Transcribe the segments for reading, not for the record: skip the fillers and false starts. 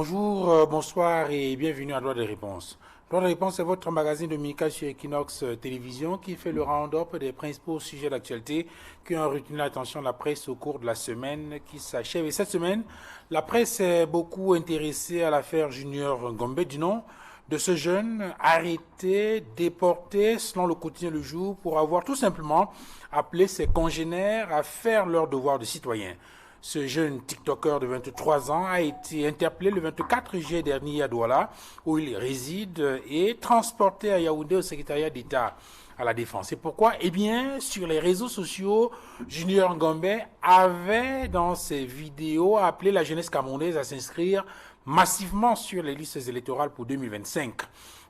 Bonjour, bonsoir et bienvenue à Droit de Réponse. Droit de Réponse est votre magazine dominical sur Equinox Télévision qui fait le round-up des principaux sujets d'actualité qui ont retenu l'attention de la presse au cours de la semaine qui s'achève. Et cette semaine, la presse est beaucoup intéressée à l'affaire Junior Ngombe, du nom de ce jeune arrêté, déporté selon le quotidien Le Jour pour avoir tout simplement appelé ses congénères à faire leur devoir de citoyen. Ce jeune TikToker de 23 ans a été interpellé le 24 juillet dernier à Douala, où il réside, et transporté à Yaoundé au secrétariat d'État à la Défense. Et pourquoi? Eh bien, sur les réseaux sociaux, Junior Ngombe avait, dans ses vidéos, appelé la jeunesse camerounaise à s'inscrire massivement sur les listes électorales pour 2025.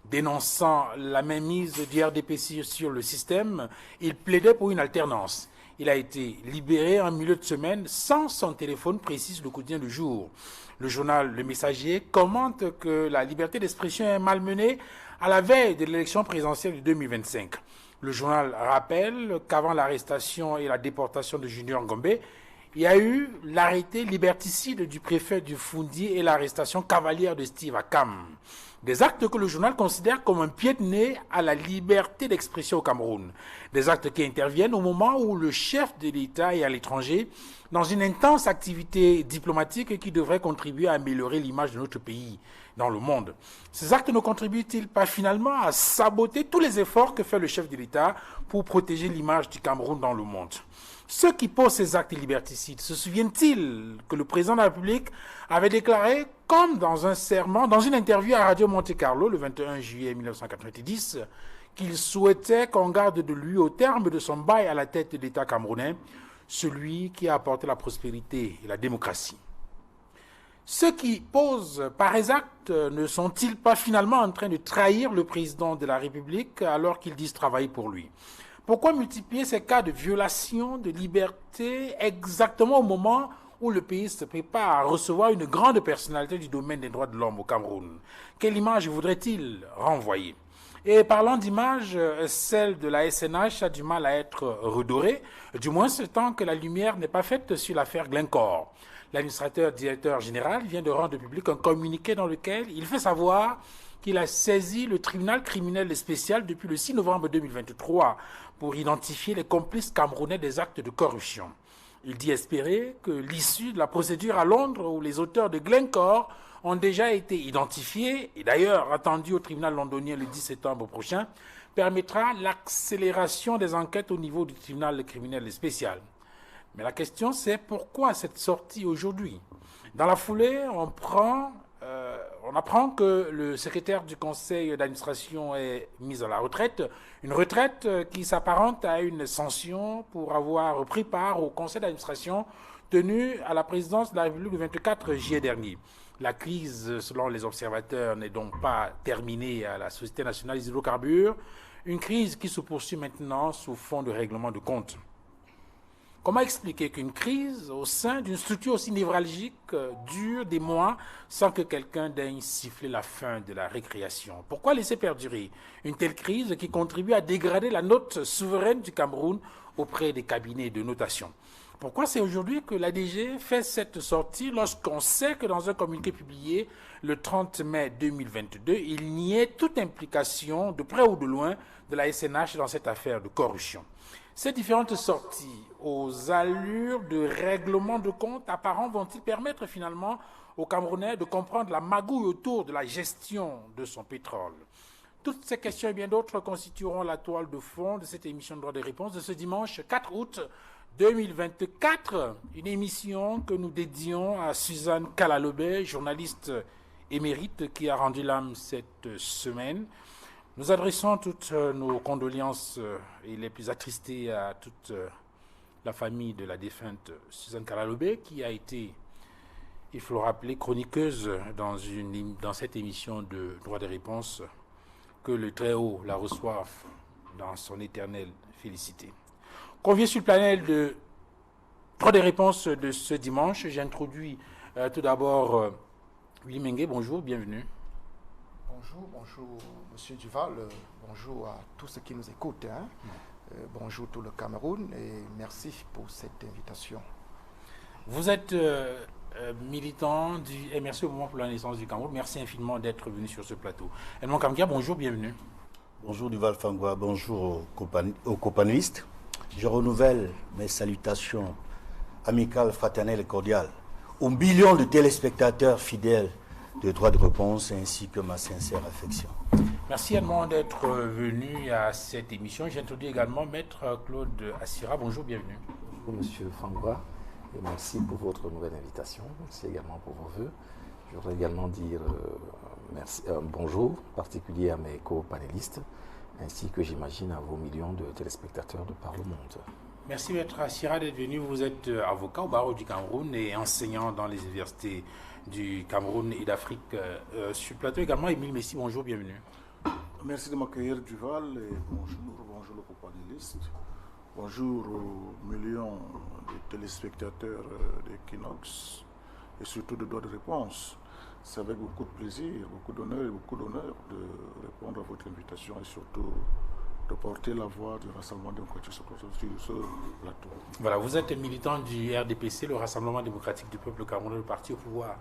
Dénonçant la mainmise du RDPC sur le système, il plaidait pour une alternance. Il a été libéré en milieu de semaine sans son téléphone, précise le quotidien du jour. Le journal Le Messager commente que la liberté d'expression est malmenée à la veille de l'élection présidentielle de 2025. Le journal rappelle qu'avant l'arrestation et la déportation de Junior Ngombe, il y a eu l'arrêté liberticide du préfet du Foundi et l'arrestation cavalière de Steve Akam. Des actes que le journal considère comme un pied de nez à la liberté d'expression au Cameroun. Des actes qui interviennent au moment où le chef de l'État est à l'étranger dans une intense activité diplomatique qui devrait contribuer à améliorer l'image de notre pays dans le monde. Ces actes ne contribuent-ils pas finalement à saboter tous les efforts que fait le chef de l'État pour protéger l'image du Cameroun dans le monde? Ceux qui posent ces actes liberticides se souviennent-ils que le président de la République avait déclaré, comme dans un serment, dans une interview à Radio Monte Carlo le 21 juillet 1990, qu'il souhaitait qu'on garde de lui au terme de son bail à la tête de l'État camerounais, celui qui a apporté la prospérité et la démocratie. Ceux qui posent pareils actes ne sont-ils pas finalement en train de trahir le président de la République alors qu'ils disent travailler pour lui? Pourquoi multiplier ces cas de violation de liberté exactement au moment où le pays se prépare à recevoir une grande personnalité du domaine des droits de l'homme au Cameroun? Quelle image voudrait-il renvoyer? Et parlant d'image, celle de la SNH a du mal à être redorée, du moins ce temps que la lumière n'est pas faite sur l'affaire Glencore. L'administrateur directeur général vient de rendre public un communiqué dans lequel il fait savoir qu'il a saisi le tribunal criminel spécial depuis le 6 novembre 2023 pour identifier les complices camerounais des actes de corruption. Il dit espérer que l'issue de la procédure à Londres, où les auteurs de Glencore ont déjà été identifiés, et d'ailleurs attendus au tribunal londonien le 10 septembre prochain, permettra l'accélération des enquêtes au niveau du tribunal criminel spécial. Mais la question c'est pourquoi cette sortie aujourd'hui? Dans la foulée, on apprend que le secrétaire du conseil d'administration est mis à la retraite, une retraite qui s'apparente à une sanction pour avoir pris part au conseil d'administration tenu à la présidence de la République le 24 juillet dernier. La crise, selon les observateurs, n'est donc pas terminée à la Société nationale des hydrocarbures, une crise qui se poursuit maintenant sous fond de règlement de compte. Comment expliquer qu'une crise au sein d'une structure aussi névralgique dure des mois sans que quelqu'un daigne siffler la fin de la récréation? Pourquoi laisser perdurer une telle crise qui contribue à dégrader la note souveraine du Cameroun auprès des cabinets de notation? Pourquoi c'est aujourd'hui que l'ADG fait cette sortie lorsqu'on sait que dans un communiqué publié le 30 mai 2022, il niait toute implication de près ou de loin de la SNH dans cette affaire de corruption? Ces différentes sorties aux allures de règlement de compte apparents vont-ils permettre finalement aux Camerounais de comprendre la magouille autour de la gestion de son pétrole? Toutes ces questions et bien d'autres constitueront la toile de fond de cette émission de droit de réponse de ce dimanche 4 août 2024, une émission que nous dédions à Suzanne Kalalobé, journaliste émérite qui a rendu l'âme cette semaine. Nous adressons toutes nos condoléances et les plus attristées à toute la famille de la défunte Suzanne Kalalobé, qui a été, il faut le rappeler, chroniqueuse dans cette émission de droit de réponse. Que le Très-Haut la reçoive dans son éternelle félicité. Convié sur le panel de droit de réponse de ce dimanche, j'introduis tout d'abord Willy Mengue. Bonjour, bienvenue. Bonjour, Monsieur Duval, bonjour à tous ceux qui nous écoutent, bonjour tout le Cameroun et merci pour cette invitation. Vous êtes militant du MRC au moment pour la naissance du Cameroun. Merci infiniment d'être venu sur ce plateau. Edmond Kamkia, bonjour, bienvenue. Bonjour Duval Fangwa, bonjour aux copanélistes. Je renouvelle mes salutations amicales, fraternelles et cordiales aux millions de téléspectateurs fidèles de Droit de Réponse ainsi que ma sincère affection. Merci Edmond d'être venu à cette émission. J'introduis également Maître Claude Assira. Bonjour, bienvenue. Bonjour Monsieur Fangwa et merci pour votre nouvelle invitation. Merci également pour vos vœux. Je voudrais également dire bonjour particulier à mes co-panélistes ainsi que j'imagine à vos millions de téléspectateurs de par le monde. Merci Maître Assira d'être venu. Vous êtes avocat au barreau du Cameroun et enseignant dans les universités du Cameroun et d'Afrique. Sur le plateau également, Émile Messi, bonjour, bienvenue. Merci de m'accueillir Duval et bonjour aux panélistes. Bonjour aux millions de téléspectateurs d'Equinox et surtout de Droit de Réponse. C'est avec beaucoup de plaisir, beaucoup d'honneur de répondre à votre invitation et surtout de porter la voix du Rassemblement démocratique sur ce plateau. Voilà, vous êtes militant du RDPC, le Rassemblement démocratique du peuple camerounais, le parti au pouvoir.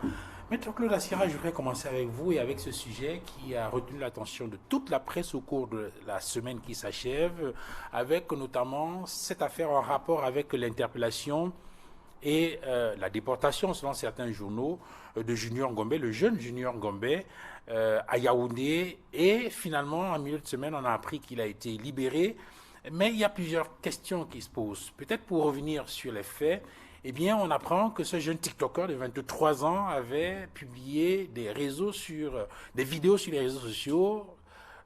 Maître Claude Assira, je voudrais commencer avec vous et avec ce sujet qui a retenu l'attention de toute la presse au cours de la semaine qui s'achève, avec notamment cette affaire en rapport avec l'interpellation et la déportation, selon certains journaux, de Junior Ngombe, le jeune Junior Ngombe, à Yaoundé. Et finalement, en milieu de semaine, on a appris qu'il a été libéré. Mais il y a plusieurs questions qui se posent. Peut-être pour revenir sur les faits, eh bien, on apprend que ce jeune TikToker de 23 ans avait publié des vidéos sur les réseaux sociaux,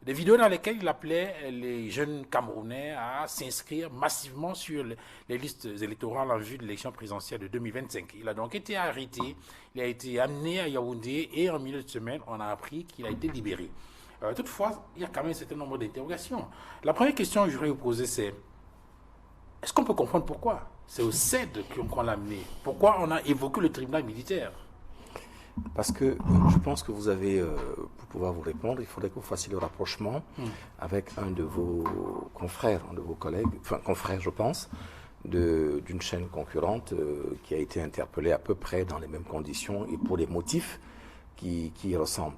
des vidéos dans lesquelles il appelait les jeunes Camerounais à s'inscrire massivement sur les listes électorales en vue de l'élection présidentielle de 2025. Il a donc été arrêté, il a été amené à Yaoundé et en milieu de semaine, on a appris qu'il a été libéré. Toutefois, il y a quand même un certain nombre d'interrogations. La première question que je voudrais vous poser, c'est est-ce qu'on peut comprendre pourquoi c'est au CED qu'on l'a amené? Pourquoi on a évoqué le tribunal militaire? Parce que je pense que vous avez, pour pouvoir vous répondre, il faudrait que vous fassiez le rapprochement avec un de vos confrères, un de vos collègues, enfin confrères je pense, d'une chaîne concurrente qui a été interpellée à peu près dans les mêmes conditions et pour des motifs qui y ressemblent.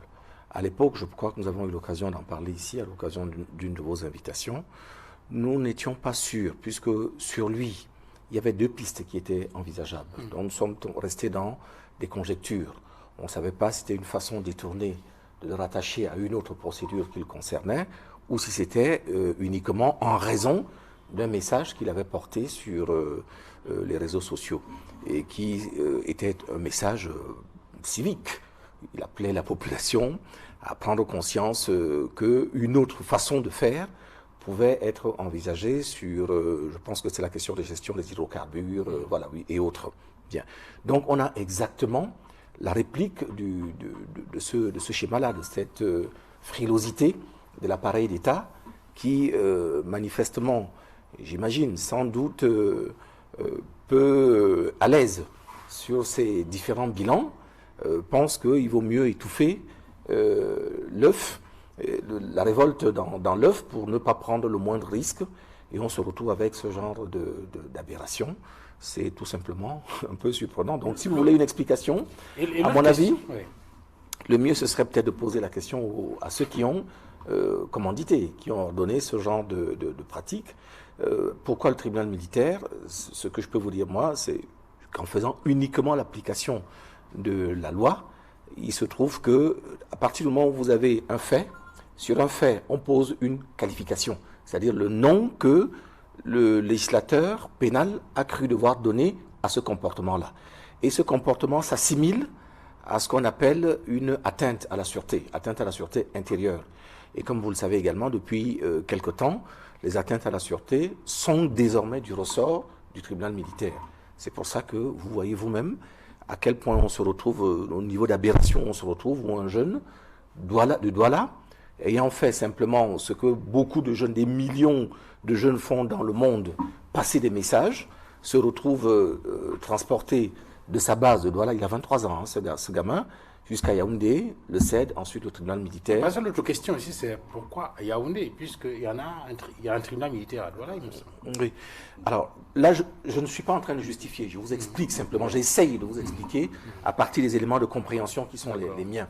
À l'époque, je crois que nous avons eu l'occasion d'en parler ici, à l'occasion d'une de vos invitations. Nous n'étions pas sûrs, puisque sur lui, il y avait deux pistes qui étaient envisageables. Donc nous sommes restés dans des conjectures. On ne savait pas si c'était une façon détournée de le rattacher à une autre procédure qui le concernait, ou si c'était uniquement en raison d'un message qu'il avait porté sur les réseaux sociaux, et qui était un message civique. Il appelait la population à prendre conscience qu'une autre façon de faire pouvait être envisagée sur, je pense que c'est la question de gestion des hydrocarbures, voilà, oui, et autres. Bien. Donc on a exactement la réplique de ce schéma-là, de cette frilosité de l'appareil d'État qui, manifestement, j'imagine, sans doute, peu à l'aise sur ces différents bilans, pense qu'il vaut mieux étouffer l'œuf, la révolte dans l'œuf pour ne pas prendre le moindre risque, et on se retrouve avec ce genre d'aberration. C'est tout simplement un peu surprenant. Donc si vous voulez une explication, à mon avis, le mieux ce serait peut-être de poser la question à ceux qui ont commandité, qui ont ordonné ce genre de pratique. Pourquoi le tribunal militaire? Ce que je peux vous dire moi, c'est qu'en faisant uniquement l'application de la loi, il se trouve que à partir du moment où vous avez un fait, sur un fait, on pose une qualification, c'est-à-dire le nom que le législateur pénal a cru devoir donner à ce comportement-là. Et ce comportement s'assimile à ce qu'on appelle une atteinte à la sûreté intérieure. Et comme vous le savez également, depuis quelque temps, les atteintes à la sûreté sont désormais du ressort du tribunal militaire. C'est pour ça que vous voyez vous-même à quel point on se retrouve, au niveau d'aberration, on se retrouve, où un jeune de Douala, ayant fait simplement ce que beaucoup de jeunes, des millions de jeunes font dans le monde, passer des messages, se retrouve transporté de sa base de Douala, il a 23 ans, ce gamin, jusqu'à Yaoundé, le CED, ensuite le tribunal militaire. La seule autre question ici, c'est pourquoi à Yaoundé, puisqu'il y a un tribunal militaire à Douala, il me semble. Oui. Alors là, je ne suis pas en train de justifier, je vous explique simplement, j'essaye de vous expliquer à partir des éléments de compréhension qui sont les miens.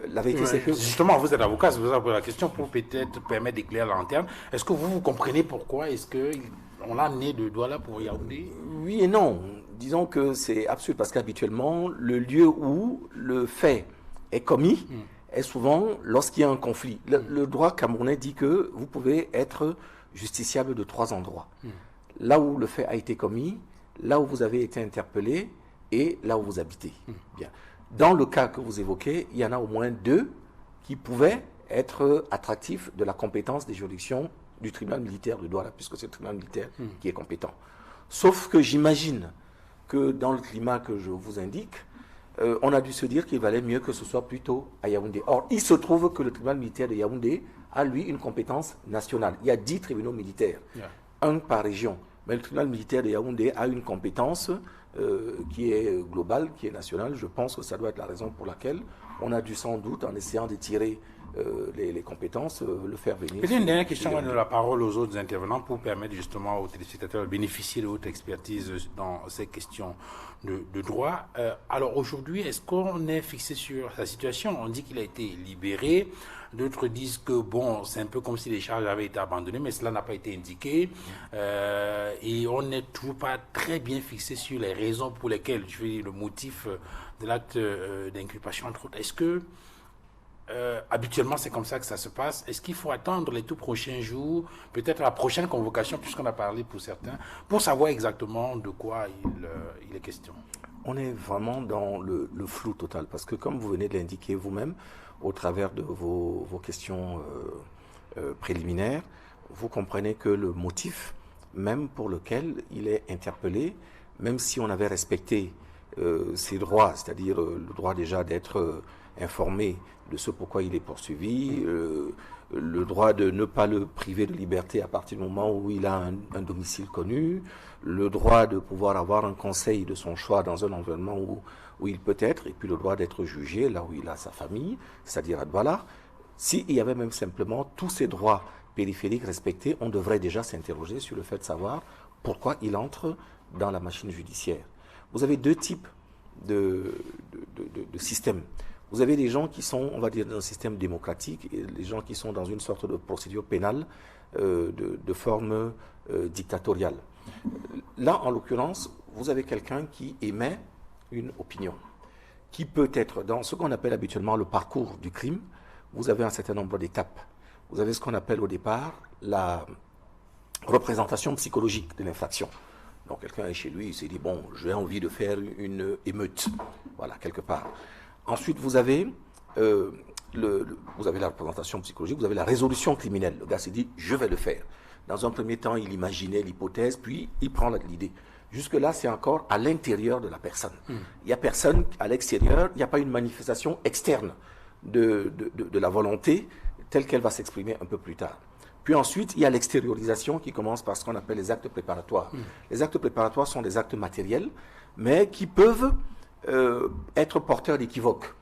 La vérité, c'est que... Justement, vous êtes avocat, vous avez posé la question pour peut-être permettre d'éclairer la lanterne. Est-ce que vous comprenez pourquoi est-ce qu'on l'a amené de Douala pour Yaoundé? Oui et non. Disons que c'est absurde parce qu'habituellement, le lieu où le fait est commis est souvent lorsqu'il y a un conflit. Le droit camerounais dit que vous pouvez être justiciable de 3 endroits. Là où le fait a été commis, là où vous avez été interpellé et là où vous habitez. Bien. Dans le cas que vous évoquez, il y en a au moins 2 qui pouvaient être attractifs de la compétence des juridictions du tribunal militaire de Douala, puisque c'est le tribunal militaire qui est compétent. Sauf que j'imagine que dans le climat que je vous indique, on a dû se dire qu'il valait mieux que ce soit plutôt à Yaoundé. Or, il se trouve que le tribunal militaire de Yaoundé a, lui, une compétence nationale. Il y a 10 tribunaux militaires, un par région. Mais le tribunal militaire de Yaoundé a une compétence qui est globale, qui est nationale. Je pense que ça doit être la raison pour laquelle on a dû sans doute, en essayant de tirer les compétences, le faire venir. Peut-être une dernière question, on va donner la parole aux autres intervenants pour permettre justement aux téléspectateurs de bénéficier de votre expertise dans ces questions de droit. Alors aujourd'hui, est-ce qu'on est fixé sur sa situation? On dit qu'il a été libéré. D'autres disent que bon, c'est un peu comme si les charges avaient été abandonnées, mais cela n'a pas été indiqué. Et on n'est toujours pas très bien fixé sur les raisons pour lesquelles, je veux dire, le motif de l'acte d'inculpation, entre autres. Est-ce que habituellement, c'est comme ça que ça se passe. Est-ce qu'il faut attendre les tout prochains jours, peut-être la prochaine convocation, puisqu'on a parlé pour certains, pour savoir exactement de quoi il est question? On est vraiment dans le flou total, parce que comme vous venez de l'indiquer vous-même, au travers de vos questions préliminaires, vous comprenez que le motif même pour lequel il est interpellé, même si on avait respecté ses droits, c'est-à-dire le droit déjà d'être informé de ce pourquoi il est poursuivi, le droit de ne pas le priver de liberté à partir du moment où il a un domicile connu, le droit de pouvoir avoir un conseil de son choix dans un environnement où il peut être, et puis le droit d'être jugé là où il a sa famille, c'est-à-dire à Douala. S'il y avait même simplement tous ces droits périphériques respectés, on devrait déjà s'interroger sur le fait de savoir pourquoi il entre dans la machine judiciaire. Vous avez 2 types de systèmes. Vous avez des gens qui sont, on va dire, dans un système démocratique, et les gens qui sont dans une sorte de procédure pénale de forme dictatoriale. Là, en l'occurrence, vous avez quelqu'un qui émet une opinion, qui peut être dans ce qu'on appelle habituellement le parcours du crime. Vous avez un certain nombre d'étapes. Vous avez ce qu'on appelle au départ la représentation psychologique de l'infraction. Donc quelqu'un est chez lui, il s'est dit, bon, j'ai envie de faire une émeute, voilà, quelque part. Ensuite, vous avez la représentation psychologique, vous avez la résolution criminelle. Le gars s'est dit, je vais le faire. Dans un premier temps, il imaginait l'hypothèse, puis il prend l'idée. Jusque-là, c'est encore à l'intérieur de la personne. Il n'y a personne à l'extérieur, il n'y a pas une manifestation externe de la volonté telle qu'elle va s'exprimer un peu plus tard. Puis ensuite, il y a l'extériorisation qui commence par ce qu'on appelle les actes préparatoires. Les actes préparatoires sont des actes matériels, mais qui peuvent être porteur d'équivoques.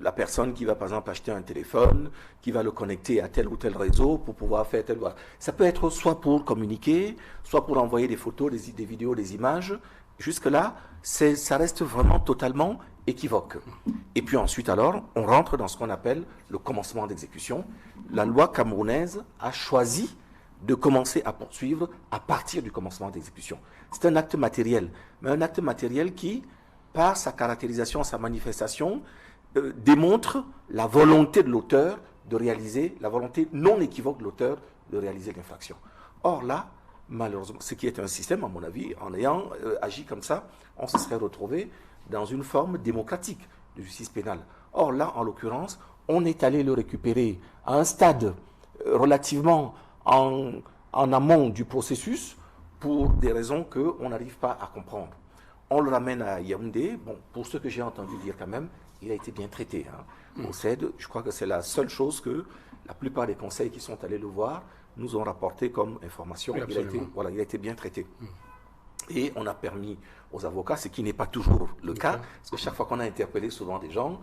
La personne qui va par exemple acheter un téléphone, qui va le connecter à tel ou tel réseau pour pouvoir faire tel ou tel. Ça peut être soit pour communiquer, soit pour envoyer des photos, des vidéos, des images. Jusque-là, ça reste vraiment totalement équivoque. Et puis ensuite alors, on rentre dans ce qu'on appelle le commencement d'exécution. La loi camerounaise a choisi de commencer à poursuivre à partir du commencement d'exécution. C'est un acte matériel, mais un acte matériel qui, par sa caractérisation, sa manifestation, démontre la volonté de l'auteur de réaliser, la volonté non équivoque de l'auteur de réaliser l'infraction. Or là, malheureusement, ce qui est un système, à mon avis, en ayant agi comme ça, on se serait retrouvé dans une forme démocratique de justice pénale. Or là, en l'occurrence, on est allé le récupérer à un stade relativement en amont du processus pour des raisons qu'on n'arrive pas à comprendre. On le ramène à Yaoundé. Bon, pour ce que j'ai entendu dire quand même, il a été bien traité. Au CED, je crois que c'est la seule chose que la plupart des conseils qui sont allés le voir nous ont rapporté comme information. Oui, il a été bien traité. Et on a permis aux avocats, ce qui n'est pas toujours le cas, parce que chaque fois qu'on a interpellé souvent des gens,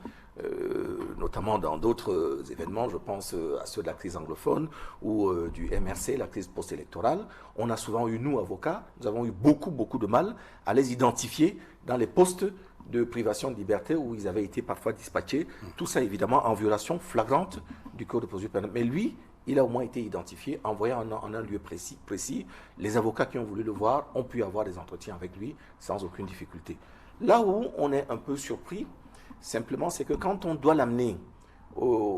notamment dans d'autres événements, je pense à ceux de la crise anglophone ou du MRC, la crise post-électorale, on a souvent eu, nous, avocats, nous avons eu beaucoup de mal à les identifier dans les postes de privation de liberté où ils avaient été parfois dispatchés. Tout ça, évidemment, en violation flagrante du Code de procédure pénale. Mais lui, il a au moins été identifié, envoyé en un lieu précis. Les avocats qui ont voulu le voir ont pu avoir des entretiens avec lui sans aucune difficulté. Là où on est un peu surpris, simplement, c'est que quand on doit l'amener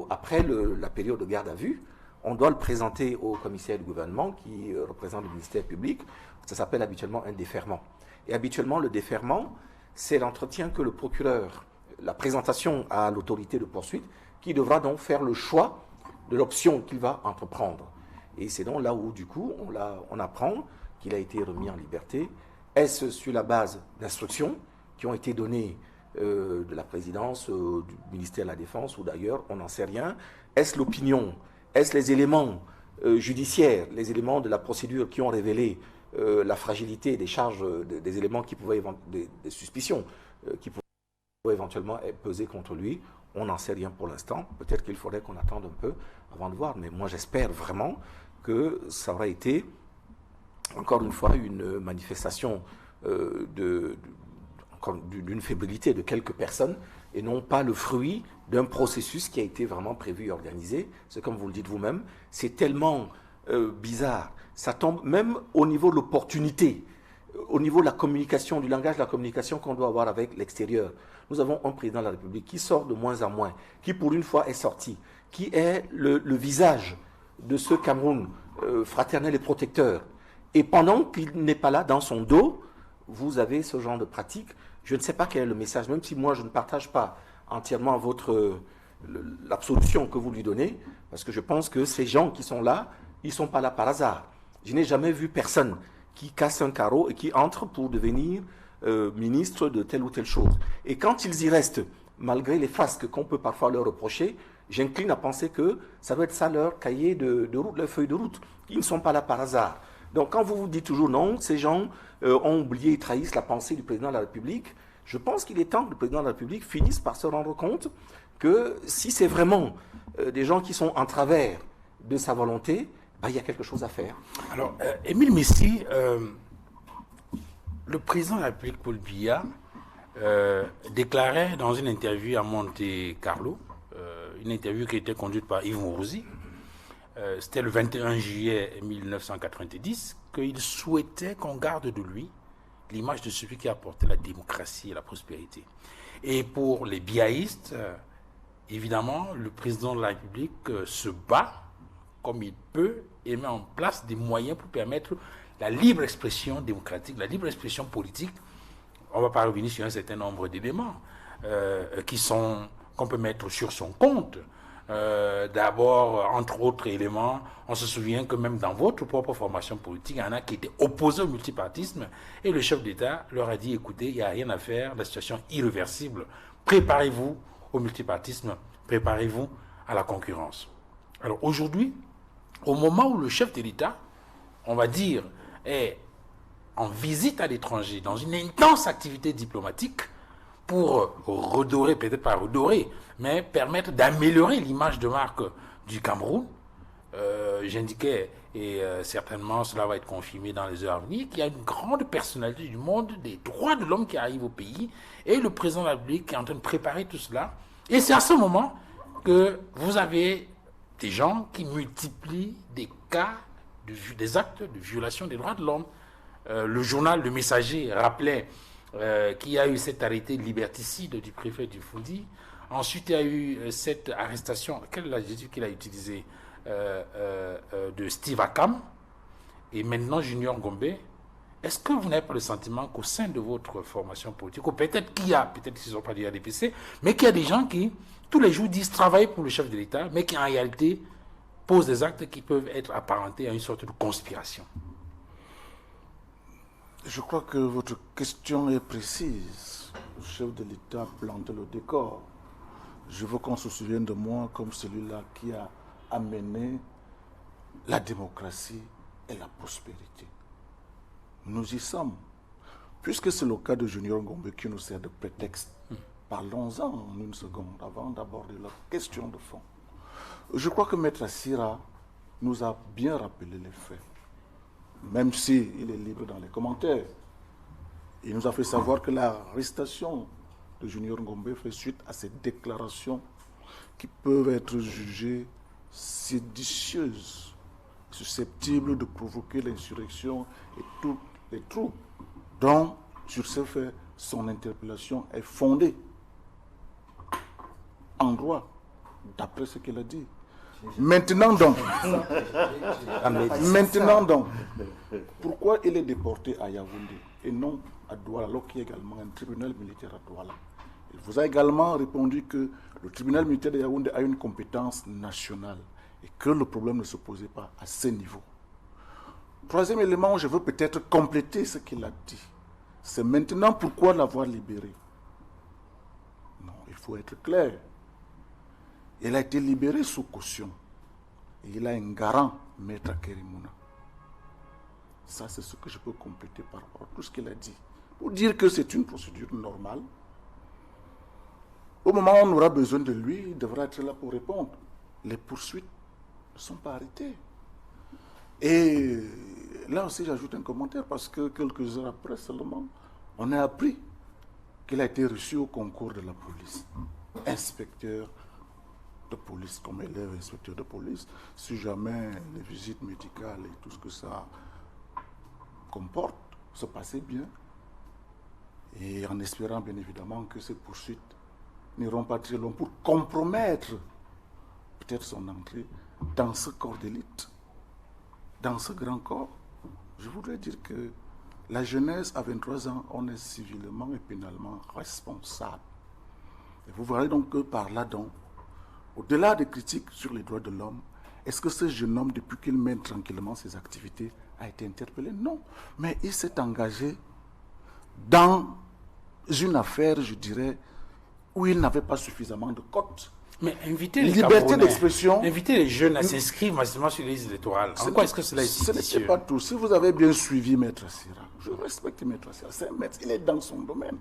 après la période de garde à vue, on doit le présenter au commissaire du gouvernement qui représente le ministère public. Ça s'appelle habituellement un déferment. Et habituellement, le déferment, c'est l'entretien que le procureur, la présentation à l'autorité de poursuite, qui devra donc faire le choix de l'option qu'il va entreprendre. Et c'est donc là où, du coup, on apprend qu'il a été remis en liberté. Est-ce sur la base d'instructions qui ont été données de la présidence, du ministère de la Défense ou d'ailleurs, on n'en sait rien. Est-ce l'opinion? Est-ce les éléments judiciaires, les éléments de la procédure qui ont révélé la fragilité des charges, des éléments qui pouvaient, des suspicions qui pouvaient éventuellement peser contre lui? On n'en sait rien pour l'instant. Peut-être qu'il faudrait qu'on attende un peu avant de voir. Mais moi, j'espère vraiment que ça aura été, encore une fois, une manifestation d'une fébrilité de quelques personnes et non pas le fruit d'un processus qui a été vraiment prévu et organisé. C'est comme vous le dites vous-même, c'est tellement bizarre. Ça tombe même au niveau de l'opportunité, au niveau de la communication, du langage de la communication qu'on doit avoir avec l'extérieur. Nous avons un président de la République qui sort de moins en moins, qui pour une fois est sorti, qui est le visage de ce Cameroun fraternel et protecteur. Et pendant qu'il n'est pas là, dans son dos, vous avez ce genre de pratique. Je ne sais pas quel est le message, même si moi je ne partage pas entièrement l'absolution que vous lui donnez, parce que je pense que ces gens qui sont là, ils ne sont pas là par hasard. Je n'ai jamais vu personne qui casse un carreau et qui entre pour devenir ministre de telle ou telle chose. Et quand ils y restent, malgré les fasques qu'on peut parfois leur reprocher, j'incline à penser que ça doit être ça leur cahier de route, leur feuille de route. Ils ne sont pas là par hasard. Donc quand vous vous dites toujours non, ces gens ont oublié et trahissent la pensée du président de la République, je pense qu'il est temps que le président de la République finisse par se rendre compte que si c'est vraiment des gens qui sont en travers de sa volonté, il y a quelque chose à faire. Alors, Émile Messi, le président de la République, Paul Biya, déclarait dans une interview à Monte Carlo, une interview qui était conduite par Yves Mourouzi, c'était le 21 juillet 1990, qu'il souhaitait qu'on garde de lui l'image de celui qui a apporté la démocratie et la prospérité. Et pour les biaïstes, évidemment, le président de la République se bat comme il peut et met en place des moyens pour permettre la libre expression démocratique, la libre expression politique. On ne va pas revenir sur un certain nombre d'éléments qu'on peut mettre sur son compte. D'abord, entre autres éléments, on se souvient que même dans votre propre formation politique, il y en a qui étaient opposés au multipartisme et le chef d'État leur a dit, écoutez, il n'y a rien à faire, la situation est irréversible, préparez-vous au multipartisme, préparez-vous à la concurrence. Alors aujourd'hui, au moment où le chef de l'État, on va dire, est en visite à l'étranger, dans une intense activité diplomatique, pour redorer, peut-être pas redorer, mais permettre d'améliorer l'image de marque du Cameroun. J'indiquais, et certainement cela va être confirmé dans les heures à venir, qu'il y a une grande personnalité du monde des droits de l'homme qui arrive au pays, et le président de la République qui est en train de préparer tout cela. Et c'est à ce moment que vous avez des gens qui multiplient des cas, des actes de violation des droits de l'homme. Le journal Le Messager rappelait qu'il y a eu cet arrêté liberticide du préfet du Foundi. Ensuite, il y a eu cette arrestation, quel est l'adjectif qu'il a utilisé, de Steve Akam, et maintenant Junior Gombe. Est-ce que vous n'avez pas le sentiment qu'au sein de votre formation politique, ou peut-être qu'ils ne sont pas du RDPC, mais qu'il y a des gens qui, tous les jours, disent travailler pour le chef de l'État, mais qui en réalité posent des actes qui peuvent être apparentés à une sorte de conspiration? Je crois que votre question est précise. Le chef de l'État plante le décor. Je veux qu'on se souvienne de moi comme celui-là qui a amené la démocratie et la prospérité. Nous y sommes. Puisque c'est le cas de Junior Ngombe qui nous sert de prétexte, parlons-en en une seconde avant d'aborder la question de fond. Je crois que Maître Assira nous a bien rappelé les faits, même s'il est libre dans les commentaires. Il nous a fait savoir que l'arrestation de Junior Ngombe fait suite à ces déclarations qui peuvent être jugées séditieuses, susceptibles de provoquer l'insurrection et tous les troubles. Donc, sur ce fait, son interpellation est fondée en droit, d'après ce qu'il a dit. Maintenant donc, pourquoi il est déporté à Yaoundé et non à Douala, alors qu'il y a également un tribunal militaire à Douala? Il vous a également répondu que le tribunal militaire de Yaoundé a une compétence nationale et que le problème ne se posait pas à ce niveau. Troisième élément, je veux peut-être compléter ce qu'il a dit. C'est maintenant pourquoi l'avoir libéré. Non, il faut être clair. Il a été libéré sous caution. Et il a un garant, Maître Kerimuna. Ça, c'est ce que je peux compléter par rapport à tout ce qu'il a dit. Pour dire que c'est une procédure normale. Au moment où on aura besoin de lui, il devra être là pour répondre. Les poursuites ne sont pas arrêtées. Et là aussi, j'ajoute un commentaire parce que quelques heures après seulement, on a appris qu'il a été reçu au concours de la police. Inspecteur de police, comme élève inspecteur de police, si jamais les visites médicales et tout ce que ça comporte se passaient bien, et en espérant bien évidemment que ces poursuites n'iront pas très loin pour compromettre peut-être son entrée dans ce corps d'élite, dans ce grand corps. Je voudrais dire que la jeunesse à 23 ans, on est civilement et pénalement responsable. Et vous verrez donc que par là donc, au-delà des critiques sur les droits de l'homme, est-ce que ce jeune homme, depuis qu'il mène tranquillement ses activités, a été interpellé? Non. Mais il s'est engagé dans une affaire, je dirais, où il n'avait pas suffisamment de cotes. Mais inviter les liberté d'expression, inviter les jeunes à s'inscrire massivement sur les listes électorales. En quoi est-ce que cela est Ce séditieux? n'est pas tout. Si vous avez bien suivi Maître Assira, je respecte Maître Assira, c'est un maître, il est dans son domaine.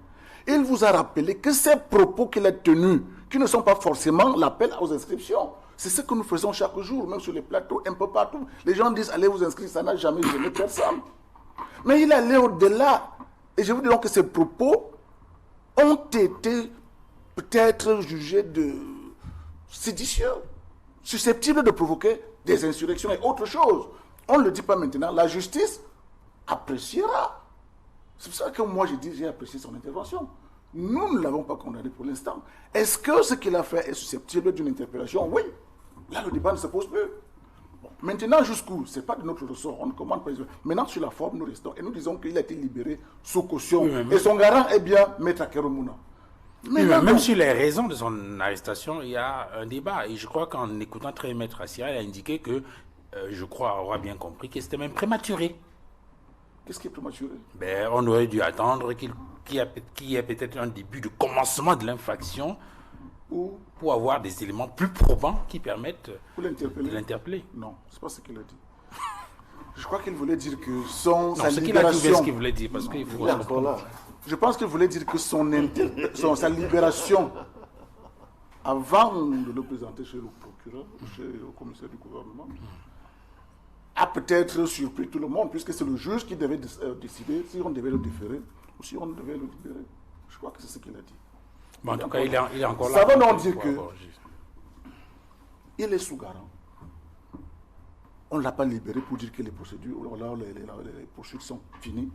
Il vous a rappelé que ces propos qu'il a tenus, qui ne sont pas forcément l'appel aux inscriptions, c'est ce que nous faisons chaque jour, même sur les plateaux, un peu partout. Les gens disent allez vous inscrire, ça n'a jamais gêné personne. Mais il est allé au-delà. Et je vous dis donc que ces propos ont été peut-être jugés de séditieux, susceptibles de provoquer des insurrections et autre chose. On ne le dit pas maintenant, la justice appréciera. C'est pour ça que moi j'ai dit, j'ai apprécié son intervention. Nous ne l'avons pas condamné pour l'instant. Est-ce que ce qu'il a fait est susceptible d'une interpellation? Oui. Là, le débat ne se pose plus. Bon. Maintenant, jusqu'où? Ce n'est pas de notre ressort. On ne commande pas. Maintenant, sur la forme, nous restons. Et nous disons qu'il a été libéré sous caution. Oui, et son garant est bien Maître Kerimuna. Mais même sur les raisons de son arrestation, il y a un débat. Et je crois qu'en écoutant très Maître Assira, il a indiqué que, je crois avoir bien compris, que c'était même prématuré. Qu'est-ce qui est prématuré? On aurait dû attendre qu'il y ait peut-être un début de commencement de l'infraction pour avoir des éléments plus probants qui permettent de l'interpeller. Non, ce n'est pas ce qu'il a dit. Je crois qu'il voulait dire que sa ce qu'il libération... a dit, c'est ce qu'il voulait dire, parce qu'il faut... Je pense qu'il voulait dire que sa libération, avant de le présenter chez le procureur, chez le commissaire du gouvernement, a peut-être surpris tout le monde, puisque c'est le juge qui devait décider si on devait le déférer ou si on devait le libérer. Je crois que c'est ce qu'il a dit. Bon, en tout cas, il est encore là. Ça veut donc dire qu'il est sous garant. On ne l'a pas libéré pour dire que les procédures, les poursuites sont finies.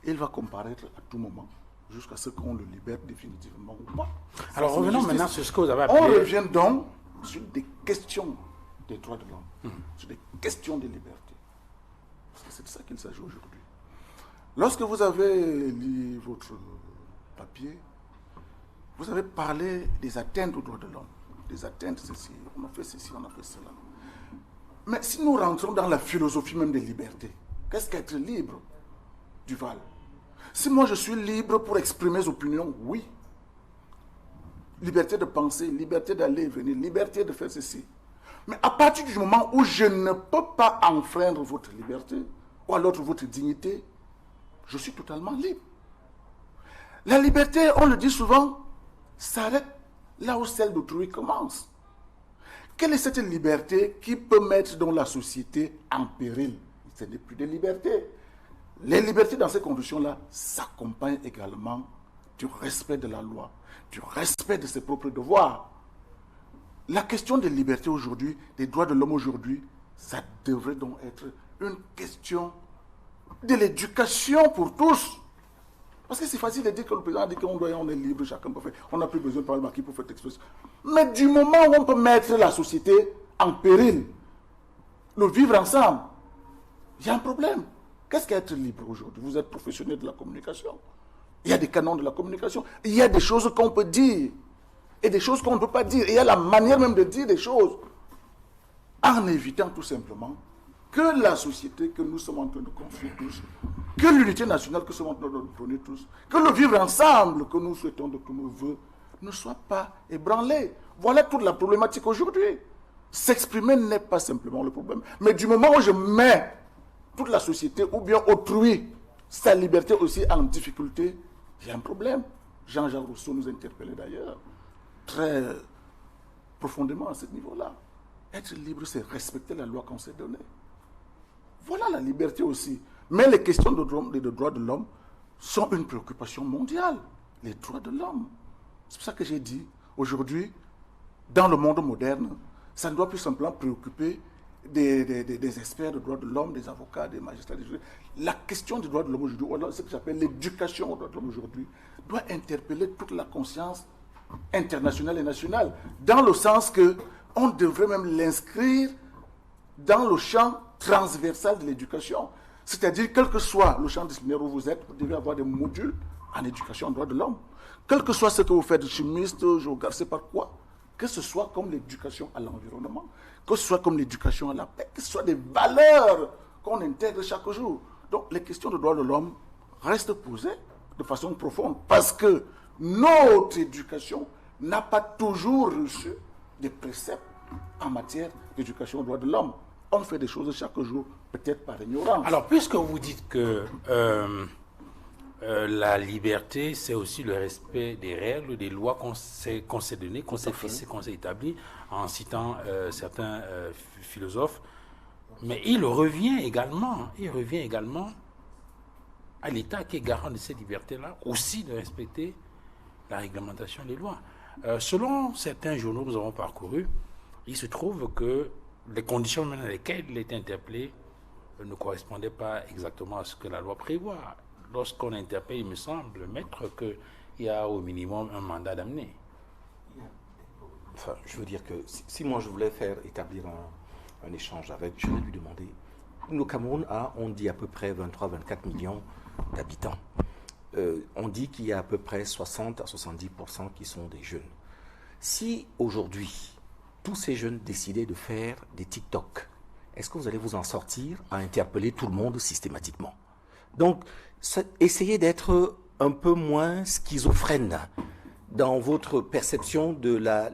Il va comparaître à tout moment, jusqu'à ce qu'on le libère définitivement ou pas. Alors revenons maintenant sur ce que vous avez appelé... On revient donc sur des questions des droits de l'homme, sur des questions de liberté. Parce que c'est de ça qu'il s'agit aujourd'hui. Lorsque vous avez lu votre papier, vous avez parlé des atteintes aux droits de l'homme. Des atteintes, ceci, on a fait ceci, on a fait cela. Mais si nous rentrons dans la philosophie même des libertés, qu'est-ce qu'être libre, Duval? Si moi je suis libre pour exprimer mes opinions, oui. Liberté de penser, liberté d'aller et venir, liberté de faire ceci. Mais à partir du moment où je ne peux pas enfreindre votre liberté, ou alors votre dignité, je suis totalement libre. La liberté, on le dit souvent, s'arrête là où celle d'autrui commence. Quelle est cette liberté qui peut mettre dans la société en péril? Ce n'est plus de liberté. Les libertés dans ces conditions-là s'accompagnent également du respect de la loi, du respect de ses propres devoirs. La question des libertés aujourd'hui, des droits de l'homme aujourd'hui, ça devrait donc être une question de l'éducation pour tous. Parce que c'est facile de dire que le président a dit qu'on est libre, chacun peut faire. On n'a plus besoin de parler marquis pour faire expression. Mais du moment où on peut mettre la société en péril, le vivre ensemble, il y a un problème. Qu'est-ce qu'être libre aujourd'hui? Vous êtes professionnel de la communication. Il y a des canons de la communication. Il y a des choses qu'on peut dire et des choses qu'on ne peut pas dire. Il y a la manière même de dire des choses en évitant tout simplement que la société que nous sommes en train de construire tous, que l'unité nationale que nous sommes en train de prôner tous, que le vivre ensemble que nous souhaitons de tous nos voeux ne soit pas ébranlé. Voilà toute la problématique aujourd'hui. S'exprimer n'est pas simplement le problème. Mais du moment où je mets toute la société ou bien autrui, sa liberté aussi en difficulté, il y a un problème. Jean-Jacques Rousseau nous interpellait d'ailleurs très profondément à ce niveau-là. Être libre, c'est respecter la loi qu'on s'est donnée. Voilà la liberté aussi. Mais les questions de droits de l'homme sont une préoccupation mondiale. Les droits de l'homme. C'est pour ça que j'ai dit, aujourd'hui, dans le monde moderne, ça ne doit plus simplement préoccuper des experts de droits de l'homme, des avocats, des magistrats, des juges. La question des droits de l'homme aujourd'hui, ou ce que j'appelle l'éducation aux droits de l'homme aujourd'hui, doit interpeller toute la conscience internationale et nationale, dans le sens que on devrait même l'inscrire dans le champ transversal de l'éducation. C'est-à-dire, quel que soit le champ disciplinaire où vous êtes, vous devez avoir des modules en éducation aux droits de l'homme. Quel que soit ce que vous faites, chimiste, géographe, c'est par quoi, que ce soit comme l'éducation à l'environnement, que ce soit comme l'éducation à la paix, que ce soit des valeurs qu'on intègre chaque jour. Donc, les questions de droits de l'homme restent posées de façon profonde parce que notre éducation n'a pas toujours reçu des préceptes en matière d'éducation aux droits de l'homme. On fait des choses chaque jour, peut-être par ignorance. Alors, puisque vous dites que la liberté, c'est aussi le respect des règles, des lois qu'on s'est données, qu'on s'est fixées, qu'on s'est établies, en citant certains philosophes, mais il revient également à l'État qui est garant de ces libertés-là, aussi de respecter la réglementation des lois. Selon certains journaux que nous avons parcourus, il se trouve que les conditions dans lesquelles il était interpellé ne correspondaient pas exactement à ce que la loi prévoit. Lorsqu'on interpelle, il me semble, maître, qu'il y a au minimum un mandat d'amener. Enfin, je veux dire que si moi je voulais faire établir un échange avec, je vais lui demander. Le Cameroun a, on dit, à peu près 23-24 millions d'habitants. On dit qu'il y a à peu près 60 à 70% qui sont des jeunes. Si aujourd'hui, tous ces jeunes décidaient de faire des TikTok, est-ce que vous allez vous en sortir à interpeller tout le monde systématiquement? Donc, essayez d'être un peu moins schizophrène dans votre perception de la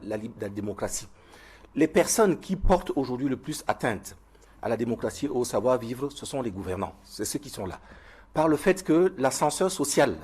démocratie. Les personnes qui portent aujourd'hui le plus atteinte à la démocratie, au savoir-vivre, ce sont les gouvernants. C'est ceux qui sont là. Par le fait que l'ascenseur social,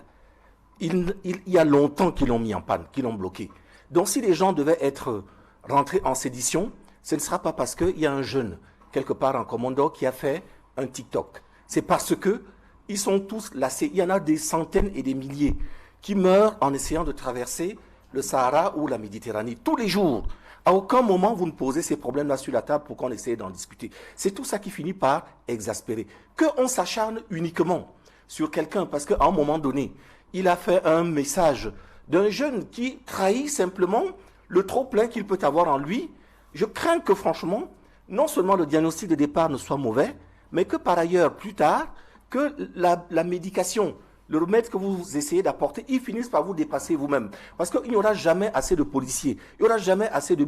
il y a longtemps qu'ils l'ont mis en panne, qu'ils l'ont bloqué. Donc, si les gens devaient être rentrés en sédition, ce ne sera pas parce qu'il y a un jeune, quelque part en commando, qui a fait un TikTok. C'est parce que ils sont tous lassés. Il y en a des centaines et des milliers qui meurent en essayant de traverser le Sahara ou la Méditerranée tous les jours. À aucun moment, vous ne posez ces problèmes-là sur la table pour qu'on essaye d'en discuter. C'est tout ça qui finit par exaspérer. Qu'on s'acharne uniquement sur quelqu'un parce qu'à un moment donné, il a fait un message d'un jeune qui trahit simplement le trop-plein qu'il peut avoir en lui. Je crains que franchement, non seulement le diagnostic de départ ne soit mauvais, mais que par ailleurs, plus tard, que la médication, le remède que vous essayez d'apporter, ils finissent par vous dépasser vous-même. Parce qu'il n'y aura jamais assez de policiers, il n'y aura jamais assez de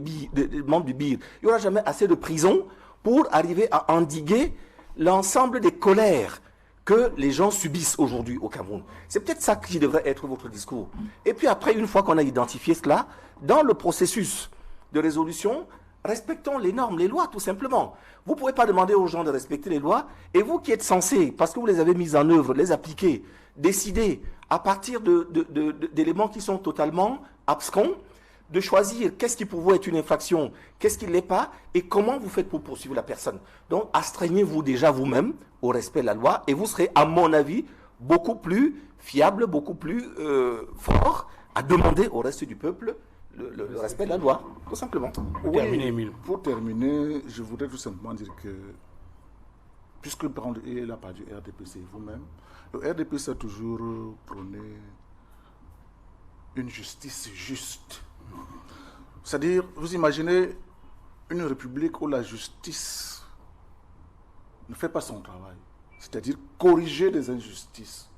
membres du BIR, il n'y aura jamais assez de prisons pour arriver à endiguer l'ensemble des colères que les gens subissent aujourd'hui au Cameroun. C'est peut-être ça qui devrait être votre discours. Et puis après, une fois qu'on a identifié cela, dans le processus de résolution, respectons les normes, les lois, tout simplement. Vous ne pouvez pas demander aux gens de respecter les lois, et vous qui êtes censés, parce que vous les avez mises en œuvre, les appliquer, décider à partir d'éléments qui sont totalement abscons, de choisir qu'est-ce qui pour vous est une infraction, qu'est-ce qui ne l'est pas, et comment vous faites pour poursuivre la personne. Donc, astreignez-vous déjà vous-même au respect de la loi, et vous serez, à mon avis, beaucoup plus fiable, beaucoup plus fort à demander au reste du peuple le respect de la loi, tout simplement. Oui, pour terminer, je voudrais tout simplement dire que, puisque le parent est là par du RDPC vous-même, le RDPC a toujours prôné une justice juste. C'est-à-dire, vous imaginez une république où la justice ne fait pas son travail. C'est-à-dire corriger des injustices,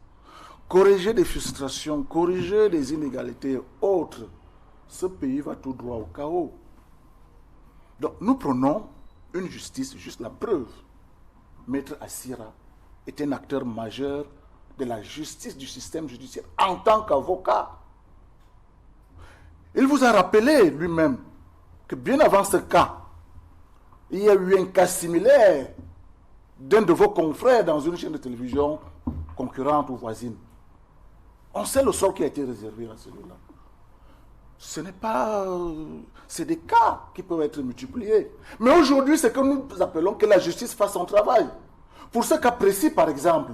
corriger des frustrations, corriger des inégalités autres. Ce pays va tout droit au chaos. Donc nous prenons une justice juste. La preuve. Maître Assira est un acteur majeur de la justice, du système judiciaire en tant qu'avocat. Il vous a rappelé lui-même que bien avant ce cas, il y a eu un cas similaire d'un de vos confrères dans une chaîne de télévision concurrente ou voisine. On sait le sort qui a été réservé à celui-là. Ce n'est pas... c'est des cas qui peuvent être multipliés. Mais aujourd'hui, c'est que nous appelons que la justice fasse son travail. Pour ce cas précis, par exemple,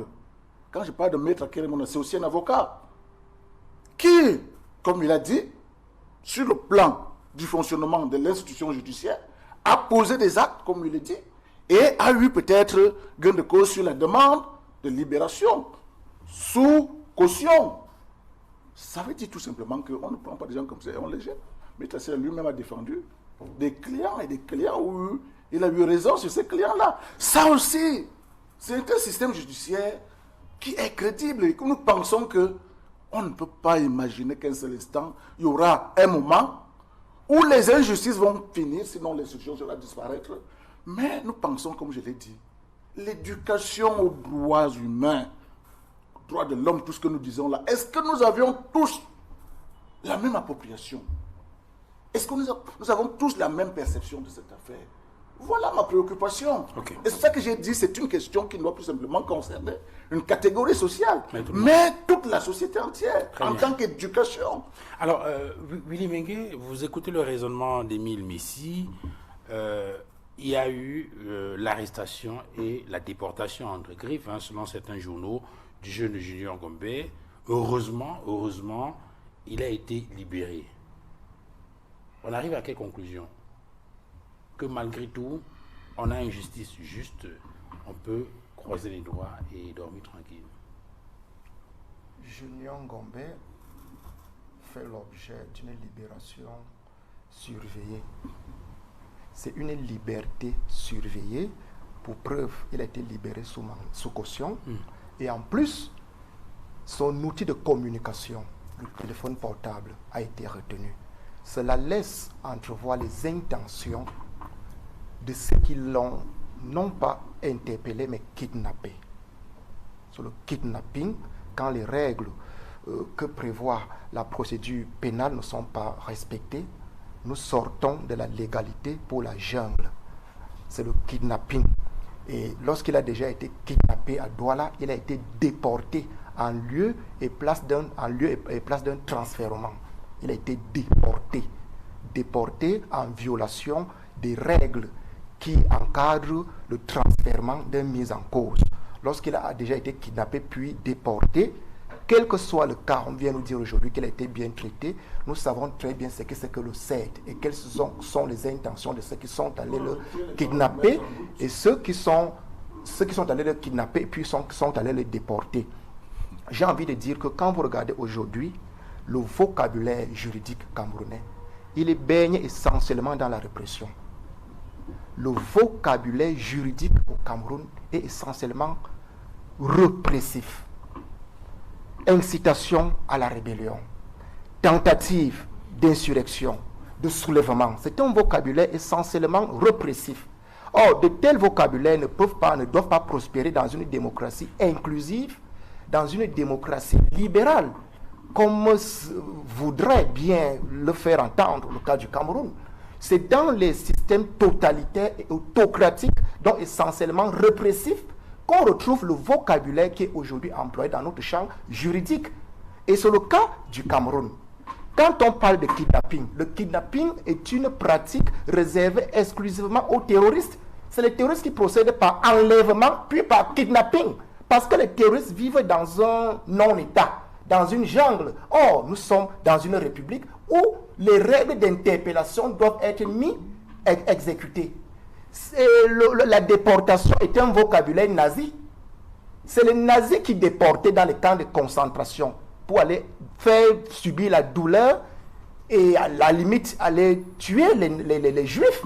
quand je parle de Maître Akérémona, c'est aussi un avocat qui, comme il a dit, sur le plan du fonctionnement de l'institution judiciaire, a posé des actes, comme il le dit, et a eu peut-être gain de cause sur la demande de libération sous caution. Ça veut dire tout simplement qu'on ne prend pas des gens comme ça et on les jette. Mais Tassira lui-même a défendu des clients et des clients où il a eu raison sur ces clients-là. Ça aussi, c'est un système judiciaire qui est crédible et que nous pensons que on ne peut pas imaginer qu'un seul instant, il y aura un moment où les injustices vont finir, sinon l'institution va disparaître. Mais nous pensons, comme je l'ai dit, l'éducation aux droits humains, aux droits de l'homme, tout ce que nous disons là, est-ce que nous avions tous la même appropriation? Est-ce que nous avons tous la même perception de cette affaire? Voilà ma préoccupation. Okay. Et c'est ça que j'ai dit, c'est une question qui doit tout simplement concerner une catégorie sociale, mais toute la société entière, en tant qu'éducation. Alors, Willy Mengue, vous écoutez le raisonnement d'Émile Messi. Il y a eu l'arrestation et la déportation entre griffes, selon certains journaux, du jeune Junior Gombe. Heureusement, il a été libéré. On arrive à quelle conclusion? Que malgré tout, on a une justice juste, on peut croiser les doigts et dormir tranquille. Junior Gombe fait l'objet d'une libération surveillée. C'est une liberté surveillée. Pour preuve, il a été libéré sous caution. Et en plus, son outil de communication, le téléphone portable, a été retenu. Cela laisse entrevoir les intentions de ceux qui l'ont non pas interpellé, mais kidnappé. Sur le kidnapping, quand les règles que prévoit la procédure pénale ne sont pas respectées, nous sortons de la légalité pour la jungle. C'est le kidnapping. Et lorsqu'il a déjà été kidnappé à Douala, il a été déporté en lieu et place d'un transfèrement. Il a été déporté en violation des règles qui encadrent le transfèrement d'un mis en cause. Lorsqu'il a déjà été kidnappé puis déporté, quel que soit le cas, on vient nous dire aujourd'hui qu'il a été bien traité, nous savons très bien ce que c'est que le CED et quelles sont les intentions de ceux qui sont allés le kidnapper et ceux qui sont allés le kidnapper et puis sont allés le déporter. J'ai envie de dire que quand vous regardez aujourd'hui le vocabulaire juridique camerounais, il est baigné essentiellement dans la répression. Le vocabulaire juridique au Cameroun est essentiellement répressif. Incitation à la rébellion, tentative d'insurrection, de soulèvement. C'est un vocabulaire essentiellement répressif. Or, de tels vocabulaires ne doivent pas prospérer dans une démocratie inclusive, dans une démocratie libérale, comme voudrait bien le faire entendre le cas du Cameroun. C'est dans les systèmes totalitaires et autocratiques, donc essentiellement répressifs, qu'on retrouve le vocabulaire qui est aujourd'hui employé dans notre champ juridique. Et c'est le cas du Cameroun. Quand on parle de kidnapping, le kidnapping est une pratique réservée exclusivement aux terroristes. C'est les terroristes qui procèdent par enlèvement, puis par kidnapping. Parce que les terroristes vivent dans un non-État, dans une jungle. Or, nous sommes dans une république où les règles d'interpellation doivent être exécutées. La déportation est un vocabulaire nazi. C'est les nazis qui déportaient dans les camps de concentration pour aller faire subir la douleur et à la limite aller tuer les juifs.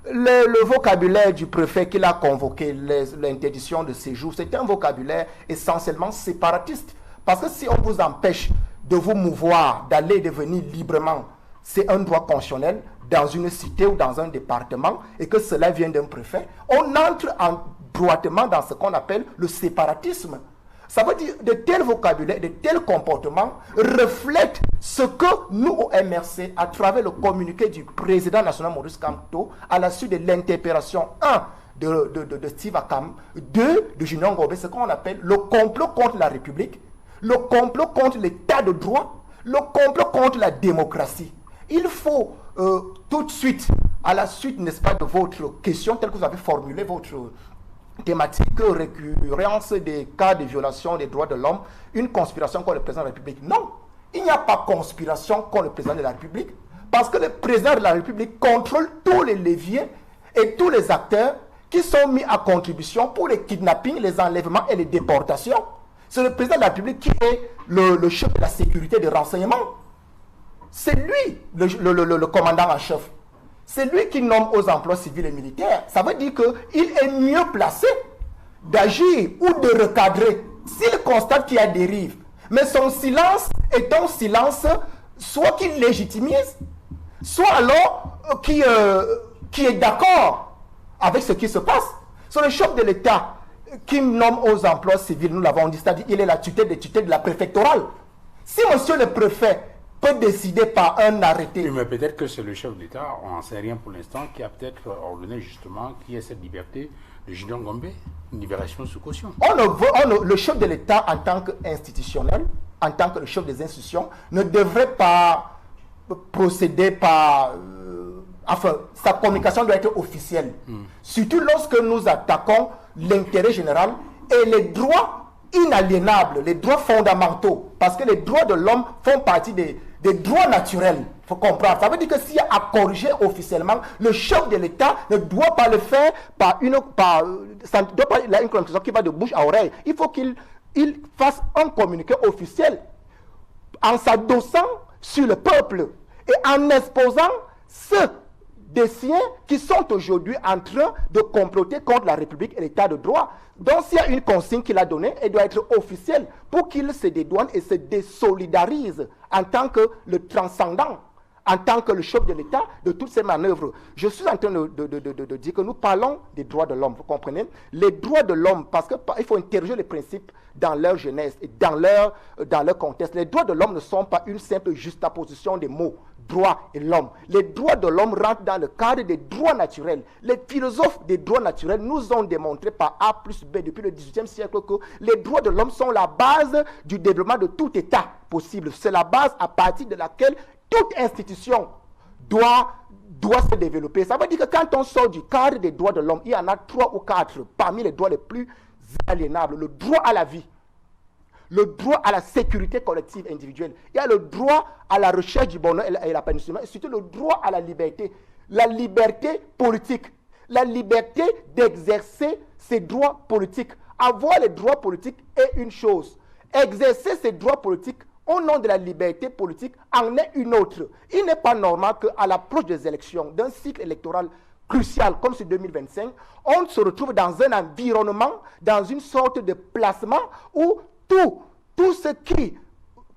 Le vocabulaire du préfet qui l'a convoqué, l'interdiction de séjour, c'est un vocabulaire essentiellement séparatiste. Parce que si on vous empêche de vous mouvoir, d'aller et de venir librement, c'est un droit constitutionnel dans une cité ou dans un département, et que cela vient d'un préfet, on entre droitement dans ce qu'on appelle le séparatisme. Ça veut dire de tels vocabulaires, de tels comportements reflètent ce que nous, au MRC, à travers le communiqué du président national Maurice Kamto, à la suite de l'interpellation 1 de Steve Akam, 2 de Julien Ngobé, ce qu'on appelle le complot contre la République, le complot contre l'état de droit, le complot contre la démocratie. Il faut tout de suite, à la suite, n'est-ce pas, de votre question telle que vous avez formulé votre thématique récurrence des cas de violation des droits de l'homme, une conspiration contre le président de la République. Non, il n'y a pas conspiration contre le président de la République, parce que le président de la République contrôle tous les leviers et tous les acteurs qui sont mis à contribution pour les kidnappings, les enlèvements et les déportations. C'est le président de la République qui est le chef de la sécurité des renseignements. C'est lui le commandant en chef. C'est lui qui nomme aux emplois civils et militaires. Ça veut dire qu'il est mieux placé d'agir ou de recadrer s'il constate qu'il y a dérive. Mais son silence est un silence soit qu'il légitimise, soit alors qui est d'accord avec ce qui se passe. C'est le chef de l'État qui nomme aux emplois civils, nous l'avons dit, c'est-à-dire il est la tutelle des tutelles de la préfectorale. Si monsieur le préfet peut décider par un arrêté. Mais peut-être que c'est le chef d'État, on n'en sait rien pour l'instant, qui a peut-être ordonné justement qu'il y ait cette liberté de Julien Ngobé, une libération sous caution. Le chef de l'État en tant qu'institutionnel, en tant que le chef des institutions, ne devrait pas procéder par... enfin, sa communication doit être officielle. Surtout lorsque nous attaquons l'intérêt général et les droits inaliénables, les droits fondamentaux, parce que les droits de l'homme font partie des droits naturels. Il faut comprendre. Ça veut dire que s'il y a à corriger officiellement, le chef de l'État ne doit pas le faire par une communication qui va de bouche à oreille. Il faut qu'il fasse un communiqué officiel en s'adossant sur le peuple et en exposant ceux des siens qui sont aujourd'hui en train de comploter contre la République et l'État de droit. Donc s'il y a une consigne qu'il a donnée, elle doit être officielle pour qu'il se dédouane et se désolidarise en tant que le transcendant, en tant que le chef de l'État de toutes ces manœuvres. Je suis en train de dire que nous parlons des droits de l'homme, vous comprenez? Les droits de l'homme, parce qu'il faut interroger les principes dans leur jeunesse et dans leur contexte. Les droits de l'homme ne sont pas une simple juxtaposition des mots droit et l'homme. Les droits de l'homme rentrent dans le cadre des droits naturels. Les philosophes des droits naturels nous ont démontré par A plus B depuis le XVIIIe siècle que les droits de l'homme sont la base du développement de tout État possible. C'est la base à partir de laquelle toute institution doit se développer. Ça veut dire que quand on sort du cadre des droits de l'homme, il y en a 3 ou 4 parmi les droits les plus inaliénables. Le droit à la vie, le droit à la sécurité collective individuelle, il y a le droit à la recherche du bonheur et l'épanouissement, et surtout le droit à la liberté politique, la liberté d'exercer ses droits politiques. Avoir les droits politiques est une chose. Exercer ses droits politiques au nom de la liberté politique en est une autre. Il n'est pas normal qu'à l'approche des élections, d'un cycle électoral crucial comme c'est 2025, on se retrouve dans un environnement, dans une sorte de placement où tous ceux qui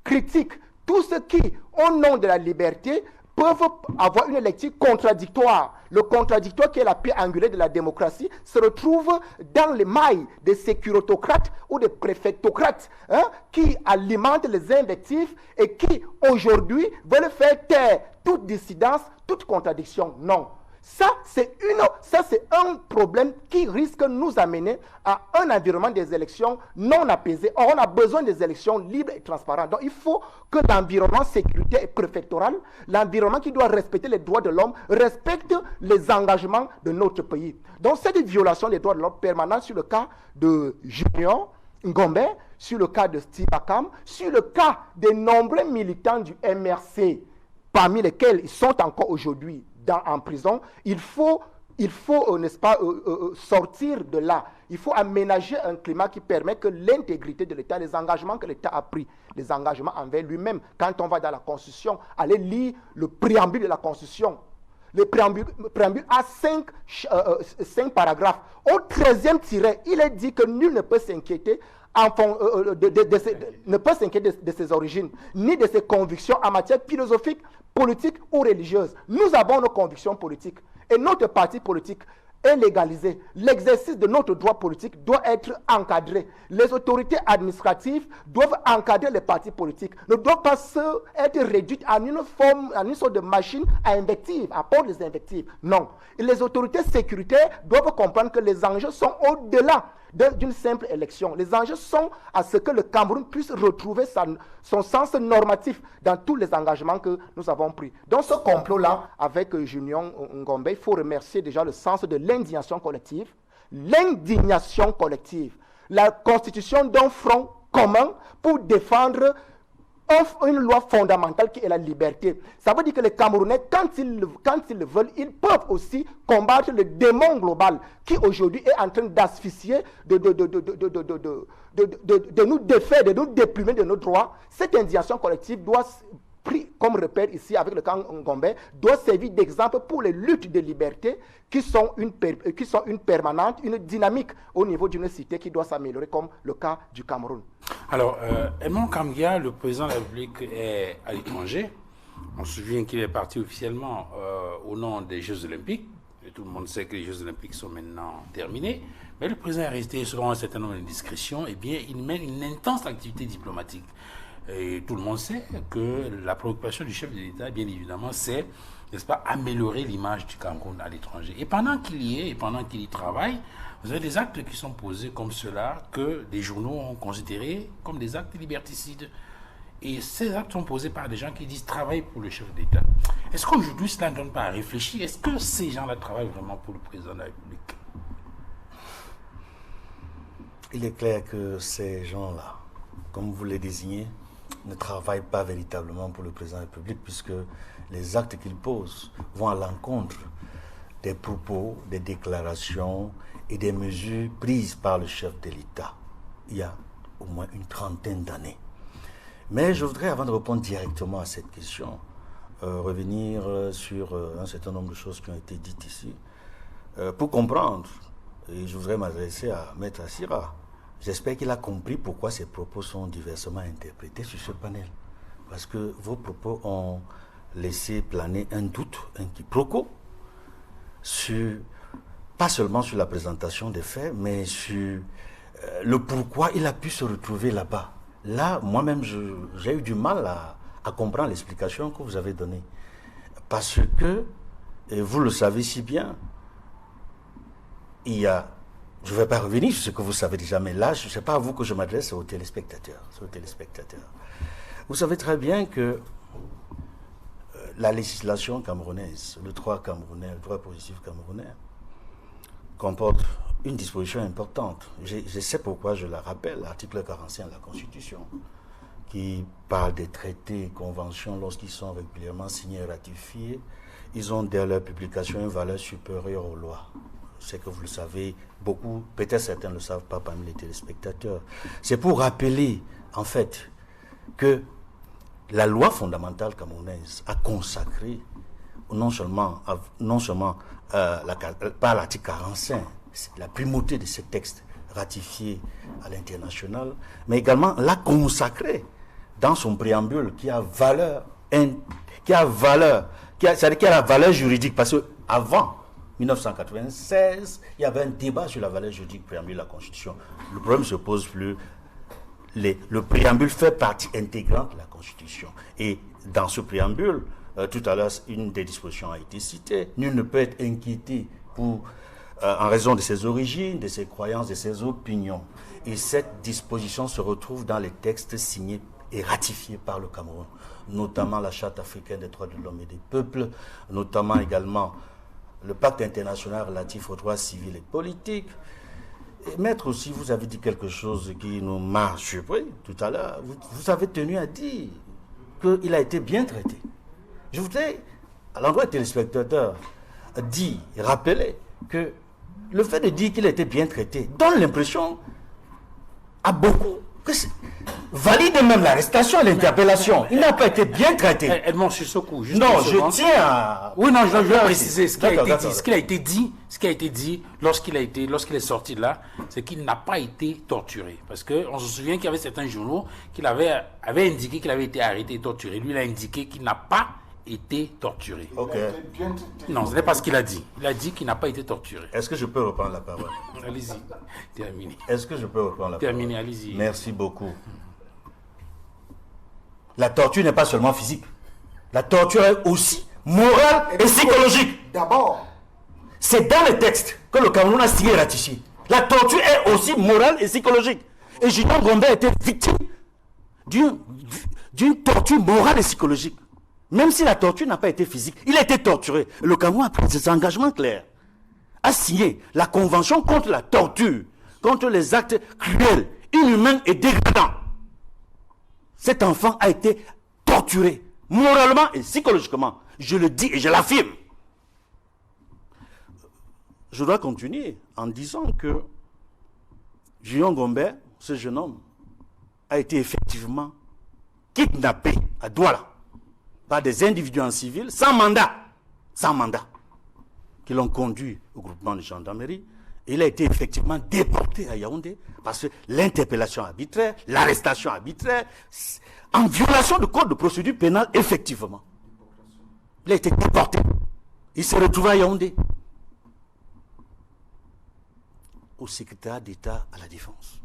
critiquent, tous ceux qui, au nom de la liberté, peuvent avoir une lecture contradictoire. Le contradictoire, qui est la pierre angulaire de la démocratie, se retrouve dans les mailles des sécurotocrates ou des préfectocrates qui alimentent les invectives et qui, aujourd'hui, veulent faire taire toute dissidence, toute contradiction. Non. Ça, c'est un problème qui risque de nous amener à un environnement des élections non apaisé. Or, on a besoin des élections libres et transparentes. Donc, il faut que l'environnement sécuritaire et préfectoral, l'environnement qui doit respecter les droits de l'homme, respecte les engagements de notre pays. Donc, cette violation des droits de l'homme permanente sur le cas de Junior Ngombe, sur le cas de Steve Akam, sur le cas des nombreux militants du MRC, parmi lesquels ils sont encore aujourd'hui en prison, il faut n'est-ce pas, sortir de là. Il faut aménager un climat qui permet que l'intégrité de l'État, les engagements que l'État a pris, les engagements envers lui-même, quand on va dans la Constitution, aller lire le préambule de la Constitution. Le préambule a 5 paragraphes. Au 13e tiret, il est dit que nul ne peut s'inquiéter ne peut s'inquiéter de ses origines, ni de ses convictions en matière philosophique, politique ou religieuse. Nous avons nos convictions politiques et notre parti politique est légalisé. L'exercice de notre droit politique doit être encadré. Les autorités administratives doivent encadrer les partis politiques. Ne doivent pas être réduites à une sorte de machine à invectives, à port des invectives. Non. Et les autorités sécuritaires doivent comprendre que les enjeux sont au-delà d'une simple élection. Les enjeux sont à ce que le Cameroun puisse retrouver son sens normatif dans tous les engagements que nous avons pris. Dans ce complot-là, avec Junior Ngombe, il faut remercier déjà le sens de l'indignation collective. L'indignation collective. La constitution d'un front commun pour défendre une loi fondamentale qui est la liberté. Ça veut dire que les Camerounais, quand ils le veulent, ils peuvent aussi combattre le démon global qui aujourd'hui est en train d'asphyxier, de nous défaire, de nous déplumer de nos droits. Cette indignation collective doit, pris comme repère ici avec le camp Ngombe, doit servir d'exemple pour les luttes de liberté qui sont une permanente, une dynamique au niveau d'une cité qui doit s'améliorer, comme le cas du Cameroun. Alors, Edmond Kamgia, le président de la République, est à l'étranger. On se souvient qu'il est parti officiellement au nom des Jeux Olympiques. Et tout le monde sait que les Jeux Olympiques sont maintenant terminés. Mais le président est resté, selon un certain nombre de discrétions, eh bien, il mène une intense activité diplomatique. Et tout le monde sait que la préoccupation du chef de l'État, bien évidemment, c'est, n'est-ce pas, améliorer l'image du Cameroun à l'étranger. Et pendant qu'il y est, et pendant qu'il y travaille, vous avez des actes qui sont posés comme cela, que des journaux ont considérés comme des actes liberticides. Et ces actes sont posés par des gens qui disent travailler pour le chef d'État. Est-ce qu'aujourd'hui, cela ne donne pas à réfléchir? Est-ce que ces gens-là travaillent vraiment pour le président de la République? Il est clair que ces gens-là, comme vous les désignez, ne travaillent pas véritablement pour le président de la République, puisque les actes qu'ils posent vont à l'encontre des propos, des déclarations et des mesures prises par le chef de l'État il y a au moins une trentaine d'années. Mais je voudrais, avant de répondre directement à cette question, revenir sur un certain nombre de choses qui ont été dites ici. Pour comprendre, et je voudrais m'adresser à Maître Assira, j'espère qu'il a compris pourquoi ces propos sont diversement interprétés sur ce panel. Parce que vos propos ont laissé planer un doute, un quiproquo, pas seulement sur la présentation des faits, mais sur le pourquoi il a pu se retrouver là-bas. Là, moi-même, j'ai eu du mal à comprendre l'explication que vous avez donnée. Parce que, et vous le savez si bien, il y a... Je ne vais pas revenir sur ce que vous savez déjà, mais là, ce n'est pas à vous que je m'adresse, c'est aux téléspectateurs. Vous savez très bien que la législation camerounaise, le droit camerounais, le droit positif camerounais, comporte une disposition importante. Je sais pourquoi je la rappelle, l'article 45 de la Constitution, qui parle des traités et conventions lorsqu'ils sont régulièrement signés et ratifiés. Ils ont dès leur publication une valeur supérieure aux lois. C'est que vous le savez, beaucoup, peut-être certains ne le savent pas parmi les téléspectateurs. C'est pour rappeler, en fait, que la loi fondamentale camerounaise a consacré, non seulement par l'article 45, la primauté de ces textes ratifiés à l'international, mais également l'a consacré dans son préambule qui a la valeur juridique, parce qu'avant 1996, il y avait un débat sur la valeur juridique préambule de la Constitution. Le problème ne se pose plus. Le préambule fait partie intégrante de la Constitution. Et dans ce préambule, Tout à l'heure, une des dispositions a été citée. Nul ne peut être inquiété en raison de ses origines, de ses croyances, de ses opinions. Et cette disposition se retrouve dans les textes signés et ratifiés par le Cameroun, notamment la Charte africaine des droits de l'homme et des peuples, notamment également le pacte international relatif aux droits civils et politiques. Et maître aussi, vous avez dit quelque chose qui nous m'a surpris tout à l'heure. Vous avez tenu à dire qu'il a été bien traité. Je voudrais, à l'endroit des téléspectateurs, rappeler que le fait de dire qu'il a été bien traité donne l'impression à beaucoup que valide même l'arrestation et l'interpellation. Il n'a pas été bien traité. Edmond Sissoko, juste non, une je seconde. tiens à... Oui, non, je veux préciser ce qui a été D'accord. dit. Ce qui a été dit lorsqu'il est sorti de là, c'est qu'il n'a pas été torturé. Parce qu'on se souvient qu'il y avait certains journaux qui avaient indiqué qu'il avait été arrêté et torturé. Lui, il a indiqué qu'il n'a pas été torturé. Ok. Non, ce n'est pas ce qu'il a dit. Il a dit qu'il n'a pas été torturé. Est-ce que je peux reprendre la parole? Allez-y, terminez. Est-ce que je peux reprendre la parole? Terminez, allez-y. Merci beaucoup. La torture n'est pas seulement physique. La torture est aussi morale et psychologique. D'abord, c'est dans les textes que le Cameroun a signé et ratifié. La torture est aussi morale et psychologique. Et Julien Gombe a été victime d'une torture morale et psychologique. Même si la torture n'a pas été physique, il a été torturé. Le Cameroun a pris ses engagements clairs. A signé la convention contre la torture, contre les actes cruels, inhumains et dégradants. Cet enfant a été torturé, moralement et psychologiquement. Je le dis et je l'affirme. Je dois continuer en disant que Julien Gombe, ce jeune homme, a été effectivement kidnappé à Douala par des individus en civil sans mandat, qui l'ont conduit au groupement de gendarmerie. Il a été effectivement déporté à Yaoundé parce que l'interpellation arbitraire, l'arrestation arbitraire, en violation du code de procédure pénale, effectivement. Il a été déporté. Il s'est retrouvé à Yaoundé, au secrétariat d'État à la Défense,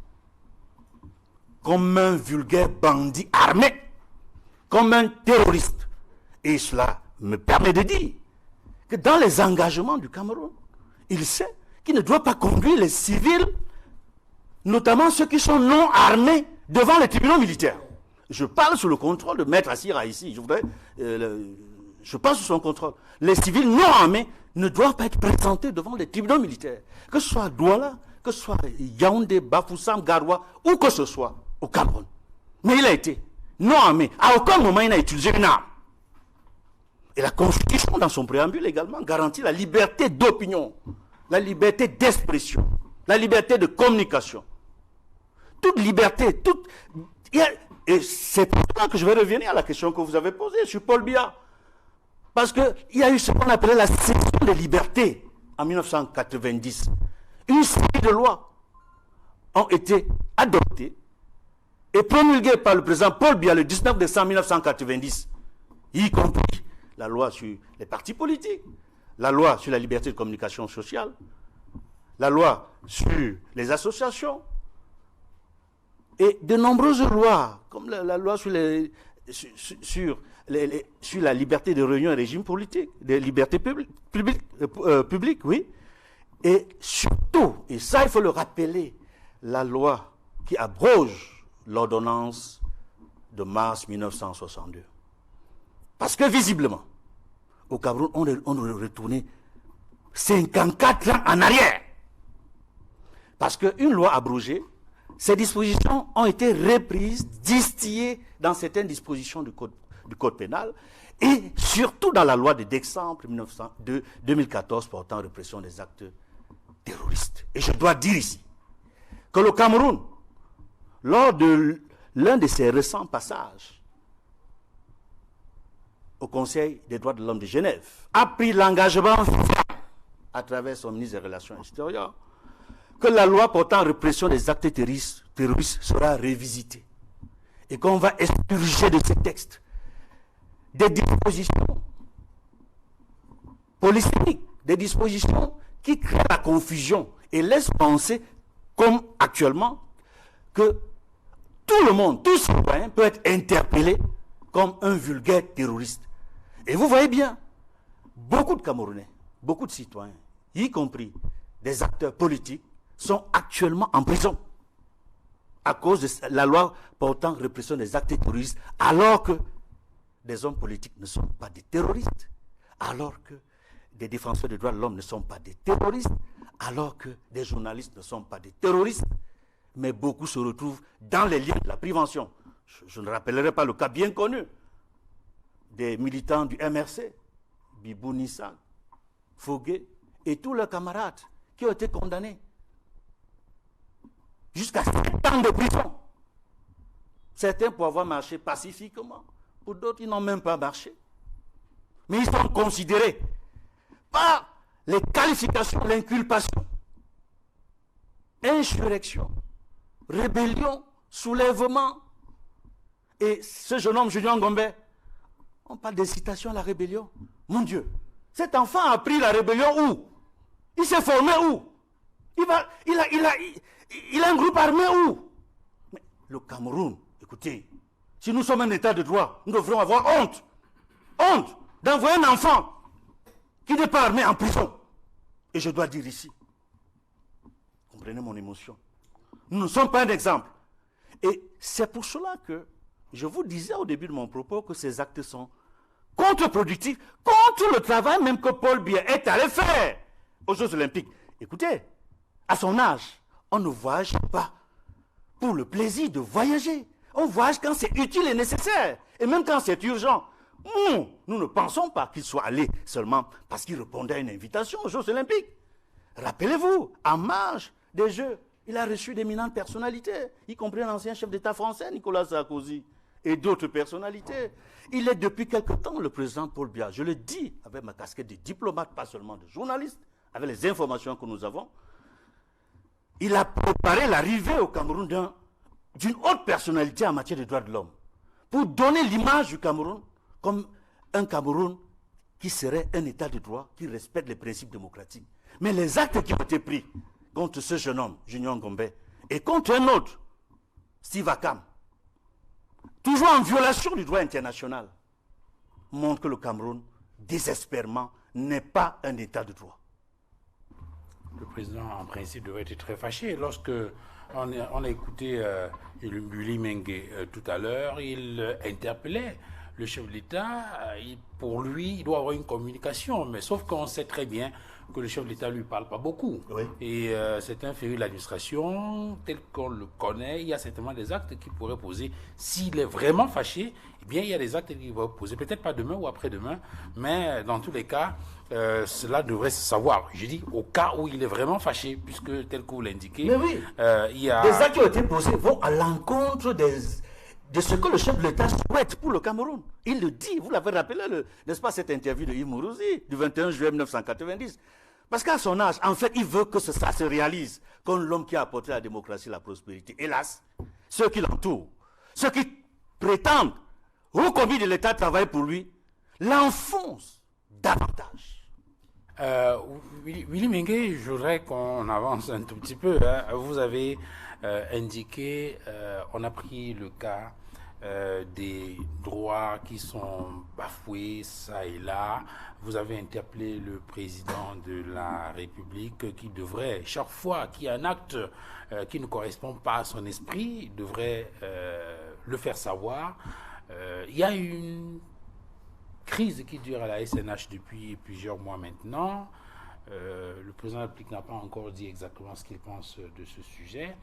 comme un vulgaire bandit armé, comme un terroriste. Et cela me permet de dire que dans les engagements du Cameroun, il sait qu'il ne doit pas conduire les civils, notamment ceux qui sont non armés, devant les tribunaux militaires. Je parle sous le contrôle de Maître Assira ici. Je parle sous son contrôle. Les civils non armés ne doivent pas être présentés devant les tribunaux militaires. Que ce soit à Douala, que ce soit à Yaoundé, Bafoussam, Garoua, ou que ce soit au Cameroun. Mais il a été non armé. À aucun moment il n'a utilisé une arme. Et la Constitution, dans son préambule également, garantit la liberté d'opinion, la liberté d'expression, la liberté de communication. Toute liberté, et c'est pour ça que je vais revenir à la question que vous avez posée sur Paul Biya. Parce qu'il y a eu ce qu'on appelait la cession des libertés en 1990. Une série de lois ont été adoptées et promulguées par le président Paul Biya le 19 décembre 1990, y compris la loi sur les partis politiques, la loi sur la liberté de communication sociale, la loi sur les associations, et de nombreuses lois, comme la loi sur la liberté de réunion et régime politique, des libertés publiques, oui. Et surtout, et ça il faut le rappeler, la loi qui abroge l'ordonnance de mars 1962. Parce que visiblement, au Cameroun, on est retourné 54 ans en arrière. Parce qu'une loi abrogée, ces dispositions ont été reprises, distillées dans certaines dispositions du code pénal et surtout dans la loi de décembre 2014 portant répression des actes terroristes. Et je dois dire ici que le Cameroun, lors de l'un de ses récents passages au Conseil des droits de l'homme de Genève, a pris l'engagement ferme à travers son ministre des Relations extérieures que la loi portant répression des actes terroristes sera révisitée et qu'on va expurger de ces textes des dispositions polysémiques, des dispositions qui créent la confusion et laissent penser, comme actuellement, que tout le monde, tout citoyen peut être interpellé comme un vulgaire terroriste. Et vous voyez bien, beaucoup de Camerounais, beaucoup de citoyens, y compris des acteurs politiques, sont actuellement en prison à cause de la loi portant répression des actes terroristes, alors que des hommes politiques ne sont pas des terroristes, alors que des défenseurs des droits de l'homme ne sont pas des terroristes, alors que des journalistes ne sont pas des terroristes, mais beaucoup se retrouvent dans les liens de la prévention. Je ne rappellerai pas le cas bien connu des militants du MRC, Bibou Nissan, Fogué et tous leurs camarades qui ont été condamnés jusqu'à 7 ans de prison. Certains pour avoir marché pacifiquement, pour d'autres, ils n'ont même pas marché. Mais ils sont considérés par les qualifications, l'inculpation, insurrection, rébellion, soulèvement. Et ce jeune homme, Julien Gombe, on parle d'incitation à la rébellion. Mon Dieu, cet enfant a pris la rébellion où? Il s'est formé où? Il a un groupe armé où? Mais le Cameroun, écoutez, si nous sommes un état de droit, nous devrons avoir honte. Honte d'envoyer un enfant qui n'est pas armé en prison. Et je dois dire ici, comprenez mon émotion, nous ne sommes pas un exemple. Et c'est pour cela que je vous disais au début de mon propos que ces actes sont contre-productifs, contre le travail même que Paul Biya est allé faire aux Jeux Olympiques. Écoutez, à son âge, on ne voyage pas pour le plaisir de voyager. On voyage quand c'est utile et nécessaire, et même quand c'est urgent. Nous ne pensons pas qu'il soit allé seulement parce qu'il répondait à une invitation aux Jeux Olympiques. Rappelez-vous, en marge des Jeux, il a reçu d'éminentes personnalités, y compris l'ancien chef d'État français, Nicolas Sarkozy, et d'autres personnalités. Il est depuis quelque temps le président Paul Biya. Je le dis avec ma casquette de diplomate, pas seulement de journaliste, avec les informations que nous avons. Il a préparé l'arrivée au Cameroun d'une haute personnalité en matière de droits de l'homme, pour donner l'image du Cameroun comme un Cameroun qui serait un état de droit, qui respecte les principes démocratiques. Mais les actes qui ont été pris contre ce jeune homme, Junior Gombe, et contre un autre, Steve Akam, toujours en violation du droit international, montrent que le Cameroun, désespérément, n'est pas un état de droit. Le président, en principe, devrait être très fâché. Lorsque on a écouté Willy Mengue tout à l'heure, il interpellait le chef de l'État. Pour lui, il doit avoir une communication, mais sauf qu'on sait très bien que le chef de l'État ne lui parle pas beaucoup. Oui. Et c'est un féru de l'administration, tel qu'on le connaît. Il y a certainement des actes qu'il pourrait poser. S'il est vraiment fâché, eh bien, il y a des actes qu'il va poser. Peut-être pas demain ou après-demain, mais dans tous les cas, cela devrait se savoir. Je dis au cas où il est vraiment fâché, puisque tel que vous l'indiquez, mais oui, il y a... des actes qui ont été posés vont à l'encontre de ce que le chef de l'État souhaite pour le Cameroun. Il le dit, vous l'avez rappelé, n'est-ce pas, cette interview de Yves Mourouzi du 21 juillet 1990. Parce qu'à son âge, en fait, il veut que ça se réalise comme l'homme qui a apporté la démocratie et la prospérité. Hélas, ceux qui l'entourent, ceux qui prétendent au commis de l'État travailler pour lui, l'enfoncent davantage. Willy Mengue, je voudrais qu'on avance un tout petit peu. Vous avez indiqué, on a pris le cas des droits qui sont bafoués ça et là. Vous avez interpellé le président de la République qui devrait, chaque fois qu'il y a un acte qui ne correspond pas à son esprit, devrait le faire savoir. Il y a une crise qui dure à la SNH depuis plusieurs mois maintenant. Le président de la République n'a pas encore dit exactement ce qu'il pense de ce sujet.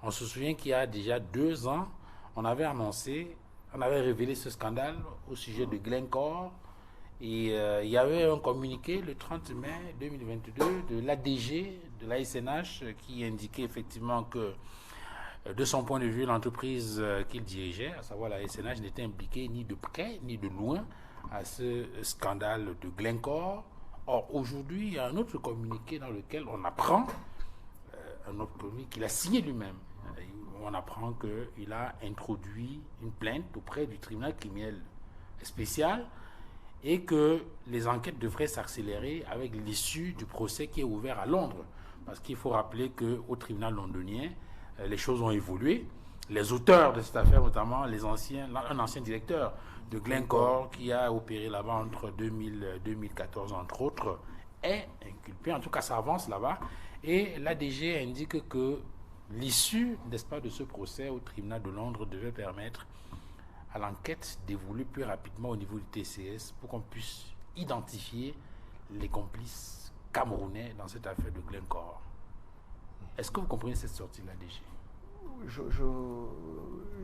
On se souvient qu'il y a déjà 2 ans, on avait annoncé, on avait révélé ce scandale au sujet de Glencore. Et il y avait un communiqué le 30 mai 2022 de l'ADG de la SNH qui indiquait effectivement que, de son point de vue, l'entreprise qu'il dirigeait, à savoir la SNH, n'était impliquée ni de près ni de loin à ce scandale de Glencore. Or, aujourd'hui, il y a un autre communiqué dans lequel on apprend, un autre communiqué qu'il a signé lui-même, on apprend qu'il a introduit une plainte auprès du tribunal criminel spécial et que les enquêtes devraient s'accélérer avec l'issue du procès qui est ouvert à Londres. Parce qu'il faut rappeler qu'au tribunal londonien, les choses ont évolué les auteurs de cette affaire, notamment un ancien directeur de Glencore qui a opéré là-bas entre 2000 et 2014, entre autres, est inculpé. En tout cas, ça avance là-bas. Et l'ADG indique que l'issue, n'est-ce pas, de ce procès au tribunal de Londres devait permettre à l'enquête d'évoluer plus rapidement au niveau du TCS pour qu'on puisse identifier les complices camerounais dans cette affaire de Glencore. Est-ce que vous comprenez cette sortie de l'ADG?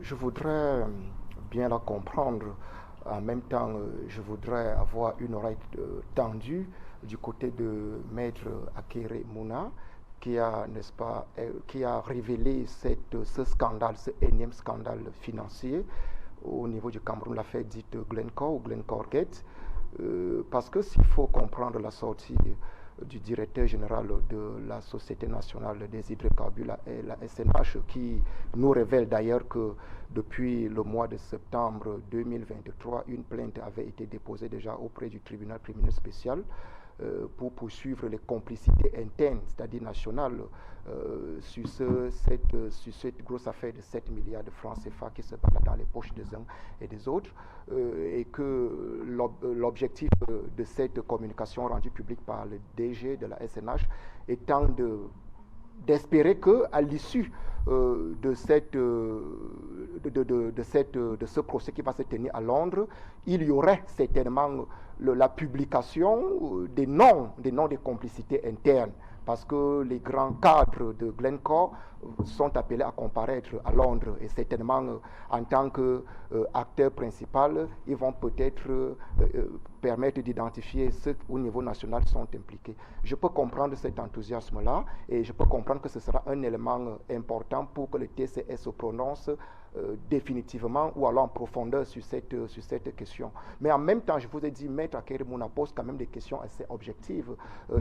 Je voudrais bien la comprendre. En même temps, je voudrais avoir une oreille tendue du côté de Maître Akere Mouna, qui a, n'est-ce pas, qui a révélé ce scandale, ce énième scandale financier au niveau du Cameroun, l'affaire dite Glencore ou Glencore Gate. Parce que s'il faut comprendre la sortie du directeur général de la Société nationale des hydrocarbures, la SNH, qui nous révèle d'ailleurs que depuis le mois de septembre 2023, une plainte avait été déposée déjà auprès du tribunal criminel spécial pour poursuivre les complicités internes, c'est-à-dire nationales, sur cette grosse affaire de 7 milliards de francs CFA qui se balade dans les poches des uns et des autres, et que l'objectif de cette communication rendue publique par le DG de la SNH étant d'espérer qu'à l'issue de ce procès qui va se tenir à Londres, il y aurait certainement la publication des noms des complicités internes, parce que les grands cadres de Glencore sont appelés à comparaître à Londres, et certainement en tant qu'acteurs principaux, ils vont peut-être permettre d'identifier ceux au niveau national sont impliqués. Je peux comprendre cet enthousiasme-là, et je peux comprendre que ce sera un élément important pour que le TCS se prononce définitivement ou alors en profondeur sur cette question. Mais en même temps, je vous ai dit, Maître Akere Mouna pose quand même des questions assez objectives.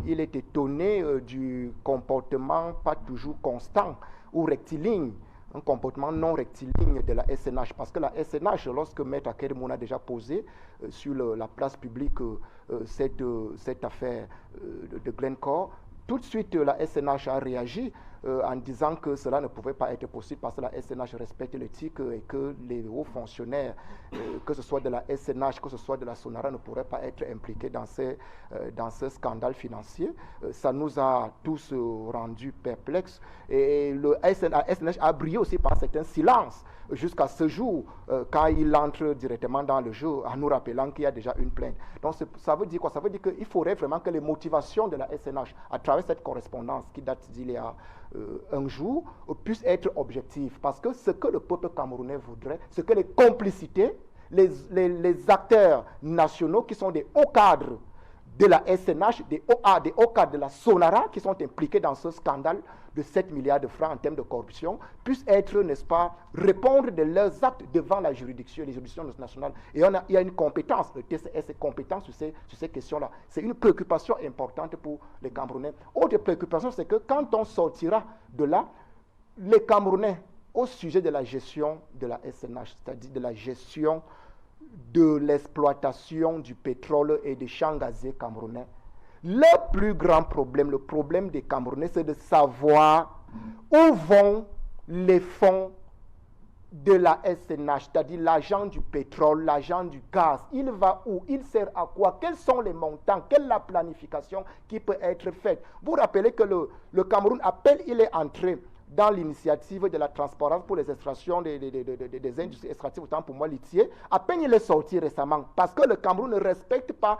Il est étonné du comportement pas toujours constant ou rectiligne, un comportement non rectiligne de la SNH, parce que la SNH, lorsque Maître Akere Mouna a déjà posé sur la place publique cette affaire de Glencore, tout de suite la SNH a réagi en disant que cela ne pouvait pas être possible parce que la SNH respecte l'éthique et que les hauts fonctionnaires, que ce soit de la SNH, que ce soit de la Sonara, ne pourraient pas être impliqués dans ce scandale financier. Ça nous a tous rendus perplexes, et la SNH a brillé aussi par certains silences jusqu'à ce jour, quand il entre directement dans le jeu, en nous rappelant qu'il y a déjà une plainte. Donc ça veut dire quoi? Ça veut dire qu'il faudrait vraiment que les motivations de la SNH, à travers cette correspondance qui date d'il y a un jour, puissent être objectives. Parce que ce que le peuple camerounais voudrait, c'est que les complicités, les acteurs nationaux qui sont des hauts cadres de la SNH, des hauts cadres de la Sonara qui sont impliqués dans ce scandale de 7 milliards de francs en termes de corruption, puissent être, n'est-ce pas, répondre de leurs actes devant la juridiction, les juridictions nationales. Et il y a une compétence, le TCS est compétent sur ces questions-là. C'est une préoccupation importante pour les Camerounais. Autre préoccupation, c'est que quand on sortira de là, les Camerounais, au sujet de la gestion de la SNH, c'est-à-dire de la gestion de l'exploitation du pétrole et des champs gaziers camerounais, le plus grand problème, le problème des Camerounais, c'est de savoir où vont les fonds de la SNH, c'est-à-dire l'argent du pétrole, l'argent du gaz. Il va où? Il sert à quoi? Quels sont les montants? Quelle est la planification qui peut être faite? Vous rappelez que le Cameroun, il est entré dans l'initiative de la transparence pour les extractions des industries extractives, autant pour moi litier, à peine il est sorti récemment, parce que le Cameroun ne respecte pas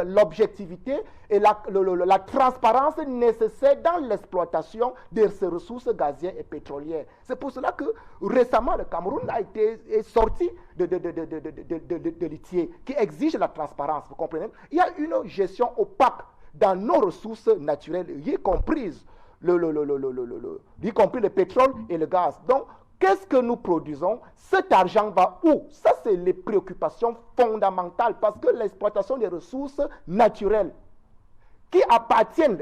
l'objectivité et la transparence nécessaire dans l'exploitation de ces ressources gazières et pétrolières. C'est pour cela que récemment le Cameroun est sorti de litier, qui exige la transparence, vous comprenez? Il y a une gestion opaque dans nos ressources naturelles, y compris y compris le pétrole et le gaz. Donc, qu'est-ce que nous produisons? Cet argent va où? Ça, c'est les préoccupations fondamentales, parce que l'exploitation des ressources naturelles qui appartiennent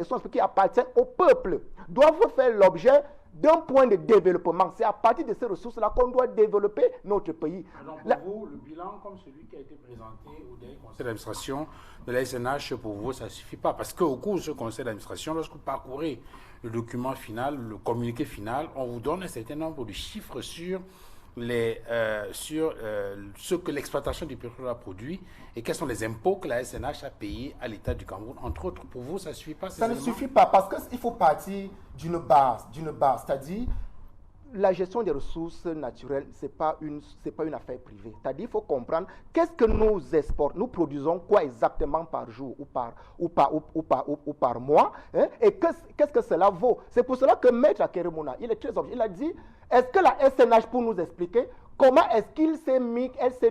au peuple doivent faire l'objet d'un point de développement. C'est à partir de ces ressources-là qu'on doit développer notre pays. Alors pour vous, le bilan comme celui qui a été présenté au dernier conseil d'administration de la SNH, pour vous, ça ne suffit pas. Parce qu'au cours de ce conseil d'administration, lorsque vous parcourez le document final, le communiqué final, on vous donne un certain nombre de chiffres sur ce que l'exploitation du pétrole a produit et quels sont les impôts que la SNH a payés à l'État du Cameroun. Entre autres, pour vous, ça ne suffit pas? Ça ne suffit pas parce qu'il faut partir d'une base, c'est-à-dire la gestion des ressources naturelles, ce n'est pas une affaire privée. C'est-à-dire qu'il faut comprendre qu'est-ce que nous exportons, nous produisons quoi exactement par jour ou par mois, hein, et qu'est-ce que cela vaut. C'est pour cela que Maître Akeremouna, il est très objectif. Il a dit, est-ce que la SNH pour nous expliquer comment est-ce qu'elle s'est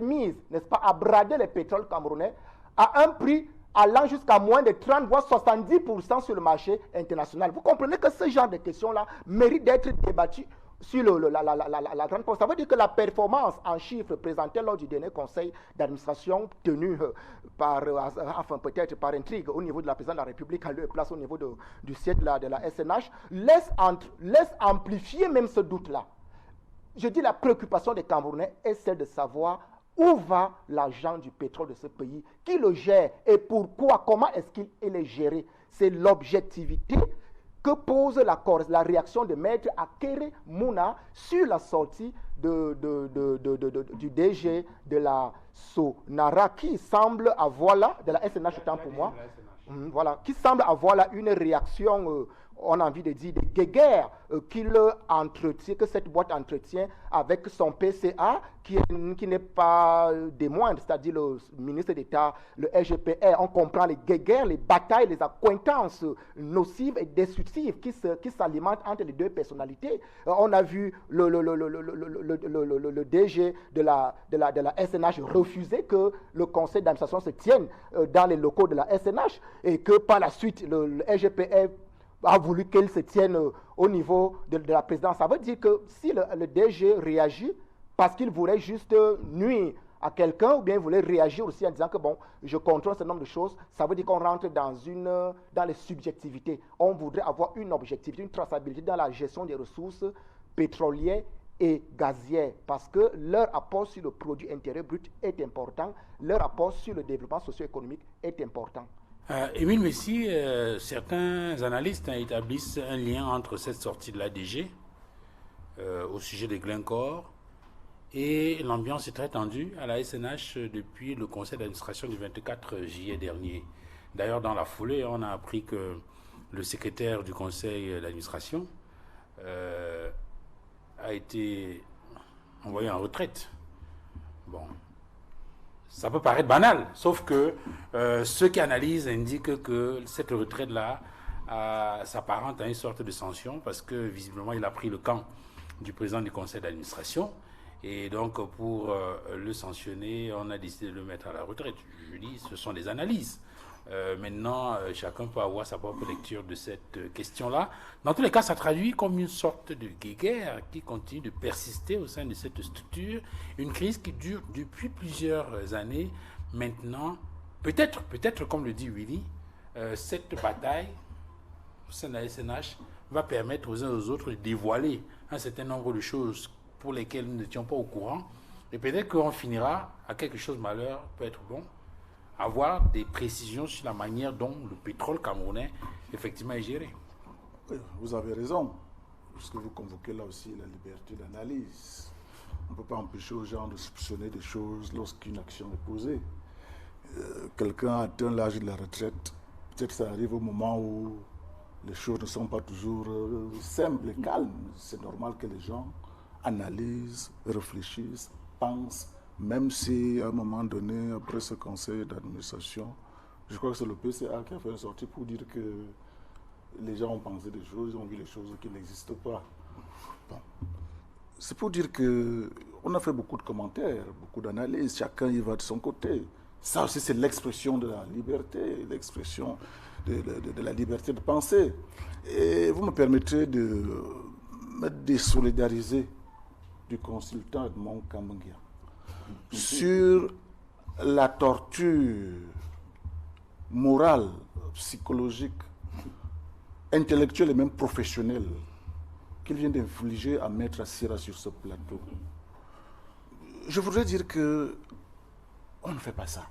mise, n'est-ce pas, à brader les pétroles camerounais à un prix allant jusqu'à moins de 30 voire 70% sur le marché international. Vous comprenez que ce genre de questions-là mérite d'être débattu sur la grande poste. Ça veut dire que la performance en chiffres présentée lors du dernier conseil d'administration tenu peut-être par intrigue au niveau de la présidence de la République à leur place au niveau du siège de la SNH laisse amplifier même ce doute-là. Je dis la préoccupation des Camerounais est celle de savoir où va l'argent du pétrole de ce pays, qui le gère et pourquoi, comment est-ce qu'il est géré. C'est l'objectivité que pose la réaction de Maître Akeremouna sur la sortie du DG de la Sonara qui semble avoir là, de la SNH autant pour moi, voilà, qui semble avoir là une réaction, on a envie de dire, de guéguerre qu'il entretient, que cette boîte entretient avec son PCA, qui n'est pas des moindres, c'est-à-dire le ministre d'État, le SGPR. On comprend les guéguerres, les batailles, les accointances nocives et destructives qui s'alimentent entre les deux personnalités. On a vu le DG de la SNH refuser que le conseil d'administration se tienne dans les locaux de la SNH et que par la suite, le SGPR a voulu qu'elle se tienne au niveau de la présidence. Ça veut dire que si le DG réagit parce qu'il voulait juste nuire à quelqu'un ou bien il voulait réagir aussi en disant que bon, je contrôle ce nombre de choses, ça veut dire qu'on rentre dans les subjectivités. On voudrait avoir une objectivité, une traçabilité dans la gestion des ressources pétrolières et gazières parce que leur apport sur le produit intérieur brut est important, leur apport sur le développement socio-économique est important. Émile Messi, certains analystes établissent un lien entre cette sortie de l'ADG au sujet de Glencore et l'ambiance est très tendue à la SNH depuis le conseil d'administration du 24 juillet dernier. D'ailleurs, dans la foulée, on a appris que le secrétaire du conseil d'administration a été envoyé en retraite. Bon. Ça peut paraître banal, sauf que ceux qui analysent indiquent que cette retraite-là s'apparente à une sorte de sanction parce que visiblement il a pris le camp du président du conseil d'administration et donc pour le sanctionner, on a décidé de le mettre à la retraite. Je dis, ce sont des analyses. Maintenant, chacun peut avoir sa propre lecture de cette question-là. Dans tous les cas, ça traduit comme une sorte de guéguerre qui continue de persister au sein de cette structure. Une crise qui dure depuis plusieurs années. Maintenant, peut-être comme le dit Willy, cette bataille au sein de la SNH va permettre aux uns et aux autres de dévoiler un certain nombre de choses pour lesquelles nous n'étions pas au courant. Et peut-être qu'on finira à quelque chose malheur, peut être bon, avoir des précisions sur la manière dont le pétrole camerounais effectivement est géré. Oui, vous avez raison, puisque vous convoquez là aussi la liberté d'analyse. On ne peut pas empêcher aux gens de soupçonner des choses lorsqu'une action est posée. Quelqu'un atteint l'âge de la retraite, peut-être ça arrive au moment où les choses ne sont pas toujours simples et calmes. C'est normal que les gens analysent, réfléchissent, pensent, même si à un moment donné, après ce conseil d'administration, je crois que c'est le PCA qui a fait une sortie pour dire que les gens ont pensé des choses, ont vu des choses qui n'existent pas. Bon. C'est pour dire qu'on a fait beaucoup de commentaires, beaucoup d'analyses, chacun y va de son côté. Ça aussi, c'est l'expression de la liberté, l'expression de la liberté de penser. Et vous me permettrez de me désolidariser du consultant Edmond Kambangia sur la torture morale, psychologique, intellectuelle et même professionnelle qu'il vient d'infliger à Maître Sira sur ce plateau, je voudrais dire que on ne fait pas ça.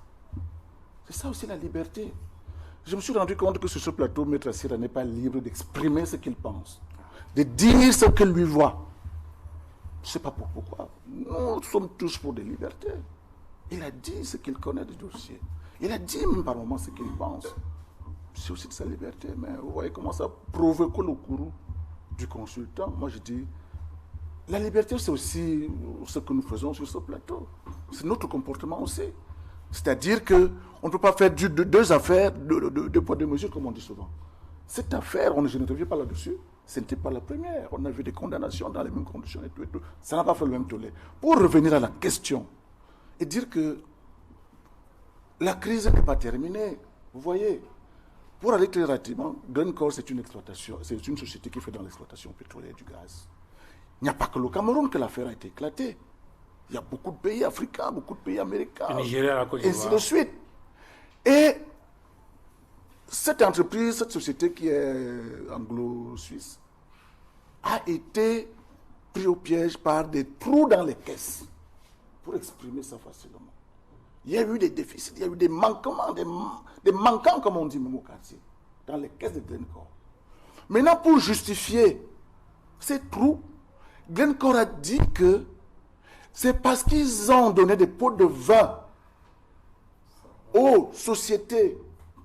C'est ça aussi la liberté. Je me suis rendu compte que sur ce plateau, Maître Sira n'est pas libre d'exprimer ce qu'il pense, de dire ce qu'il lui voit. Je ne sais pas pourquoi. Nous sommes tous pour des libertés. Il a dit ce qu'il connaît du dossier. Il a dit même par moments ce qu'il pense. C'est aussi de sa liberté. Mais vous voyez comment ça provoque le courroux du consultant. Moi, je dis, la liberté, c'est aussi ce que nous faisons sur ce plateau. C'est notre comportement aussi. C'est-à-dire qu'on ne peut pas faire deux affaires, deux poids, deux mesures, comme on dit souvent. Cette affaire, je ne reviens pas là-dessus. Ce n'était pas la première. On a vu des condamnations dans les mêmes conditions et tout et tout. Ça n'a pas fait le même tollé. Pour revenir à la question et dire que la crise n'est pas terminée. Vous voyez, pour aller très rapidement, Glencore, c'est une exploitation, c'est une société qui fait dans l'exploitation pétrolière du gaz. Il n'y a pas que le Cameroun que l'affaire a été éclatée. Il y a beaucoup de pays africains, beaucoup de pays américains, le Nigeria, la Côte d'Ivoire, ainsi de suite. Et cette entreprise, cette société qui est anglo-suisse, a été pris au piège par des trous dans les caisses, pour exprimer ça facilement. Il y a eu des déficits, il y a eu des manquements, des manquants, comme on dit même au quartier, dans les caisses de Glencore. Maintenant, pour justifier ces trous, Glencore a dit que c'est parce qu'ils ont donné des pots de vin aux sociétés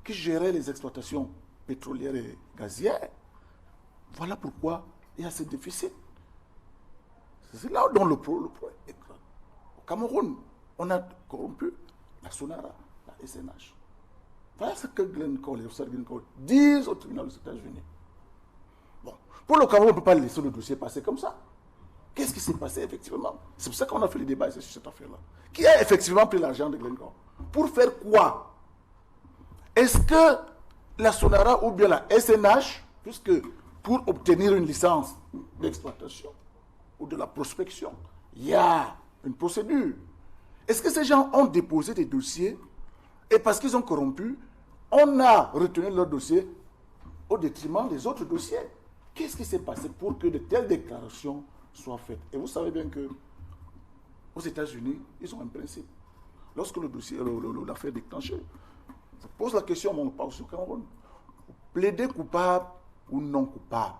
qui géraient les exploitations pétrolières et gazières. Voilà pourquoi il y a ce déficit. C'est là dont le problème est grand. Au Cameroun, on a corrompu la Sonara, la SNH. Voilà ce que Glencore, les officiers de Glencore disent au tribunal des États-Unis. Bon, pour le Cameroun, on ne peut pas laisser le dossier passer comme ça. Qu'est-ce qui s'est passé effectivement? C'est pour ça qu'on a fait le débat sur cette affaire-là. Qui a effectivement pris l'argent de Glencore? Pour faire quoi? Est-ce que la Sonara ou bien la SNH, puisque pour obtenir une licence d'exploitation ou de la prospection, il y a une procédure. Est-ce que ces gens ont déposé des dossiers et parce qu'ils ont corrompu, on a retenu leur dossier au détriment des autres dossiers? Qu'est-ce qui s'est passé pour que de telles déclarations soient faites? Et vous savez bien que aux États-Unis, ils ont un principe. Lorsque le dossier, l'affaire est déclenchée, je pose la question, on parle sur Cameroun. Vous plaidez coupable ou non coupable?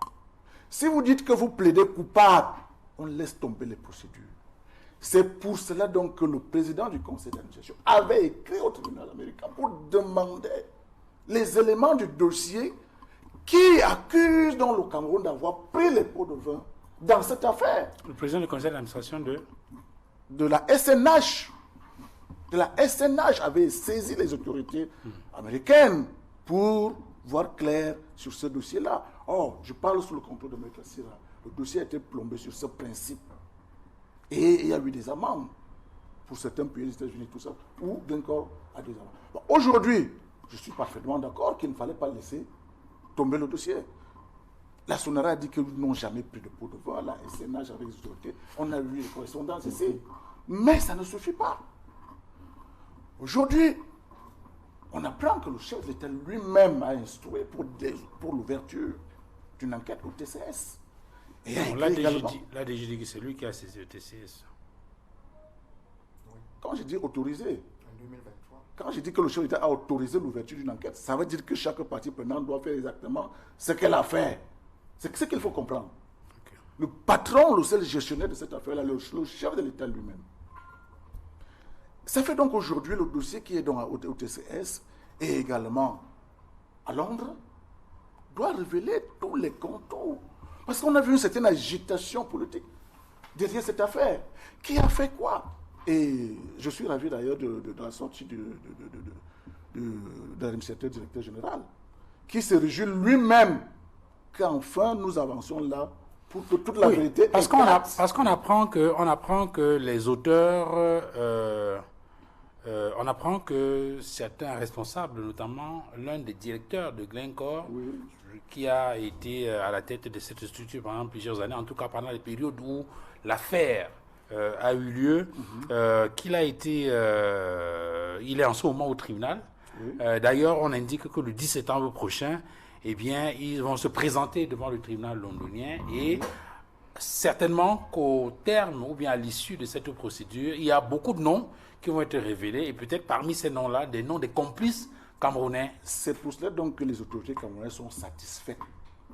Si vous dites que vous plaidez coupable, on laisse tomber les procédures. C'est pour cela donc que le président du conseil d'administration avait écrit au tribunal américain pour demander les éléments du dossier qui accusent donc le Cameroun d'avoir pris les pots de vin dans cette affaire. Le président du conseil d'administration de la SNH. De la SNH avait saisi les autorités américaines pour voir clair sur ce dossier-là. Or, je parle sous le contrôle de Maître Sira. Le dossier a été plombé sur ce principe. Et il y a eu des amendes pour certains pays des États-Unis, tout ça, où Glencore a des amendes. Bon, aujourd'hui, je suis parfaitement d'accord qu'il ne fallait pas laisser tomber le dossier. La Sonara a dit qu'ils n'ont jamais pris de pot de vin. La SNH avec les autorités. On a eu les correspondances ici. Mais ça ne suffit pas. Aujourd'hui, on apprend que le chef de l'État lui-même a instruit pour l'ouverture d'une enquête au TCS. Et non, la DG dit que c'est lui qui a saisi le TCS. Quand je dis autorisé, En 2023. quand je dis que le chef de l'État a autorisé l'ouverture d'une enquête, ça veut dire que chaque partie prenante doit faire exactement ce qu'elle a fait. C'est ce qu'il faut comprendre. Okay. Le patron, le seul gestionnaire de cette affaire-là, le chef de l'État lui-même. Ça fait donc aujourd'hui le dossier qui est donc au TCS et également à Londres doit révéler tous les contours. Parce qu'on a vu une certaine agitation politique derrière cette affaire. Qui a fait quoi? Et je suis ravi d'ailleurs de la sortie de l'administrateur directeur général, qui se réjouit lui-même qu'enfin nous avancions là pour que toute la vérité... Parce qu'on apprend que les auteurs... on apprend que certains responsables, notamment l'un des directeurs de Glencore, qui a été à la tête de cette structure pendant plusieurs années, en tout cas pendant les périodes où l'affaire a eu lieu, qu'il a été, il est en ce moment au tribunal. D'ailleurs, on indique que le 10 septembre prochain, eh bien, ils vont se présenter devant le tribunal londonien et certainement qu'au terme ou bien à l'issue de cette procédure, il y a beaucoup de noms qui vont être révélés et peut-être parmi ces noms-là, des noms des complices camerounais. C'est pour cela donc que les autorités camerounaises sont satisfaites.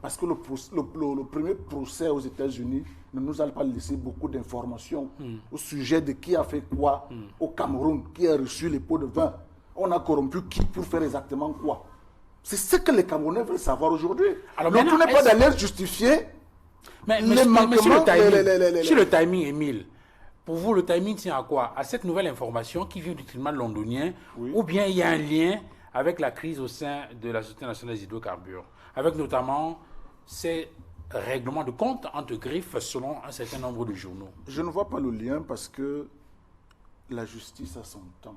Parce que le premier procès aux États-Unis ne nous a pas laissé beaucoup d'informations au sujet de qui a fait quoi au Cameroun, qui a reçu les pots de vin. On a corrompu qui pour faire exactement quoi. C'est ce que les Camerounais veulent savoir aujourd'hui. Alors donc, maintenant, tout n'est pas d'aller justifier mais les manquements. sur le timing, Émile, pour vous, le timing tient à quoi? À cette nouvelle information qui vient du tribunal londonien, ou bien il y a un lien avec la crise au sein de la Société nationale des hydrocarbures, avec notamment ces règlements de compte entre griffes selon un certain nombre de journaux. Je ne vois pas le lien parce que la justice a son temps.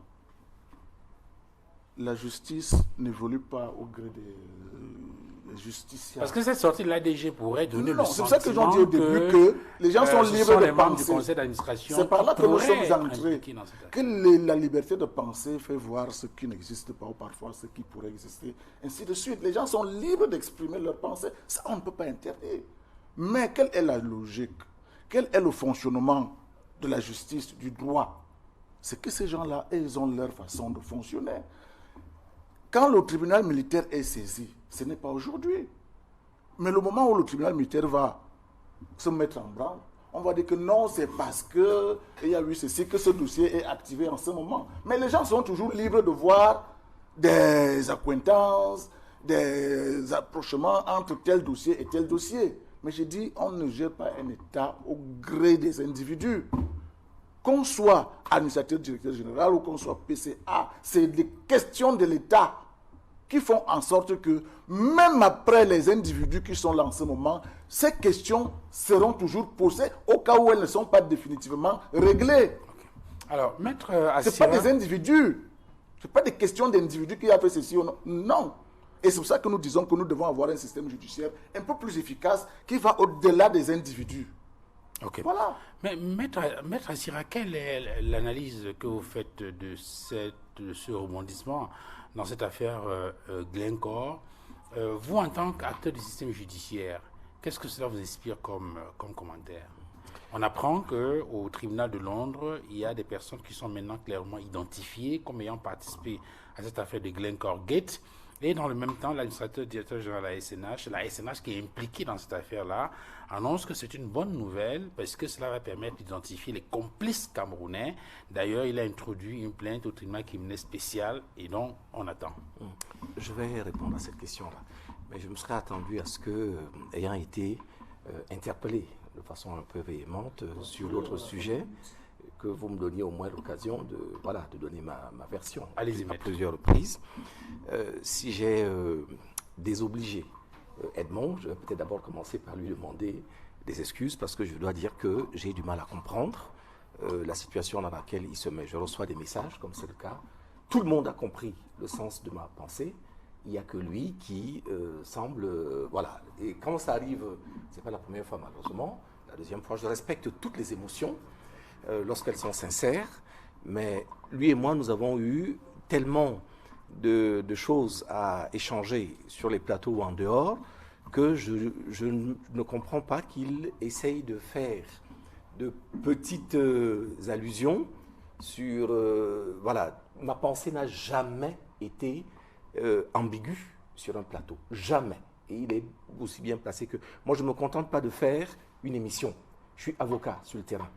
La justice n'évolue pas au gré des justiciables. Parce que cette sortie de l'ADG pourrait donner le c'est sentiment ça que j'en dis au début, que les gens sont libres de les membres du penser. conseil d'administration. C'est par là que nous sommes entrés. Dans cette affaire. Que la liberté de penser fait voir ce qui n'existe pas ou parfois ce qui pourrait exister, ainsi de suite. Les gens sont libres d'exprimer leurs pensées. Ça, on ne peut pas interdire. Mais quelle est la logique? Quel est le fonctionnement de la justice, du droit? C'est que ces gens-là, ils ont leur façon de fonctionner. Quand le tribunal militaire est saisi, ce n'est pas aujourd'hui. Mais le moment où le tribunal militaire va se mettre en branle, on va dire que non, c'est parce qu'il y a eu ceci que ce dossier est activé en ce moment. Mais les gens sont toujours libres de voir des accointances, des approchements entre tel dossier et tel dossier. Mais je dis, on ne gère pas un État au gré des individus. Qu'on soit administrateur, directeur général ou qu'on soit PCA, c'est des questions de l'État qui font en sorte que même après les individus qui sont là en ce moment, ces questions seront toujours posées au cas où elles ne sont pas définitivement réglées. Okay. Alors, Maître Ce n'est pas des individus. Ce n'est pas des questions d'individus qui a fait ceci ou non. Non. Et c'est pour ça que nous disons que nous devons avoir un système judiciaire un peu plus efficace qui va au-delà des individus. Ok. Voilà. Mais Maître Assira, quelle est l'analyse que vous faites de ce rebondissement dans cette affaire Glencore? Vous, en tant qu'acteur du système judiciaire, qu'est-ce que cela vous inspire comme commentaire? On apprend qu'au tribunal de Londres, il y a des personnes qui sont maintenant clairement identifiées comme ayant participé à cette affaire de Glencore Gate. Et dans le même temps, l'administrateur directeur général de la SNH qui est impliqué dans cette affaire-là, annonce que c'est une bonne nouvelle parce que cela va permettre d'identifier les complices camerounais. D'ailleurs, il a introduit une plainte au tribunal criminel spécial et donc on attend. Je vais répondre à cette question-là. Mais je me serais attendu à ce que, ayant été interpellé de façon un peu véhémente sur l'autre sujet, que vous me donniez au moins l'occasion de donner ma version à plusieurs reprises. Si j'ai désobligé Edmond, je vais peut-être d'abord commencer par lui demander des excuses parce que je dois dire que j'ai du mal à comprendre la situation dans laquelle il se met. Je reçois des messages, comme c'est le cas. Tout le monde a compris le sens de ma pensée. Il n'y a que lui qui semble... voilà. Et quand ça arrive, ce n'est pas la première fois malheureusement. La deuxième fois, je respecte toutes les émotions lorsqu'elles sont sincères. Mais lui et moi, nous avons eu tellement de choses à échanger sur les plateaux ou en dehors que je ne comprends pas qu'il essaye de faire de petites allusions sur... voilà, ma pensée n'a jamais été ambiguë sur un plateau. Jamais. Et il est aussi bien placé que... Moi, je ne me contente pas de faire une émission. Je suis avocat sur le terrain.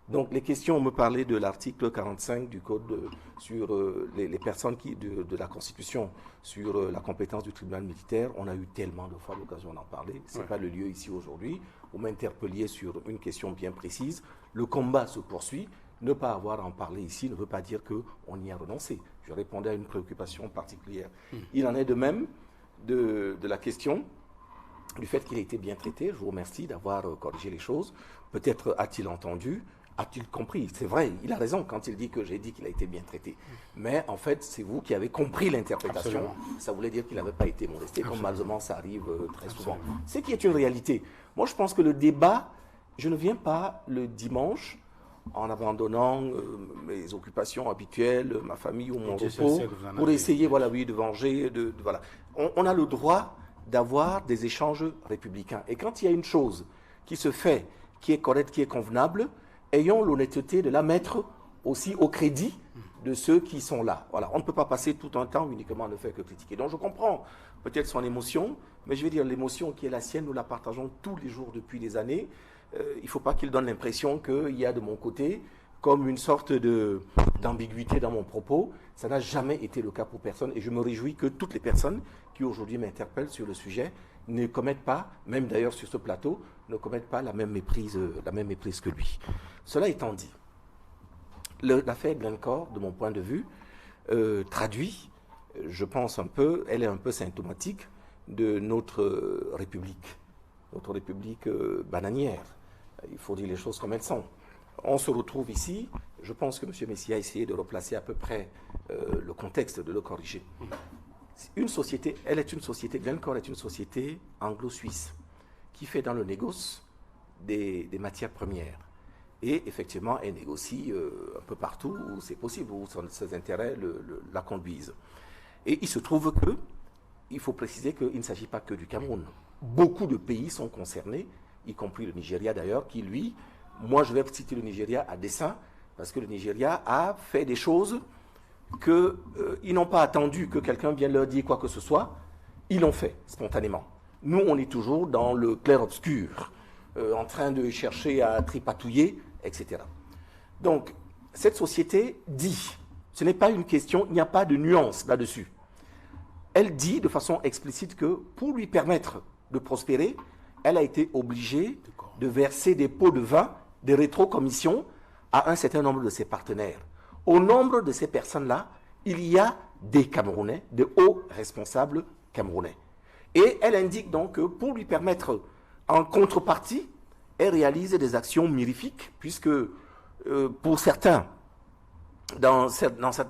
Donc, les questions, on me parlait de l'article 45 du Code sur les personnes de la Constitution, sur la compétence du tribunal militaire. On a eu tellement de fois l'occasion d'en parler. Ce n'est pas le lieu ici aujourd'hui. Vous m'interpelliez sur une question bien précise. Le combat se poursuit. Ne pas avoir à en parler ici ne veut pas dire qu'on y a renoncé. Je répondais à une préoccupation particulière. Il en est de même de la question du fait qu'il a été bien traité. Je vous remercie d'avoir corrigé les choses. Peut-être a-t-il entendu, a-t-il compris? C'est vrai, il a raison quand il dit que j'ai dit qu'il a été bien traité. Mais en fait, c'est vous qui avez compris l'interprétation. Absolument. Ça voulait dire qu'il n'avait pas été molesté, comme malheureusement ça arrive très souvent. Ce qui est une réalité. Moi, je pense que le débat, je ne viens pas le dimanche en abandonnant mes occupations habituelles, ma famille ou mon repos, pour essayer de venger. Voilà. On a le droit d'avoir des échanges républicains. Et quand il y a une chose qui se fait qui est correcte, qui est convenable, ayons l'honnêteté de la mettre aussi au crédit de ceux qui sont là. Voilà, on ne peut pas passer tout un temps uniquement à ne faire que critiquer. Donc je comprends peut-être son émotion, mais je vais dire l'émotion qui est la sienne, nous la partageons tous les jours depuis des années. Il ne faut pas qu'il donne l'impression qu'il y a de mon côté comme une sorte d'ambiguïté dans mon propos. Ça n'a jamais été le cas pour personne et je me réjouis que toutes les personnes qui aujourd'hui m'interpellent sur le sujet ne commettent pas, même d'ailleurs sur ce plateau, ne commettent pas la même méprise que lui. Cela étant dit, l'affaire Glencore, de mon point de vue, traduit, je pense un peu, elle est un peu symptomatique de notre République bananière. Il faut dire les choses comme elles sont. On se retrouve ici, je pense que M. Messia a essayé de replacer à peu près le contexte, de le corriger. Une société, Glencore est une société anglo-suisse qui fait dans le négoce des matières premières. Et effectivement, elle négocie un peu partout où c'est possible, où ses intérêts la conduisent. Et il se trouve il faut préciser qu'il ne s'agit pas que du Cameroun. Beaucoup de pays sont concernés, y compris le Nigeria d'ailleurs, qui lui, moi je vais citer le Nigeria à dessein, parce que le Nigeria a fait des choses qu'ils n'ont pas attendu que quelqu'un vienne leur dire quoi que ce soit, ils l'ont fait spontanément. Nous, on est toujours dans le clair-obscur, en train de chercher à tripatouiller, etc. Donc, cette société dit, ce n'est pas une question, il n'y a pas de nuance là-dessus. Elle dit de façon explicite que pour lui permettre de prospérer, elle a été obligée de verser des pots de vin, des rétrocommissions à un certain nombre de ses partenaires. Au nombre de ces personnes-là, il y a des Camerounais, de hauts responsables camerounais. Et elle indique donc que pour lui permettre, en contrepartie, elle réalise des actions mirifiques, puisque pour certains, dans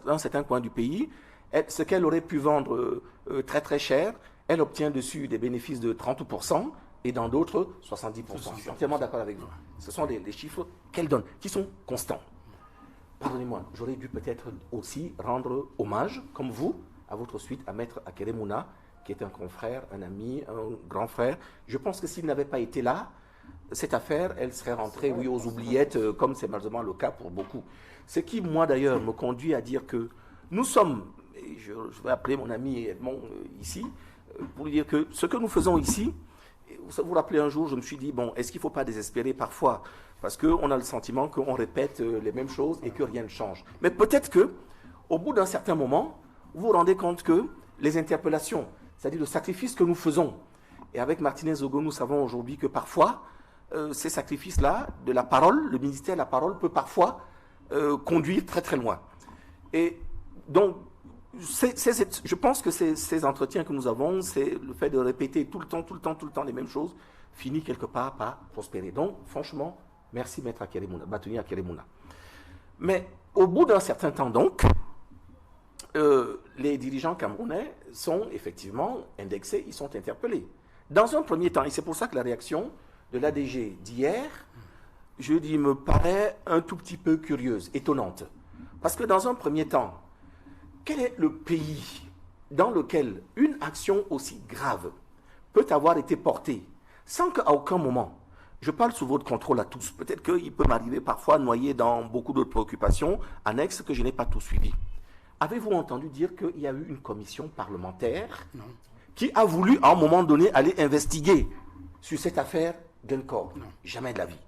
un certain coin du pays, ce qu'elle aurait pu vendre très très cher, elle obtient dessus des bénéfices de 30%, et dans d'autres, 70%. Je suis entièrement d'accord avec vous. Ce sont les chiffres qu'elle donne, qui sont constants. Pardonnez-moi, j'aurais dû peut-être aussi rendre hommage, comme vous, à votre suite, à Maître Akeremouna, qui est un confrère, un ami, un grand frère. Je pense que s'il n'avait pas été là, cette affaire, elle serait rentrée, oui, aux oubliettes, comme c'est malheureusement le cas pour beaucoup. Ce qui, moi d'ailleurs, me conduit à dire que nous sommes, et je vais appeler mon ami Edmond ici, pour lui dire que ce que nous faisons ici, vous vous rappelez un jour, je me suis dit, bon, est-ce qu'il ne faut pas désespérer parfois? Parce qu'on a le sentiment qu'on répète les mêmes choses et que rien ne change. Mais peut-être qu'au bout d'un certain moment, vous vous rendez compte que les interpellations, c'est-à-dire le sacrifice que nous faisons, et avec Martinez Ogo, nous savons aujourd'hui que parfois, ces sacrifices-là, de la parole, le ministère de la parole peut parfois conduire très très loin. Et donc, je pense que ces entretiens que nous avons, c'est le fait de répéter tout le temps les mêmes choses, finit quelque part par prospérer. Donc, franchement, merci Maître Akeremouna, Batuni Akeremouna. Mais au bout d'un certain temps donc, les dirigeants camerounais sont effectivement indexés, ils sont interpellés. Dans un premier temps, et c'est pour ça que la réaction de l'ADG d'hier, je dis, me paraît un tout petit peu curieuse, étonnante. Parce que dans un premier temps, quel est le pays dans lequel une action aussi grave peut avoir été portée sans qu'à aucun moment, je parle sous votre contrôle à tous, peut-être qu'il peut m'arriver parfois noyé dans beaucoup d'autres préoccupations annexes que je n'ai pas tout suivi. Avez-vous entendu dire qu'il y a eu une commission parlementaire qui a voulu à un moment donné aller investiguer sur cette affaire Glencore? Jamais de la vie.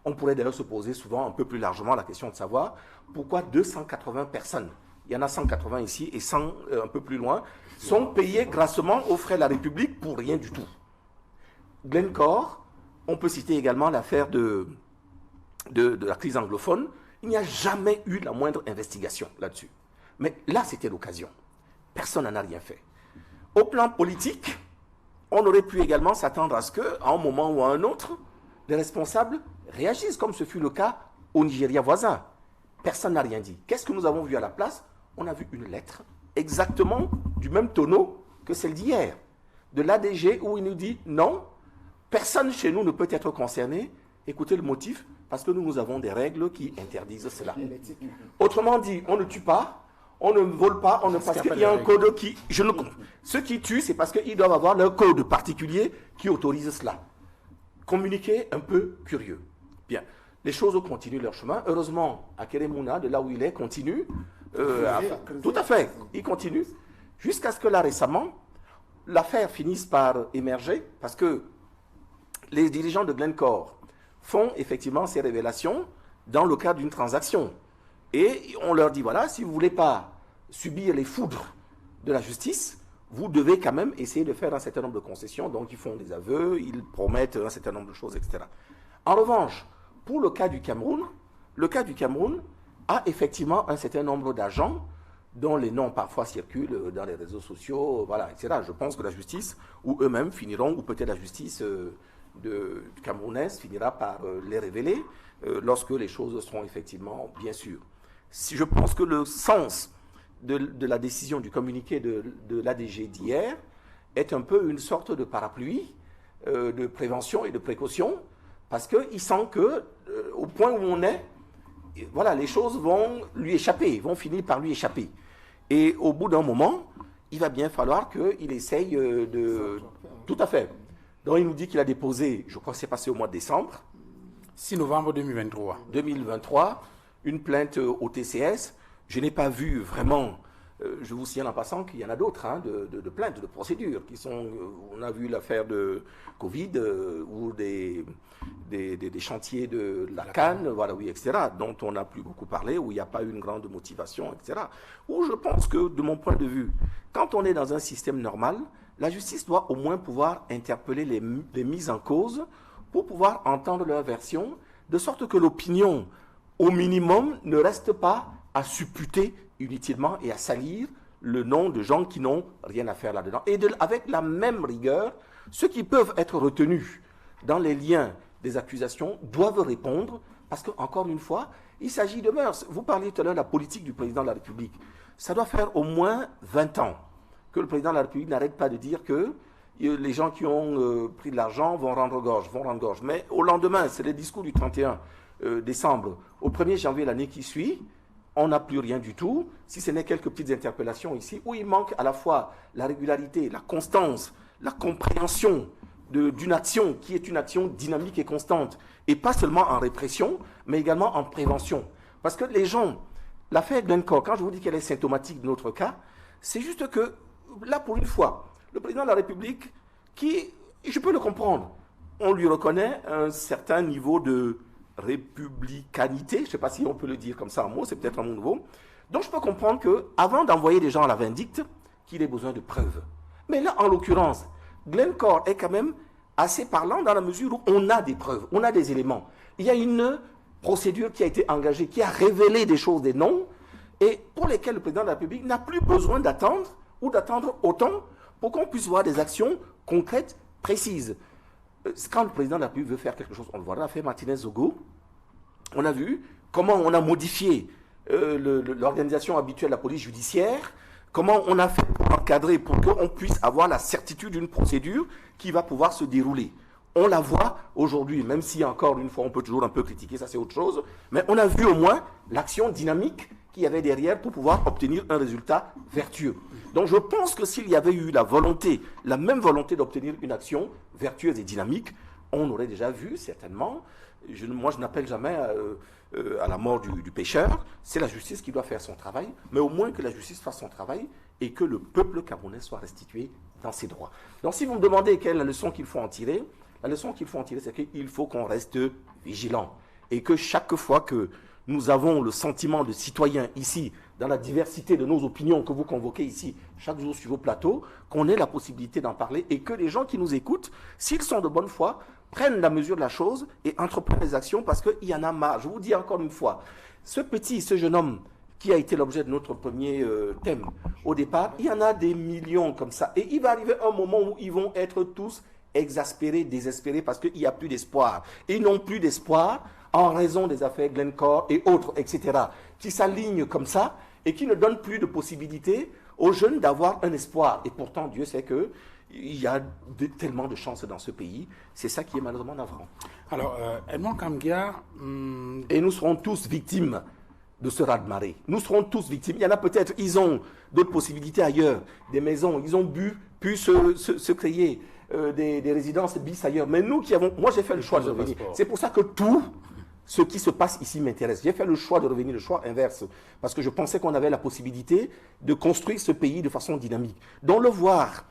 On pourrait d'ailleurs se poser souvent un peu plus largement la question de savoir pourquoi 280 personnes, il y en a 180 ici et 100 un peu plus loin, sont payées grassement aux frais de la République pour rien du tout. Glencore, on peut citer également l'affaire de la crise anglophone. Il n'y a jamais eu la moindre investigation là-dessus. Mais là, c'était l'occasion. Personne n'en a rien fait. Au plan politique, on aurait pu également s'attendre à ce qu'à un moment ou à un autre, les responsables réagissent, comme ce fut le cas au Nigeria voisin. Personne n'a rien dit. Qu'est-ce que nous avons vu à la place? On a vu une lettre exactement du même tonneau que celle d'hier, de l'ADG, où il nous dit non, personne chez nous ne peut être concerné. Écoutez le motif, parce que nous avons des règles qui interdisent cela. Autrement dit, on ne tue pas, on ne vole pas, parce qu'il y a un code qui... Ceux qui tuent, c'est parce qu'ils doivent avoir leur code particulier qui autorise cela. Communiqué un peu curieux. Bien. Les choses continuent leur chemin. Heureusement, Akeremouna, de là où il est, continue. Tout à fait. Il continue. Jusqu'à ce que là, récemment, l'affaire finisse par émerger parce que les dirigeants de Glencore font effectivement ces révélations dans le cadre d'une transaction. Et on leur dit, voilà, si vous ne voulez pas subir les foudres de la justice, vous devez quand même essayer de faire un certain nombre de concessions. Donc, ils font des aveux, ils promettent un certain nombre de choses, etc. En revanche, pour le cas du Cameroun a effectivement un certain nombre d'agents dont les noms parfois circulent dans les réseaux sociaux, voilà, etc. Je pense que la justice, ou eux-mêmes finiront, ou peut-être la justice camerounaise finira par les révéler lorsque les choses seront effectivement bien sûres. Si je pense que le sens de la décision du communiqué de l'ADG d'hier est un peu une sorte de parapluie de prévention et de précaution, parce qu'il sent que, au point où on est, voilà, les choses vont lui échapper, vont finir par lui échapper. Et au bout d'un moment, il va bien falloir qu'il essaye de... Tout à fait. Donc il nous dit qu'il a déposé, je crois que c'est passé au mois de décembre. 6 novembre 2023. 2023, une plainte au TCS. Je n'ai pas vu vraiment... je vous signale en passant qu'il y en a d'autres, hein, de plaintes, de procédures qui sont... on a vu l'affaire de Covid ou des chantiers de la Cannes, voilà, oui, etc., dont on n'a plus beaucoup parlé, où il n'y a pas eu une grande motivation, etc. Où je pense que, de mon point de vue, quand on est dans un système normal, la justice doit au moins pouvoir interpeller les mises en cause pour pouvoir entendre leur version, de sorte que l'opinion, au minimum, ne reste pas à supputer inutilement et à salir le nom de gens qui n'ont rien à faire là-dedans. Et avec la même rigueur, ceux qui peuvent être retenus dans les liens des accusations doivent répondre, parce que, encore une fois, il s'agit de mœurs. Vous parliez tout à l'heure de la politique du président de la République. Ça doit faire au moins 20 ans que le président de la République n'arrête pas de dire que les gens qui ont pris de l'argent vont rendre gorge. Mais au lendemain, c'est le discours du 31 décembre, au 1er janvier l'année qui suit, on n'a plus rien du tout, si ce n'est quelques petites interpellations ici, où il manque à la fois la régularité, la constance, la compréhension d'une action qui est une action dynamique et constante, et pas seulement en répression, mais également en prévention. Parce que les gens, l'affaire Glencore, quand je vous dis qu'elle est symptomatique de notre cas, c'est juste que, là pour une fois, le président de la République, qui, je peux le comprendre, on lui reconnaît un certain niveau de républicanité, je ne sais pas si on peut le dire comme ça en mots, c'est peut-être un mot nouveau. Donc je peux comprendre qu'avant d'envoyer des gens à la vindicte, qu'il ait besoin de preuves. Mais là, en l'occurrence, Glencore est quand même assez parlant dans la mesure où on a des preuves, on a des éléments. Il y a une procédure qui a été engagée, qui a révélé des choses, des noms, et pour lesquelles le président de la République n'a plus besoin d'attendre ou d'attendre autant pour qu'on puisse voir des actions concrètes, précises. Quand le président de la République veut faire quelque chose, on le voit, on a fait Martinez-Zogo, on a vu comment on a modifié l'organisation habituelle de la police judiciaire, comment on a fait pour encadrer, pour qu'on puisse avoir la certitude d'une procédure qui va pouvoir se dérouler. On la voit aujourd'hui, même si encore une fois on peut toujours un peu critiquer, ça c'est autre chose, mais on a vu au moins l'action dynamique qu'il y avait derrière pour pouvoir obtenir un résultat vertueux. Donc je pense que s'il y avait eu la volonté, la même volonté d'obtenir une action vertueuse et dynamique, on aurait déjà vu certainement, moi je n'appelle jamais à la mort du pécheur, c'est la justice qui doit faire son travail, mais au moins que la justice fasse son travail et que le peuple camerounais soit restitué dans ses droits. Donc si vous me demandez quelle est la leçon qu'il faut en tirer, la leçon qu'il faut en tirer, c'est qu'il faut qu'on reste vigilant et que chaque fois que nous avons le sentiment de citoyen ici, dans la diversité de nos opinions que vous convoquez ici chaque jour sur vos plateaux, qu'on ait la possibilité d'en parler et que les gens qui nous écoutent, s'ils sont de bonne foi, prennent la mesure de la chose et entreprennent les actions parce qu'il y en a marre. Je vous dis encore une fois, ce jeune homme qui a été l'objet de notre premier thème, au départ, il y en a des millions comme ça. Et il va arriver un moment où ils vont être tous exaspérés, désespérés parce qu'il n'y a plus d'espoir. Et ils n'ont plus d'espoir en raison des affaires Glencore et autres, etc., qui s'alignent comme ça et qui ne donnent plus de possibilité aux jeunes d'avoir un espoir. Et pourtant, Dieu sait qu'il y a tellement de chances dans ce pays. C'est ça qui est malheureusement navrant. Alors, Edmond Kamgia... Et nous serons tous victimes de ce raz-de-marée. Nous serons tous victimes. Il y en a peut-être, ils ont d'autres possibilités ailleurs, des maisons, ils ont pu se créer des résidences bis ailleurs. Mais nous qui avons... Moi, j'ai fait le choix de venir. C'est pour ça que tout ce qui se passe ici m'intéresse. J'ai fait le choix de revenir, le choix inverse, parce que je pensais qu'on avait la possibilité de construire ce pays de façon dynamique. Donc le voir,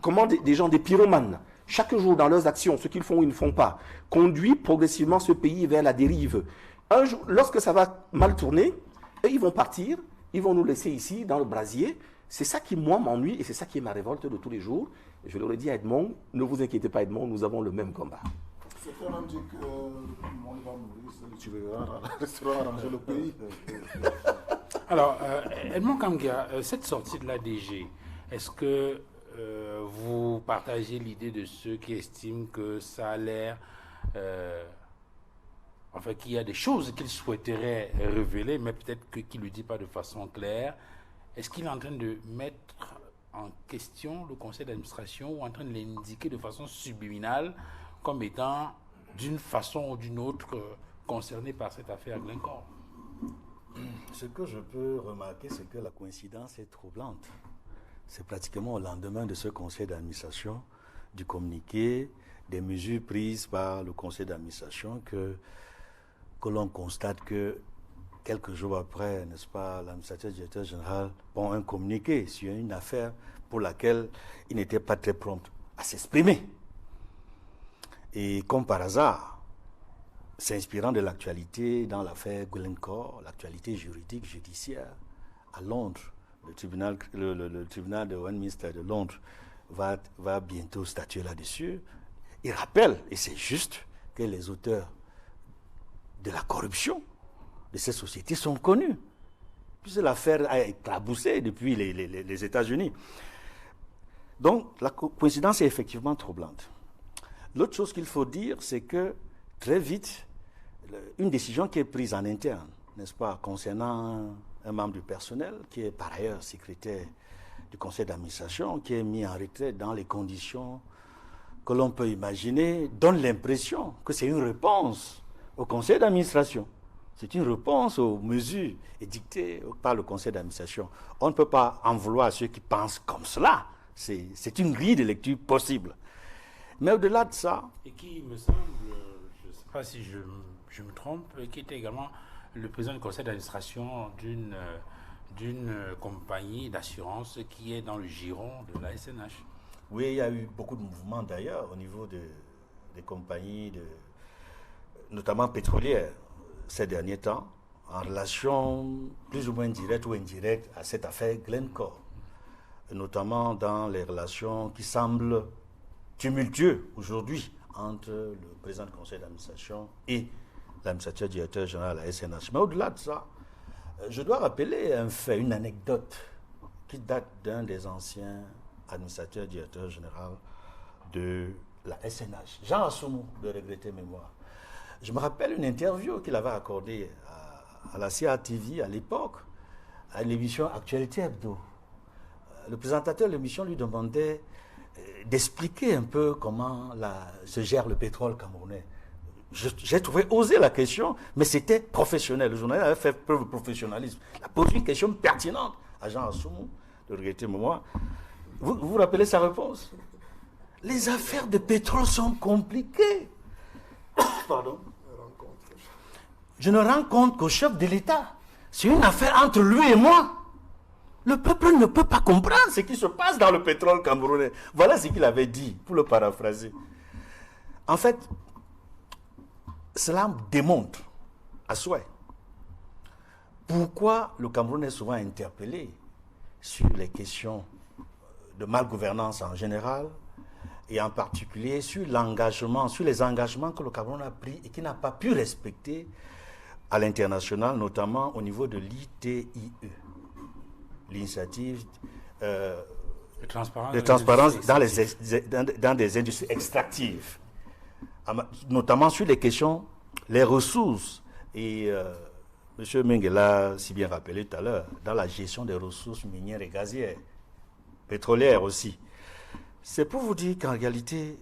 comment des gens, des pyromanes, chaque jour dans leurs actions, ce qu'ils font ou ils ne font pas, conduit progressivement ce pays vers la dérive. Un jour, lorsque ça va mal tourner, ils vont partir, ils vont nous laisser ici dans le brasier. C'est ça qui, moi, m'ennuie et c'est ça qui est ma révolte de tous les jours. Je leur ai dit à Edmond, ne vous inquiétez pas Edmond, nous avons le même combat. Certains ont dit que on va mourir, tu verras arranger le pays. Alors, Edmond Kamgia, cette sortie de l'ADG, est-ce que vous partagez l'idée de ceux qui estiment que ça a l'air, enfin qu'il y a des choses qu'il souhaiterait révéler, mais peut-être qu'il ne le dit pas de façon claire? Est-ce qu'il est en train de mettre en question le conseil d'administration ou en train de l'indiquer de façon subliminale comme étant d'une façon ou d'une autre concerné par cette affaire Glencore? Ce que je peux remarquer, c'est que la coïncidence est troublante. C'est pratiquement au lendemain de ce conseil d'administration, du communiqué, des mesures prises par le conseil d'administration que l'on constate que quelques jours après, n'est-ce pas, l'administrateur directeur général prend un communiqué sur une affaire pour laquelle il n'était pas très prompt à s'exprimer. Et comme par hasard, s'inspirant de l'actualité dans l'affaire Glencore, l'actualité juridique, judiciaire, à Londres, le tribunal de Westminster de Londres va bientôt statuer là-dessus. Il rappelle, et c'est juste, que les auteurs de la corruption de ces sociétés sont connus, puisque l'affaire a éclaboussé depuis les États-Unis. Donc, la coïncidence est effectivement troublante. L'autre chose qu'il faut dire, c'est que très vite, une décision qui est prise en interne, n'est-ce pas, concernant un membre du personnel, qui est par ailleurs secrétaire du conseil d'administration, qui est mis en retraite dans les conditions que l'on peut imaginer, donne l'impression que c'est une réponse au conseil d'administration. C'est une réponse aux mesures édictées par le conseil d'administration. On ne peut pas en vouloir à ceux qui pensent comme cela. C'est une grille de lecture possible. Mais au-delà de ça... Et qui me semble, je ne sais pas si je me trompe, qui était également le président du conseil d'administration d'une compagnie d'assurance qui est dans le giron de la SNH. Oui, il y a eu beaucoup de mouvements d'ailleurs au niveau des compagnies, notamment pétrolières, ces derniers temps, en relation plus ou moins directe ou indirecte à cette affaire Glencore, notamment dans les relations qui semblent tumultueuses aujourd'hui entre le président du conseil d'administration et l'administrateur directeur général de la SNH. Mais au-delà de ça, je dois rappeler un fait, une anecdote qui date d'un des anciens administrateurs directeur général de la SNH, Jean Assoumou, de regretter mémoire. Je me rappelle une interview qu'il avait accordée à la CATV à l'époque, à l'émission Actualité Hebdo. Le présentateur de l'émission lui demandait d'expliquer un peu comment se gère le pétrole camerounais. J'ai trouvé osé la question, mais c'était professionnel. Le journaliste avait fait preuve de professionnalisme. Il a posé une question pertinente à Jean Assoumou, de regretter mémoire. Vous vous rappelez sa réponse? Les affaires de pétrole sont compliquées. Pardon. Je ne rends compte qu'au chef de l'État. C'est une affaire entre lui et moi. Le peuple ne peut pas comprendre ce qui se passe dans le pétrole camerounais. Voilà ce qu'il avait dit, pour le paraphraser. En fait, cela démontre à souhait pourquoi le Cameroun est souvent interpellé sur les questions de malgouvernance en général, et en particulier sur l'engagement, sur les engagements que le Cameroun a pris et qui n'a pas pu respecter à l'international, notamment au niveau de l'ITIE, l'initiative de transparence dans des industries extractives, notamment sur les questions, les ressources, et M. Menge l'a si bien rappelé tout à l'heure, dans la gestion des ressources minières et gazières, pétrolières aussi. C'est pour vous dire qu'en réalité,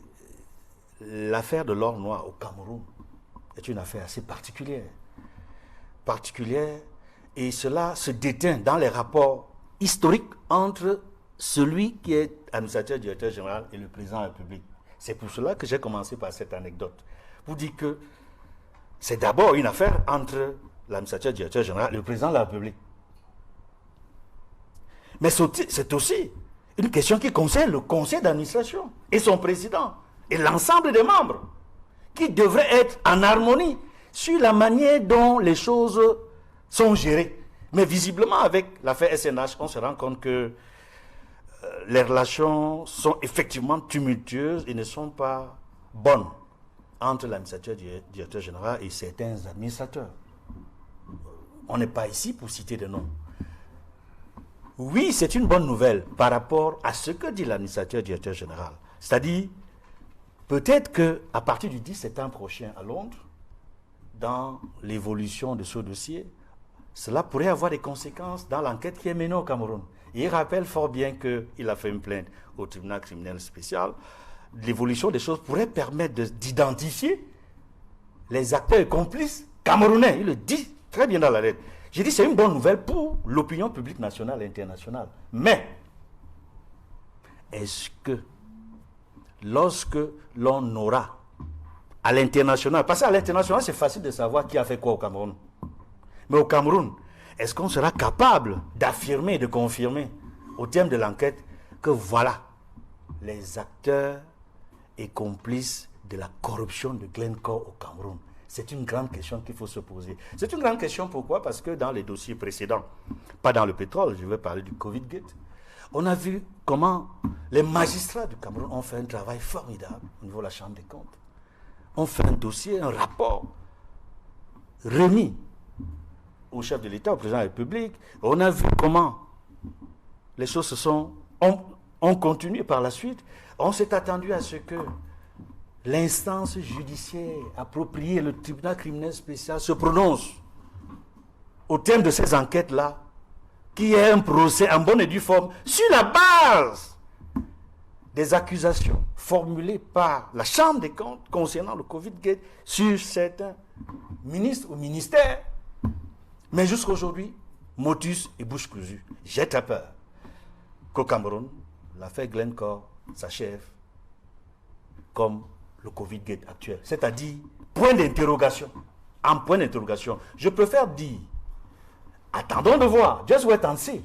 l'affaire de l'or noir au Cameroun est une affaire assez particulière. Et cela se déteint dans les rapports historiques entre celui qui est administrateur directeur général et le président de la République. C'est pour cela que j'ai commencé par cette anecdote. Vous dites que c'est d'abord une affaire entre l'administrateur directeur général et le président de la République. Mais c'est aussi une question qui concerne le conseil d'administration et son président et l'ensemble des membres qui devraient être en harmonie sur la manière dont les choses sont gérées. Mais visiblement, avec l'affaire SNH, on se rend compte que les relations sont effectivement tumultueuses et ne sont pas bonnes entre l'administrateur directeur général et certains administrateurs. On n'est pas ici pour citer des noms. Oui, c'est une bonne nouvelle par rapport à ce que dit l'administrateur directeur général. C'est-à-dire, peut-être qu'à partir du 10 septembre prochain à Londres, dans l'évolution de ce dossier, cela pourrait avoir des conséquences dans l'enquête qui est menée au Cameroun. Et il rappelle fort bien qu'il a fait une plainte au tribunal criminel spécial. L'évolution des choses pourrait permettre d'identifier les acteurs et complices camerounais. Il le dit très bien dans la lettre. J'ai dit c'est une bonne nouvelle pour l'opinion publique nationale et internationale. Mais, est-ce que lorsque l'on aura à l'international, parce qu'à l'international c'est facile de savoir qui a fait quoi au Cameroun. Mais au Cameroun, est-ce qu'on sera capable d'affirmer et de confirmer au terme de l'enquête que voilà les acteurs et complices de la corruption de Glencore au Cameroun? C'est une grande question qu'il faut se poser. C'est une grande question pourquoi? Parce que dans les dossiers précédents, pas dans le pétrole, je vais parler du Covid-Gate, on a vu comment les magistrats du Cameroun ont fait un travail formidable au niveau de la Chambre des comptes. On fait un dossier, un rapport remis au chef de l'État, au président de la République. On a vu comment les choses ont continué par la suite. On s'est attendu à ce que l'instance judiciaire appropriée, le tribunal criminel spécial, se prononce au terme de ces enquêtes-là, qui est un procès en bonne et due forme, sur la base des accusations formulées par la Chambre des comptes concernant le Covid-Gate sur certains ministres ou ministères. Mais jusqu'à aujourd'hui, motus et bouche cousue. J'ai très peur qu'au Cameroun, l'affaire Glencore s'achève comme le Covid-Gate actuel. C'est-à-dire, point d'interrogation. En point d'interrogation. Je préfère dire, attendons de voir, just wait and see.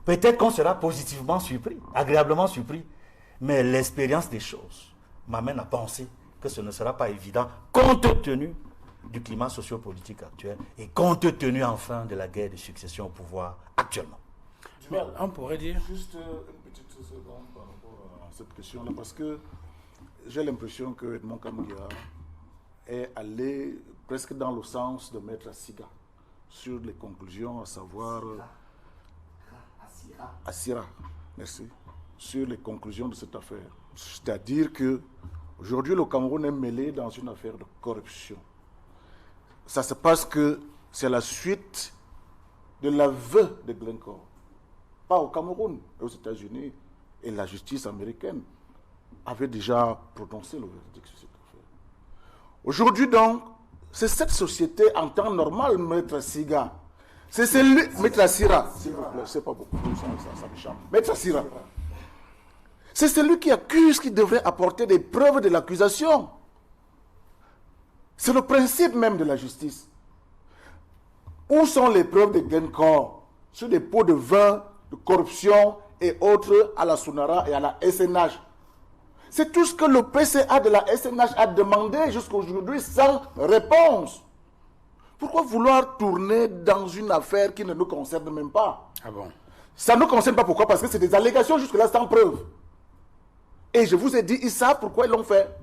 Peut-être qu'on sera positivement surpris, agréablement surpris, mais l'expérience des choses m'amène à penser que ce ne sera pas évident, compte tenu du climat sociopolitique actuel et compte tenu enfin de la guerre de succession au pouvoir actuellement. Mais on pourrait dire... Juste une petite seconde par rapport à cette question-là, parce que j'ai l'impression que Edmond Kamgia est allé presque dans le sens de Maître Siga sur les conclusions, à savoir... Assira, merci. Sur les conclusions de cette affaire. C'est-à-dire que aujourd'hui le Cameroun est mêlé dans une affaire de corruption. Ça se passe que c'est la suite de l'aveu de Glencore. Pas au Cameroun, aux États-Unis, et la justice américaine avait déjà prononcé le verdict sur cette affaire. Aujourd'hui donc, c'est cette société en temps normal, Maître Siga. C'est celui, Maître Assira, s'il vous plaît, c'est pas beaucoup, ça me chante. Maître Assira. C'est celui qui accuse qui devrait apporter des preuves de l'accusation. C'est le principe même de la justice. Où sont les preuves de Glencore sur des pots de vin, de corruption et autres à la Sunara et à la SNH? C'est tout ce que le PCA de la SNH a demandé jusqu'à aujourd'hui sans réponse. Pourquoi vouloir tourner dans une affaire qui ne nous concerne même pas? Ah bon? Ça ne nous concerne pas, pourquoi? Parce que c'est des allégations jusque-là sans preuve. Et je vous ai dit, ils savent pourquoi ils l'ont fait.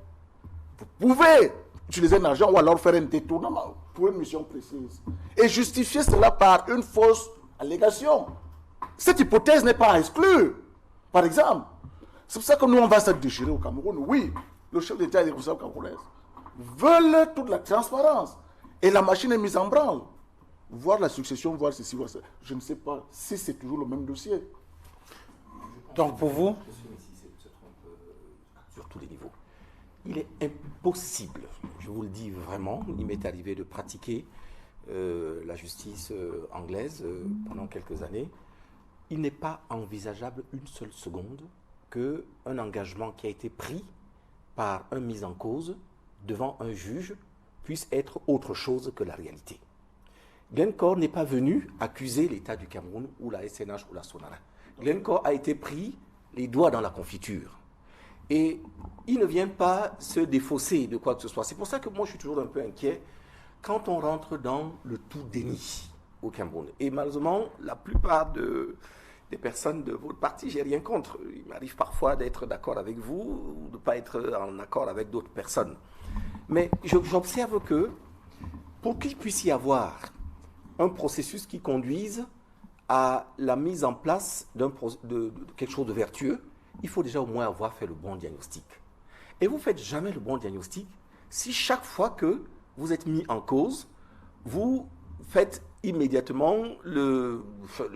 Vous pouvez utiliser un argent ou alors faire un détournement pour une mission précise. Et justifier cela par une fausse allégation. Cette hypothèse n'est pas à exclure. Par exemple, c'est pour ça que nous, on va se déchirer au Cameroun. Oui, le chef d'État et les responsables camerounais veulent toute la transparence. Et la machine est mise en branle. Voir la succession, voir ceci, voir ça. Je ne sais pas si c'est toujours le même dossier. Donc pour vous, sur tous les niveaux, il est impossible, je vous le dis vraiment, il m'est arrivé de pratiquer la justice anglaise pendant quelques années. Il n'est pas envisageable une seule seconde qu'un engagement qui a été pris par un mis en cause devant un juge puisse être autre chose que la réalité. Glencore n'est pas venu accuser l'État du Cameroun ou la SNH ou la Sonara. Glencore a été pris les doigts dans la confiture. Et il ne vient pas se défausser de quoi que ce soit. C'est pour ça que moi je suis toujours un peu inquiet quand on rentre dans le tout déni au Cameroun. Et malheureusement, la plupart des personnes de votre parti, j'ai rien contre. Il m'arrive parfois d'être d'accord avec vous ou de ne pas être en accord avec d'autres personnes. Mais j'observe que pour qu'il puisse y avoir un processus qui conduise à la mise en place de quelque chose de vertueux, il faut déjà au moins avoir fait le bon diagnostic. Et vous ne faites jamais le bon diagnostic si chaque fois que vous êtes mis en cause, vous faites immédiatement le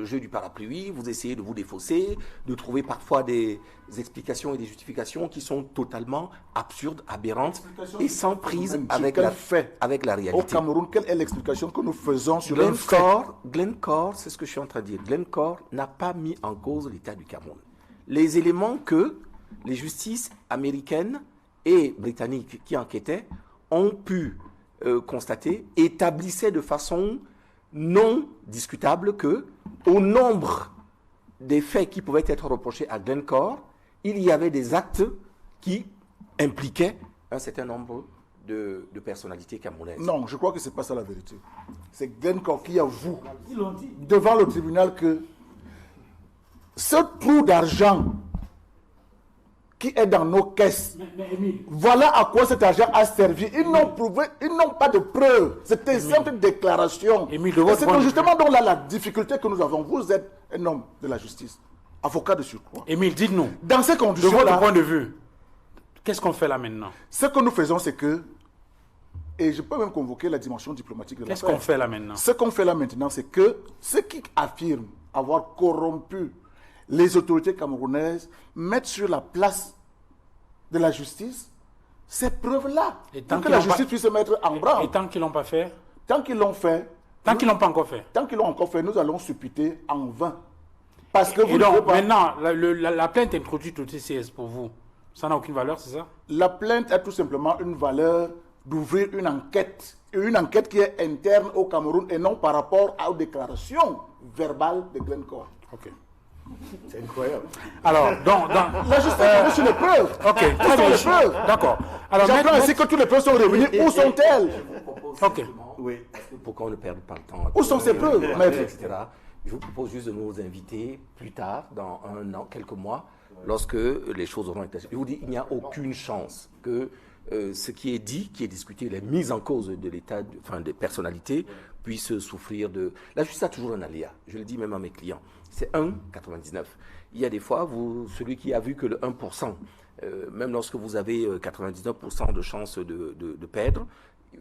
jeu du parapluie, vous essayez de vous défausser, de trouver parfois des explications et des justifications qui sont totalement absurdes, aberrantes et sans prise avec la réalité. Au Cameroun, quelle est l'explication que nous faisons sur un fait? Glencore, c'est ce que je suis en train de dire. Glencore n'a pas mis en cause l'État du Cameroun. Les éléments que les justices américaines et britanniques qui enquêtaient ont pu constater établissaient de façon non discutable que, au nombre des faits qui pouvaient être reprochés à Glencore, il y avait des actes qui impliquaient un certain nombre de personnalités camerounaises. Non, je crois que ce n'est pas ça la vérité. C'est Glencore qui avoue devant le tribunal que ce trou d'argent qui est dans nos caisses, voilà à quoi cet argent a servi. Ils n'ont pas de preuves. C'était une simple déclaration. C'est justement donc là la difficulté que nous avons. Vous êtes un homme de la justice, avocat de surcroît. Émile, dites-nous, dans ces conditions-là, de votre point de vue, qu'est-ce qu'on fait là maintenant? Ce que nous faisons, c'est que, et je peux même convoquer la dimension diplomatique de l'affaire. Qu'est-ce qu'on fait là maintenant? Ce qu'on fait là maintenant, c'est que ceux qui affirment avoir corrompu les autorités camerounaises mettent sur la place de la justice ces preuves-là. Pour que la justice puisse se mettre en branle. Et tant qu'ils ne l'ont pas fait? Tant qu'ils l'ont fait. Tant qu'ils ne l'ont pas encore fait? Tant qu'ils l'ont encore fait, nous allons supputer en vain. Parce que vous donc, ne pouvez pas... maintenant, la plainte introduite au TCS pour vous, ça n'a aucune valeur, c'est ça? La plainte a tout simplement une valeur d'ouvrir une enquête. Et une enquête qui est interne au Cameroun et non par rapport aux déclarations verbales de Glencore. Ok. C'est incroyable. Alors, la justice est sur les preuves. Ok, très bien. Les preuves. D'accord. Alors, j'apprends ainsi que toutes les preuves sont réunies. Où sont-elles? Ok. Oui. Pourquoi on ne perd pas le temps? Où sont ces preuves, maître? Etc. Je vous propose juste de nous inviter plus tard, dans un an, quelques mois, lorsque les choses auront été... Je vous dis, il n'y a aucune chance que ce qui est dit, qui est discuté, les mises en cause de l'État, enfin des personnalités, puissent souffrir de... La justice a toujours un aléa, je le dis même à mes clients. C'est 1,99. Il y a des fois, celui qui a vu que le 1%, même lorsque vous avez 99% de chances de perdre,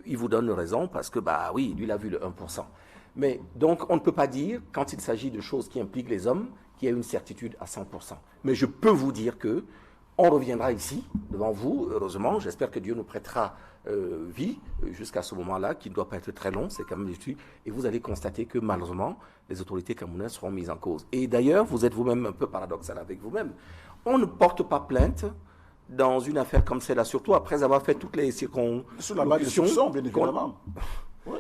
il vous donne raison parce que, bah oui, lui, il a vu le 1%. Mais donc, on ne peut pas dire, quand il s'agit de choses qui impliquent les hommes, qu'il y a une certitude à 100%. Mais je peux vous dire que on reviendra ici, devant vous, heureusement. J'espère que Dieu nous prêtera vie jusqu'à ce moment-là, qui ne doit pas être très long, c'est quand même l'étude. Et vous allez constater que, malheureusement, les autorités camerounaises seront mises en cause. Et d'ailleurs, vous êtes vous-même un peu paradoxal avec vous-même. On ne porte pas plainte dans une affaire comme celle-là, surtout après avoir fait toutes les circonstances. Sur la base de soupçons, bien évidemment. Oui.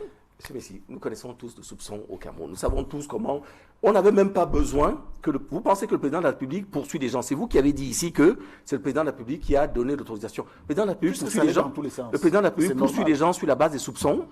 Messi, nous connaissons tous de soupçons au Cameroun. Nous savons tous comment... On n'avait même pas besoin que... Vous pensez que le président de la République poursuit des gens? C'est vous qui avez dit ici que c'est le président de la République qui a donné l'autorisation. Le président de la République poursuit des gens. Le président de la République poursuit des gens sur la base des soupçons.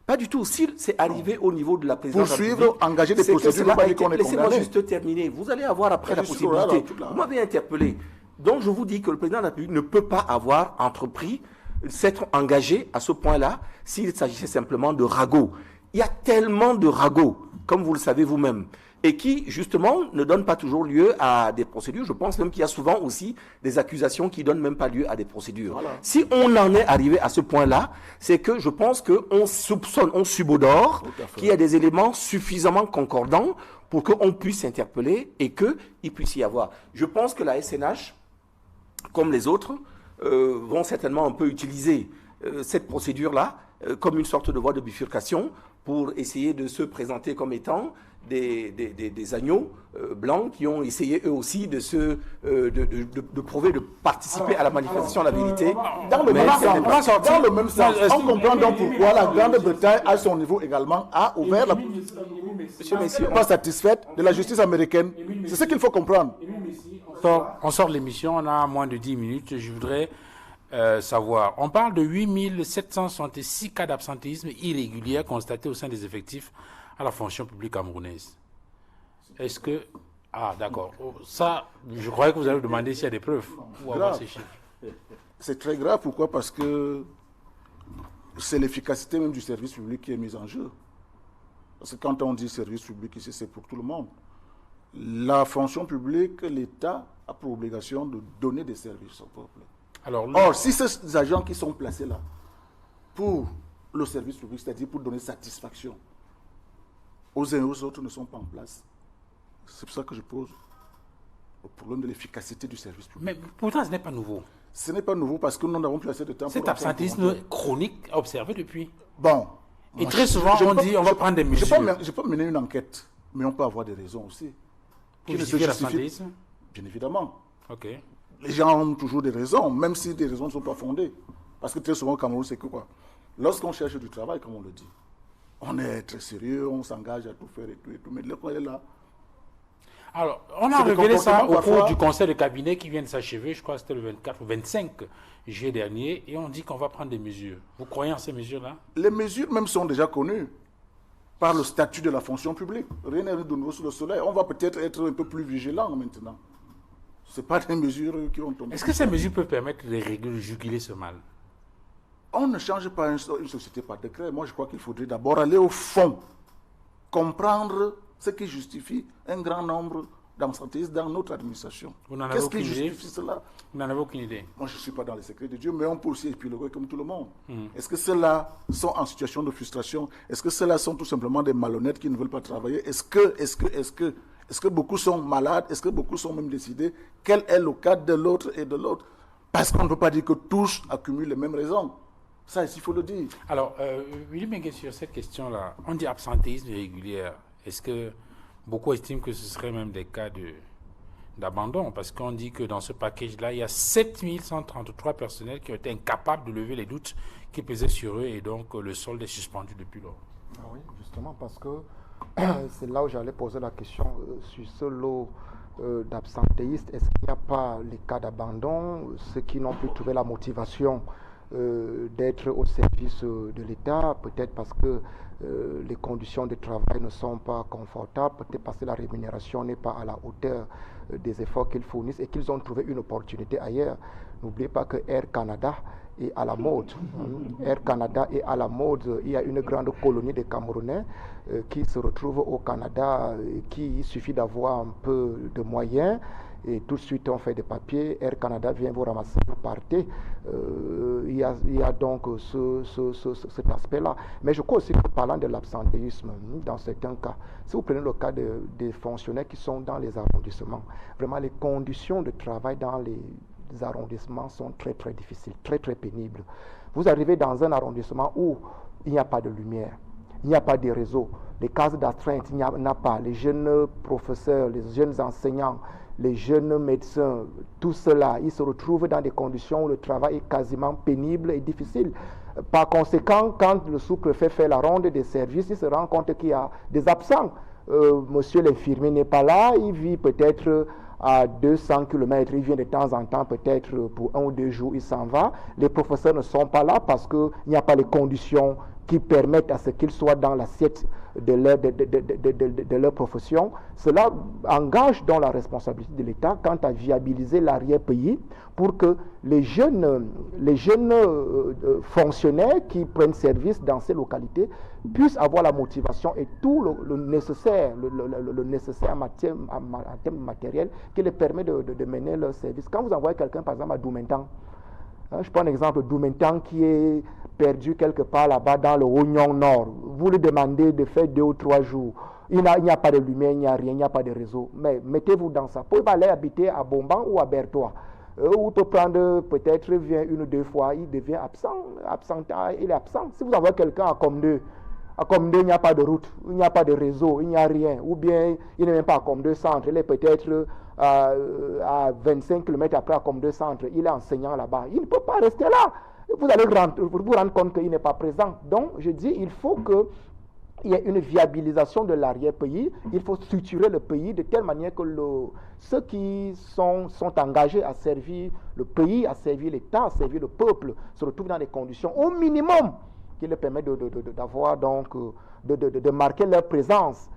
Pas du tout. Si c'est arrivé au niveau de la présidence de la République... Poursuivre, engager des procédures, pas dire qu'on est condamné. Laissez-moi juste terminer. Vous allez avoir après la possibilité. Vous m'avez interpellé. Donc je vous dis que le président de la République ne peut pas avoir entrepris, s'être engagé à ce point-là s'il s'agissait simplement de ragots. Il y a tellement de ragots, comme vous le savez vous-même, et qui, justement, ne donnent pas toujours lieu à des procédures. Je pense même qu'il y a souvent aussi des accusations qui ne donnent même pas lieu à des procédures. Voilà. Si on en est arrivé à ce point-là, c'est que je pense qu'on soupçonne, on subodore qu'il y a des éléments suffisamment concordants pour qu'on puisse s'interpeller et qu'il puisse y avoir. Je pense que la SNH, comme les autres, vont certainement un peu utiliser cette procédure-là comme une sorte de voie de bifurcation pour essayer de se présenter comme étant des agneaux blancs qui ont essayé eux aussi de prouver, de participer à la manifestation de la vérité. Dans le même sens, on comprend donc pourquoi la Grande-Bretagne, à son niveau également, a ouvert la... Monsieur, pas satisfaite de la justice américaine. C'est ce qu'il faut comprendre. On sort de l'émission, on a moins de 10 minutes. Je voudrais savoir, on parle de 8766 cas d'absentéisme irrégulier constatés au sein des effectifs à la fonction publique camerounaise. Est-ce que... Ah, d'accord. Ça, je croyais que vous allez demander s'il y a des preuves ou avoir ces chiffres. C'est très grave. Pourquoi? Parce que c'est l'efficacité même du service public qui est mise en jeu. Parce que quand on dit service public ici, c'est pour tout le monde. La fonction publique, l'État a pour obligation de donner des services au peuple. Or, si ces agents qui sont placés là pour le service public, c'est-à-dire pour donner satisfaction aux uns et aux autres, ne sont pas en place, c'est pour ça que je pose le problème de l'efficacité du service public. Mais pourtant, ce n'est pas nouveau. Ce n'est pas nouveau parce que nous n'avons plus assez de temps. Cet absentéisme chronique observé depuis. Bon. Et très souvent, on dit on va prendre des mesures. Je peux mener une enquête, mais on peut avoir des raisons aussi. Pour justifier l'absentéisme? Bien évidemment. Ok. Les gens ont toujours des raisons, même si des raisons ne sont pas fondées. Parce que très souvent au Cameroun, c'est que quoi? Lorsqu'on cherche du travail, comme on le dit, on est très sérieux, on s'engage à tout faire et tout. Mais quand elle est là... Alors, on a révélé ça au cours du conseil de cabinet qui vient de s'achever, je crois que c'était le 24 ou 25 juillet dernier, et on dit qu'on va prendre des mesures. Vous croyez en ces mesures-là? Les mesures même sont déjà connues par le statut de la fonction publique. Rien n'est de nouveau sous le soleil. On va peut-être être un peu plus vigilant maintenant. Ce n'est pas des mesures qui vont tomber. Est-ce que ces mesures peuvent permettre de juguler ce mal? On ne change pas une société par décret. Moi, je crois qu'il faudrait d'abord aller au fond, comprendre ce qui justifie un grand nombre d'absentéistes dans notre administration. Qu'est-ce qui justifie cela? Vous n'en avez aucune idée? Moi, je ne suis pas dans les secrets de Dieu, mais on peut aussi épiloguer comme tout le monde. Est-ce que ceux-là sont en situation de frustration? Est-ce que ceux-là sont tout simplement des malhonnêtes qui ne veulent pas travailler? Est-ce que beaucoup sont malades? Est-ce que beaucoup sont même décidés? Quel est le cas de l'autre et de l'autre? Parce qu'on ne peut pas dire que tous accumulent les mêmes raisons. Ça, il faut le dire. Alors, Willy Mengue, sur cette question-là, on dit absentéisme irrégulier. Est-ce que beaucoup estiment que ce serait même des cas d'abandon? Parce qu'on dit que dans ce package-là, il y a 7133 personnels qui ont été incapables de lever les doutes qui pesaient sur eux et donc le solde est suspendu depuis lors. Ah oui, justement, parce que c'est là où j'allais poser la question sur ce lot d'absentéistes. Est-ce qu'il n'y a pas les cas d'abandon, ceux qui n'ont plus trouvé la motivation d'être au service de l'État, peut-être parce que les conditions de travail ne sont pas confortables, peut-être parce que la rémunération n'est pas à la hauteur des efforts qu'ils fournissent et qu'ils ont trouvé une opportunité ailleurs. N'oubliez pas que Air Canada est à la mode. Air Canada est à la mode. Il y a une grande colonie de Camerounais qui se retrouvent au Canada, il suffit d'avoir un peu de moyens. Et tout de suite, on fait des papiers. Air Canada vient vous ramasser, vous partez. Il y a donc cet aspect-là. Mais je crois aussi que parlant de l'absentéisme, dans certains cas, si vous prenez le cas des fonctionnaires qui sont dans les arrondissements, vraiment les conditions de travail dans les arrondissements sont très très difficiles, très très pénibles. Vous arrivez dans un arrondissement où il n'y a pas de lumière, il n'y a pas de réseau, les cases d'astreinte, il n'y en a pas, les jeunes professeurs, les jeunes enseignants, les jeunes médecins, tout cela, ils se retrouvent dans des conditions où le travail est quasiment pénible et difficile. Par conséquent, quand le sous-préfet fait la ronde des services, il se rend compte qu'il y a des absents. Monsieur l'infirmier n'est pas là, il vit peut-être à 200 km, il vient de temps en temps, peut-être pour 1 ou 2 jours, il s'en va. Les professeurs ne sont pas là parce qu'il n'y a pas les conditions qui permettent à ce qu'ils soient dans l'assiette de leur profession. Cela engage donc la responsabilité de l'État quant à viabiliser l'arrière-pays pour que les jeunes fonctionnaires qui prennent service dans ces localités puissent avoir la motivation et tout le nécessaire, en termes matériels qui les permet de mener leur service. Quand vous envoyez quelqu'un, par exemple, à Doumentan, je prends un exemple, Doumentan qui est perdu quelque part là-bas dans le Oignon Nord. Vous lui demandez de faire 2 ou 3 jours. Il n'y a pas de lumière, il n'y a rien, il n'y a pas de réseau. Mais mettez-vous dans ça. Vous pouvez aller habiter à Bomban ou à Bertois. Ou peut prendre, peut-être, vient 1 ou 2 fois, il devient absent. Il est absent. Si vous envoyez quelqu'un à Comneux, À Comdé, il n'y a pas de route, il n'y a pas de réseau, il n'y a rien. Ou bien, il n'est même pas à Comdé Centre, il est peut-être à 25 km après à Comdé Centre. Il est enseignant là-bas. Il ne peut pas rester là. Vous allez vous rendre compte qu'il n'est pas présent. Donc, je dis, il faut qu'il y ait une viabilisation de l'arrière-pays. Il faut structurer le pays de telle manière que ceux qui sont engagés à servir le pays, à servir l'État, à servir le peuple, se retrouvent dans des conditions au minimum qui leur permettent d'avoir donc de marquer leur présence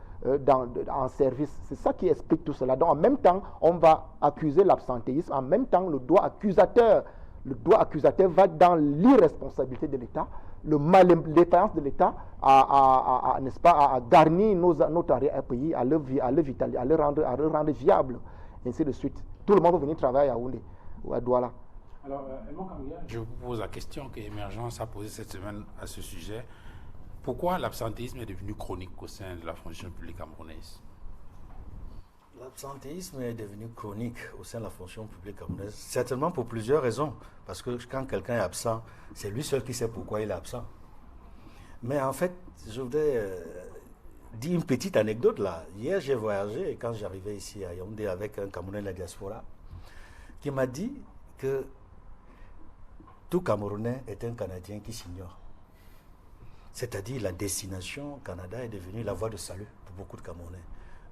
en service. C'est ça qui explique tout cela. Donc en même temps, on va accuser l'absentéisme, en même temps le doigt accusateur va dans l'irresponsabilité de l'État, l'expérience de l'État n'est-ce pas, à garnir notre pays, à le rendre viable, et ainsi de suite. Tout le monde va venir travailler à Yaoundé ou à Douala. Alors, je vous pose la question que Émergence a posée cette semaine à ce sujet. Pourquoi l'absentéisme est devenu chronique au sein de la fonction publique camerounaise? L'absentéisme est devenu chronique au sein de la fonction publique camerounaise, certainement pour plusieurs raisons. Parce que quand quelqu'un est absent, c'est lui seul qui sait pourquoi il est absent. Mais en fait, je voudrais dire une petite anecdote là. Hier, j'ai voyagé et quand j'arrivais ici à Yaoundé avec un Camerounais de la diaspora qui m'a dit que tout Camerounais est un Canadien qui s'ignore. C'est-à-dire la destination Canada est devenue la voie de salut pour beaucoup de Camerounais.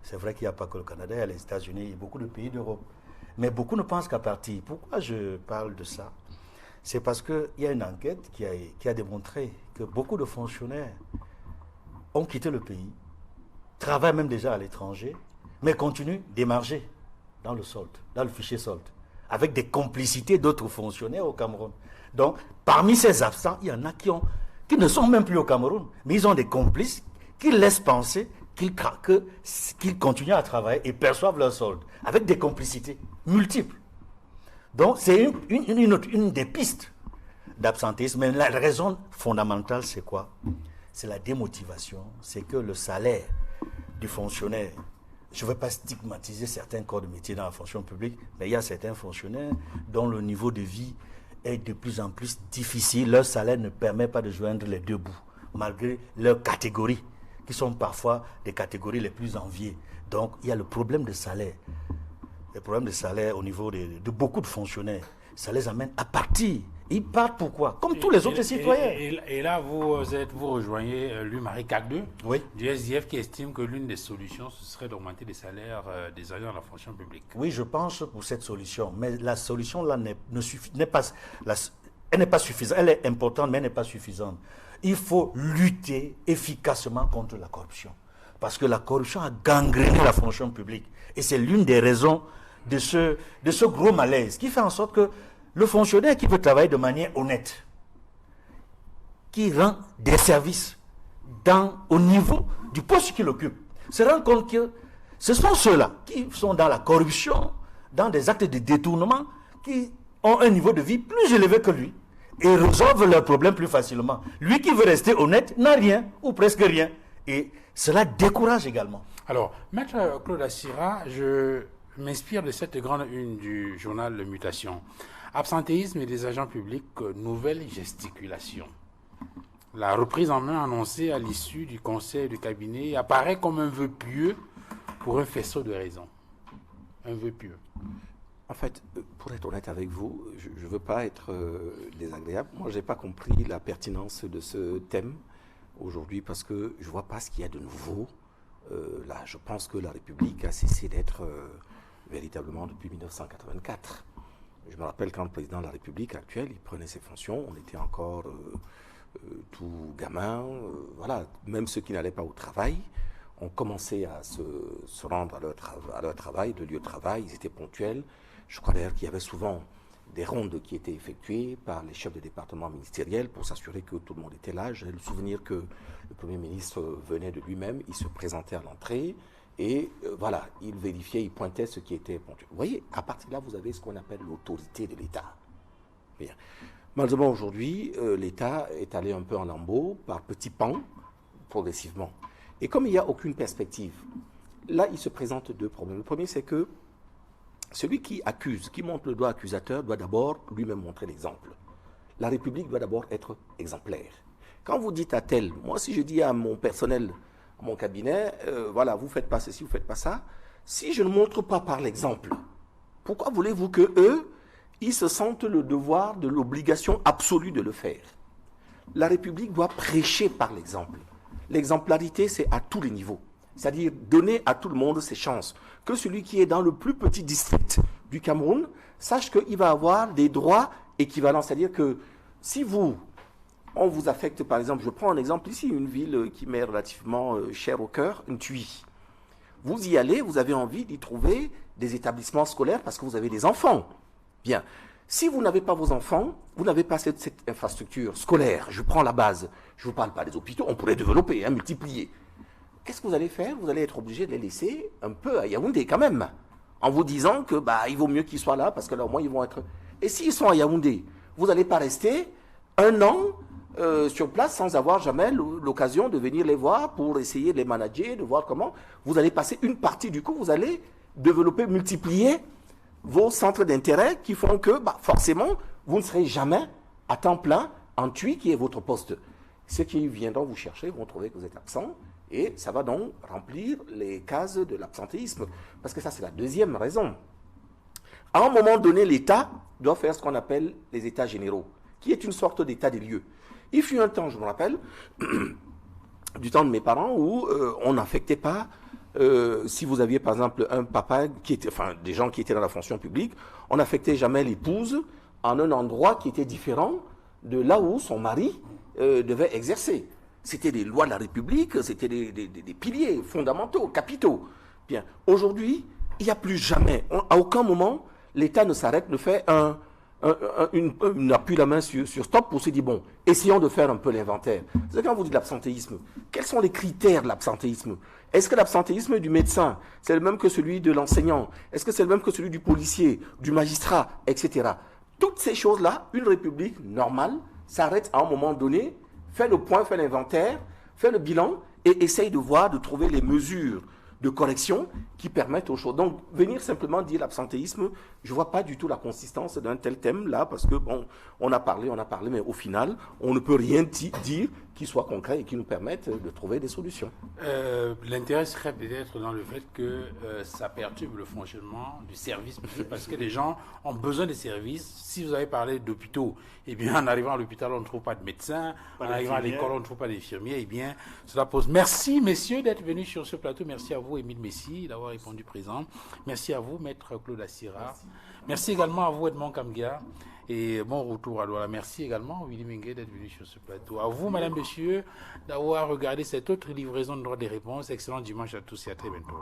C'est vrai qu'il n'y a pas que le Canada, il y a les États-Unis et beaucoup de pays d'Europe. Mais beaucoup ne pensent qu'à partir. Pourquoi je parle de ça? C'est parce qu'il y a une enquête qui a démontré que beaucoup de fonctionnaires ont quitté le pays, travaillent même déjà à l'étranger, mais continuent d'émarger dans le solde, dans le fichier solde, avec des complicités d'autres fonctionnaires au Cameroun. Donc, parmi ces absents, il y en a qui ne sont même plus au Cameroun, mais ils ont des complices qui laissent penser qu'ils continuent à travailler et perçoivent leur solde, avec des complicités multiples. Donc, c'est une des pistes d'absentéisme. Mais la raison fondamentale, c'est quoi? C'est la démotivation, c'est que le salaire du fonctionnaire, je ne veux pas stigmatiser certains corps de métier dans la fonction publique, mais il y a certains fonctionnaires dont le niveau de vie est de plus en plus difficile. Leur salaire ne permet pas de joindre les deux bouts, malgré leurs catégories, qui sont parfois des catégories les plus enviées. Donc, il y a le problème de salaire. Le problème de salaire au niveau de beaucoup de fonctionnaires, ça les amène à partir. Ils partent pourquoi? Comme tous les autres citoyens. Et là, vous rejoignez Louis-Marie Cagdeux, oui, du SDF, qui estime que l'une des solutions, ce serait d'augmenter les salaires des agents de la fonction publique. Oui, je pense pour cette solution. Mais la solution là n'est pas suffisante. Elle est importante, mais elle n'est pas suffisante. Il faut lutter efficacement contre la corruption. Parce que la corruption a gangréné la fonction publique. Et c'est l'une des raisons de ce gros malaise qui fait en sorte que le fonctionnaire qui veut travailler de manière honnête, qui rend des services au niveau du poste qu'il occupe, se rend compte que ce sont ceux-là qui sont dans la corruption, dans des actes de détournement, qui ont un niveau de vie plus élevé que lui et résolvent leurs problèmes plus facilement. Lui qui veut rester honnête n'a rien ou presque rien. Et cela décourage également. Alors, Maître Claude Assira, je m'inspire de cette grande une du journal Le Mutation. Absentéisme des agents publics, nouvelle gesticulation. La reprise en main annoncée à l'issue du conseil du cabinet apparaît comme un vœu pieux pour un faisceau de raisons. Un vœu pieux. En fait, pour être honnête avec vous, je ne veux pas être désagréable. Moi, je n'ai pas compris la pertinence de ce thème aujourd'hui parce que je ne vois pas ce qu'il y a de nouveau. Là, je pense que la République a cessé d'être véritablement depuis 1984. Je me rappelle quand le président de la République actuel, il prenait ses fonctions, on était encore tout gamin. Voilà, même ceux qui n'allaient pas au travail, on commençait à se rendre à leur travail, le lieu de travail, ils étaient ponctuels. Je crois d'ailleurs qu'il y avait souvent des rondes qui étaient effectuées par les chefs de département ministériels pour s'assurer que tout le monde était là. J'ai le souvenir que le Premier ministre venait de lui-même, il se présentait à l'entrée et voilà, il vérifiait, il pointait ce qui était ponctuel. Vous voyez, à partir de là, vous avez ce qu'on appelle l'autorité de l'État. Bien. Malheureusement, aujourd'hui, l'État est allé un peu en lambeaux, par petits pans, progressivement. Et comme il n'y a aucune perspective, là, il se présente deux problèmes. Le premier, c'est que celui qui accuse, qui montre le doigt accusateur, doit d'abord lui-même montrer l'exemple. La République doit d'abord être exemplaire. Quand vous dites à tel, moi si je dis à mon personnel, à mon cabinet, voilà, vous ne faites pas ceci, vous ne faites pas ça, si je ne montre pas par l'exemple, pourquoi voulez-vous que eux, ils se sentent le devoir de l'obligation absolue de le faire? La République doit prêcher par l'exemple. L'exemplarité, c'est à tous les niveaux. C'est-à-dire donner à tout le monde ses chances. Que celui qui est dans le plus petit district du Cameroun sache qu'il va avoir des droits équivalents. C'est-à-dire que si on vous affecte, par exemple, je prends un exemple ici, une ville qui m'est relativement chère au cœur, une Tuy. Vous y allez, vous avez envie d'y trouver des établissements scolaires parce que vous avez des enfants. Bien. Si vous n'avez pas vos enfants, vous n'avez pas cette infrastructure scolaire. Je prends la base. Je ne vous parle pas des hôpitaux, on pourrait développer, multiplier. Qu'est-ce que vous allez faire? Vous allez être obligé de les laisser un peu à Yaoundé quand même, en vous disant que il vaut mieux qu'ils soient là parce que là au moins ils vont être... Et s'ils sont à Yaoundé, vous n'allez pas rester un an sur place sans avoir jamais l'occasion de venir les voir pour essayer de les manager, de voir comment. Vous allez passer une partie du coup, vous allez développer, multiplier vos centres d'intérêt qui font que, forcément, vous ne serez jamais à temps plein en TUI qui est votre poste. Ceux qui viendront vous chercher vont trouver que vous êtes absent et ça va donc remplir les cases de l'absentéisme. Parce que ça, c'est la deuxième raison. À un moment donné, l'État doit faire ce qu'on appelle les états généraux, qui est une sorte d'état des lieux. Il fut un temps, je me rappelle, du temps de mes parents où on n'affectait pas. Si vous aviez par exemple un papa des gens qui étaient dans la fonction publique, on n'affectait jamais l'épouse en un endroit qui était différent de là où son mari devait exercer. C'était des lois de la République, c'était des piliers fondamentaux, capitaux. Bien, aujourd'hui, il n'y a plus jamais, à aucun moment, l'État ne s'arrête, ne fait appuie la main sur stop pour se dire, bon, essayons de faire un peu l'inventaire. C'est quand vous dites l'absentéisme, quels sont les critères de l'absentéisme? Est-ce que l'absentéisme du médecin, c'est le même que celui de l'enseignant? Est-ce que c'est le même que celui du policier, du magistrat, etc. Toutes ces choses-là, une république normale s'arrête à un moment donné, fait le point, fait l'inventaire, fait le bilan et essaye de voir, de trouver les mesures de correction qui permettent aux choses. Donc, venir simplement dire l'absentéisme, je ne vois pas du tout la consistance d'un tel thème là, parce que, bon, on a parlé, mais au final, on ne peut rien dire qui soit concret et qui nous permette de trouver des solutions. L'intérêt serait peut-être dans le fait que ça perturbe le fonctionnement du service, parce que les gens ont besoin des services. Si vous avez parlé d'hôpitaux, eh bien, en arrivant à l'hôpital, on ne trouve pas de médecin. En arrivant à l'école, on ne trouve pas d'infirmiers. Eh bien, cela pose... Merci, messieurs, d'être venus sur ce plateau. Merci à vous, Émile Messi, d'avoir répondu présent. Merci à vous, Maître Claude Assira. Merci également à vous, Edmond Kamgia. Et bon retour à Douala. Merci également, Willy Mengue, d'être venu sur ce plateau. À vous, madame, monsieur, d'avoir regardé cette autre livraison de droits des réponses. Excellent dimanche à tous et à très bientôt.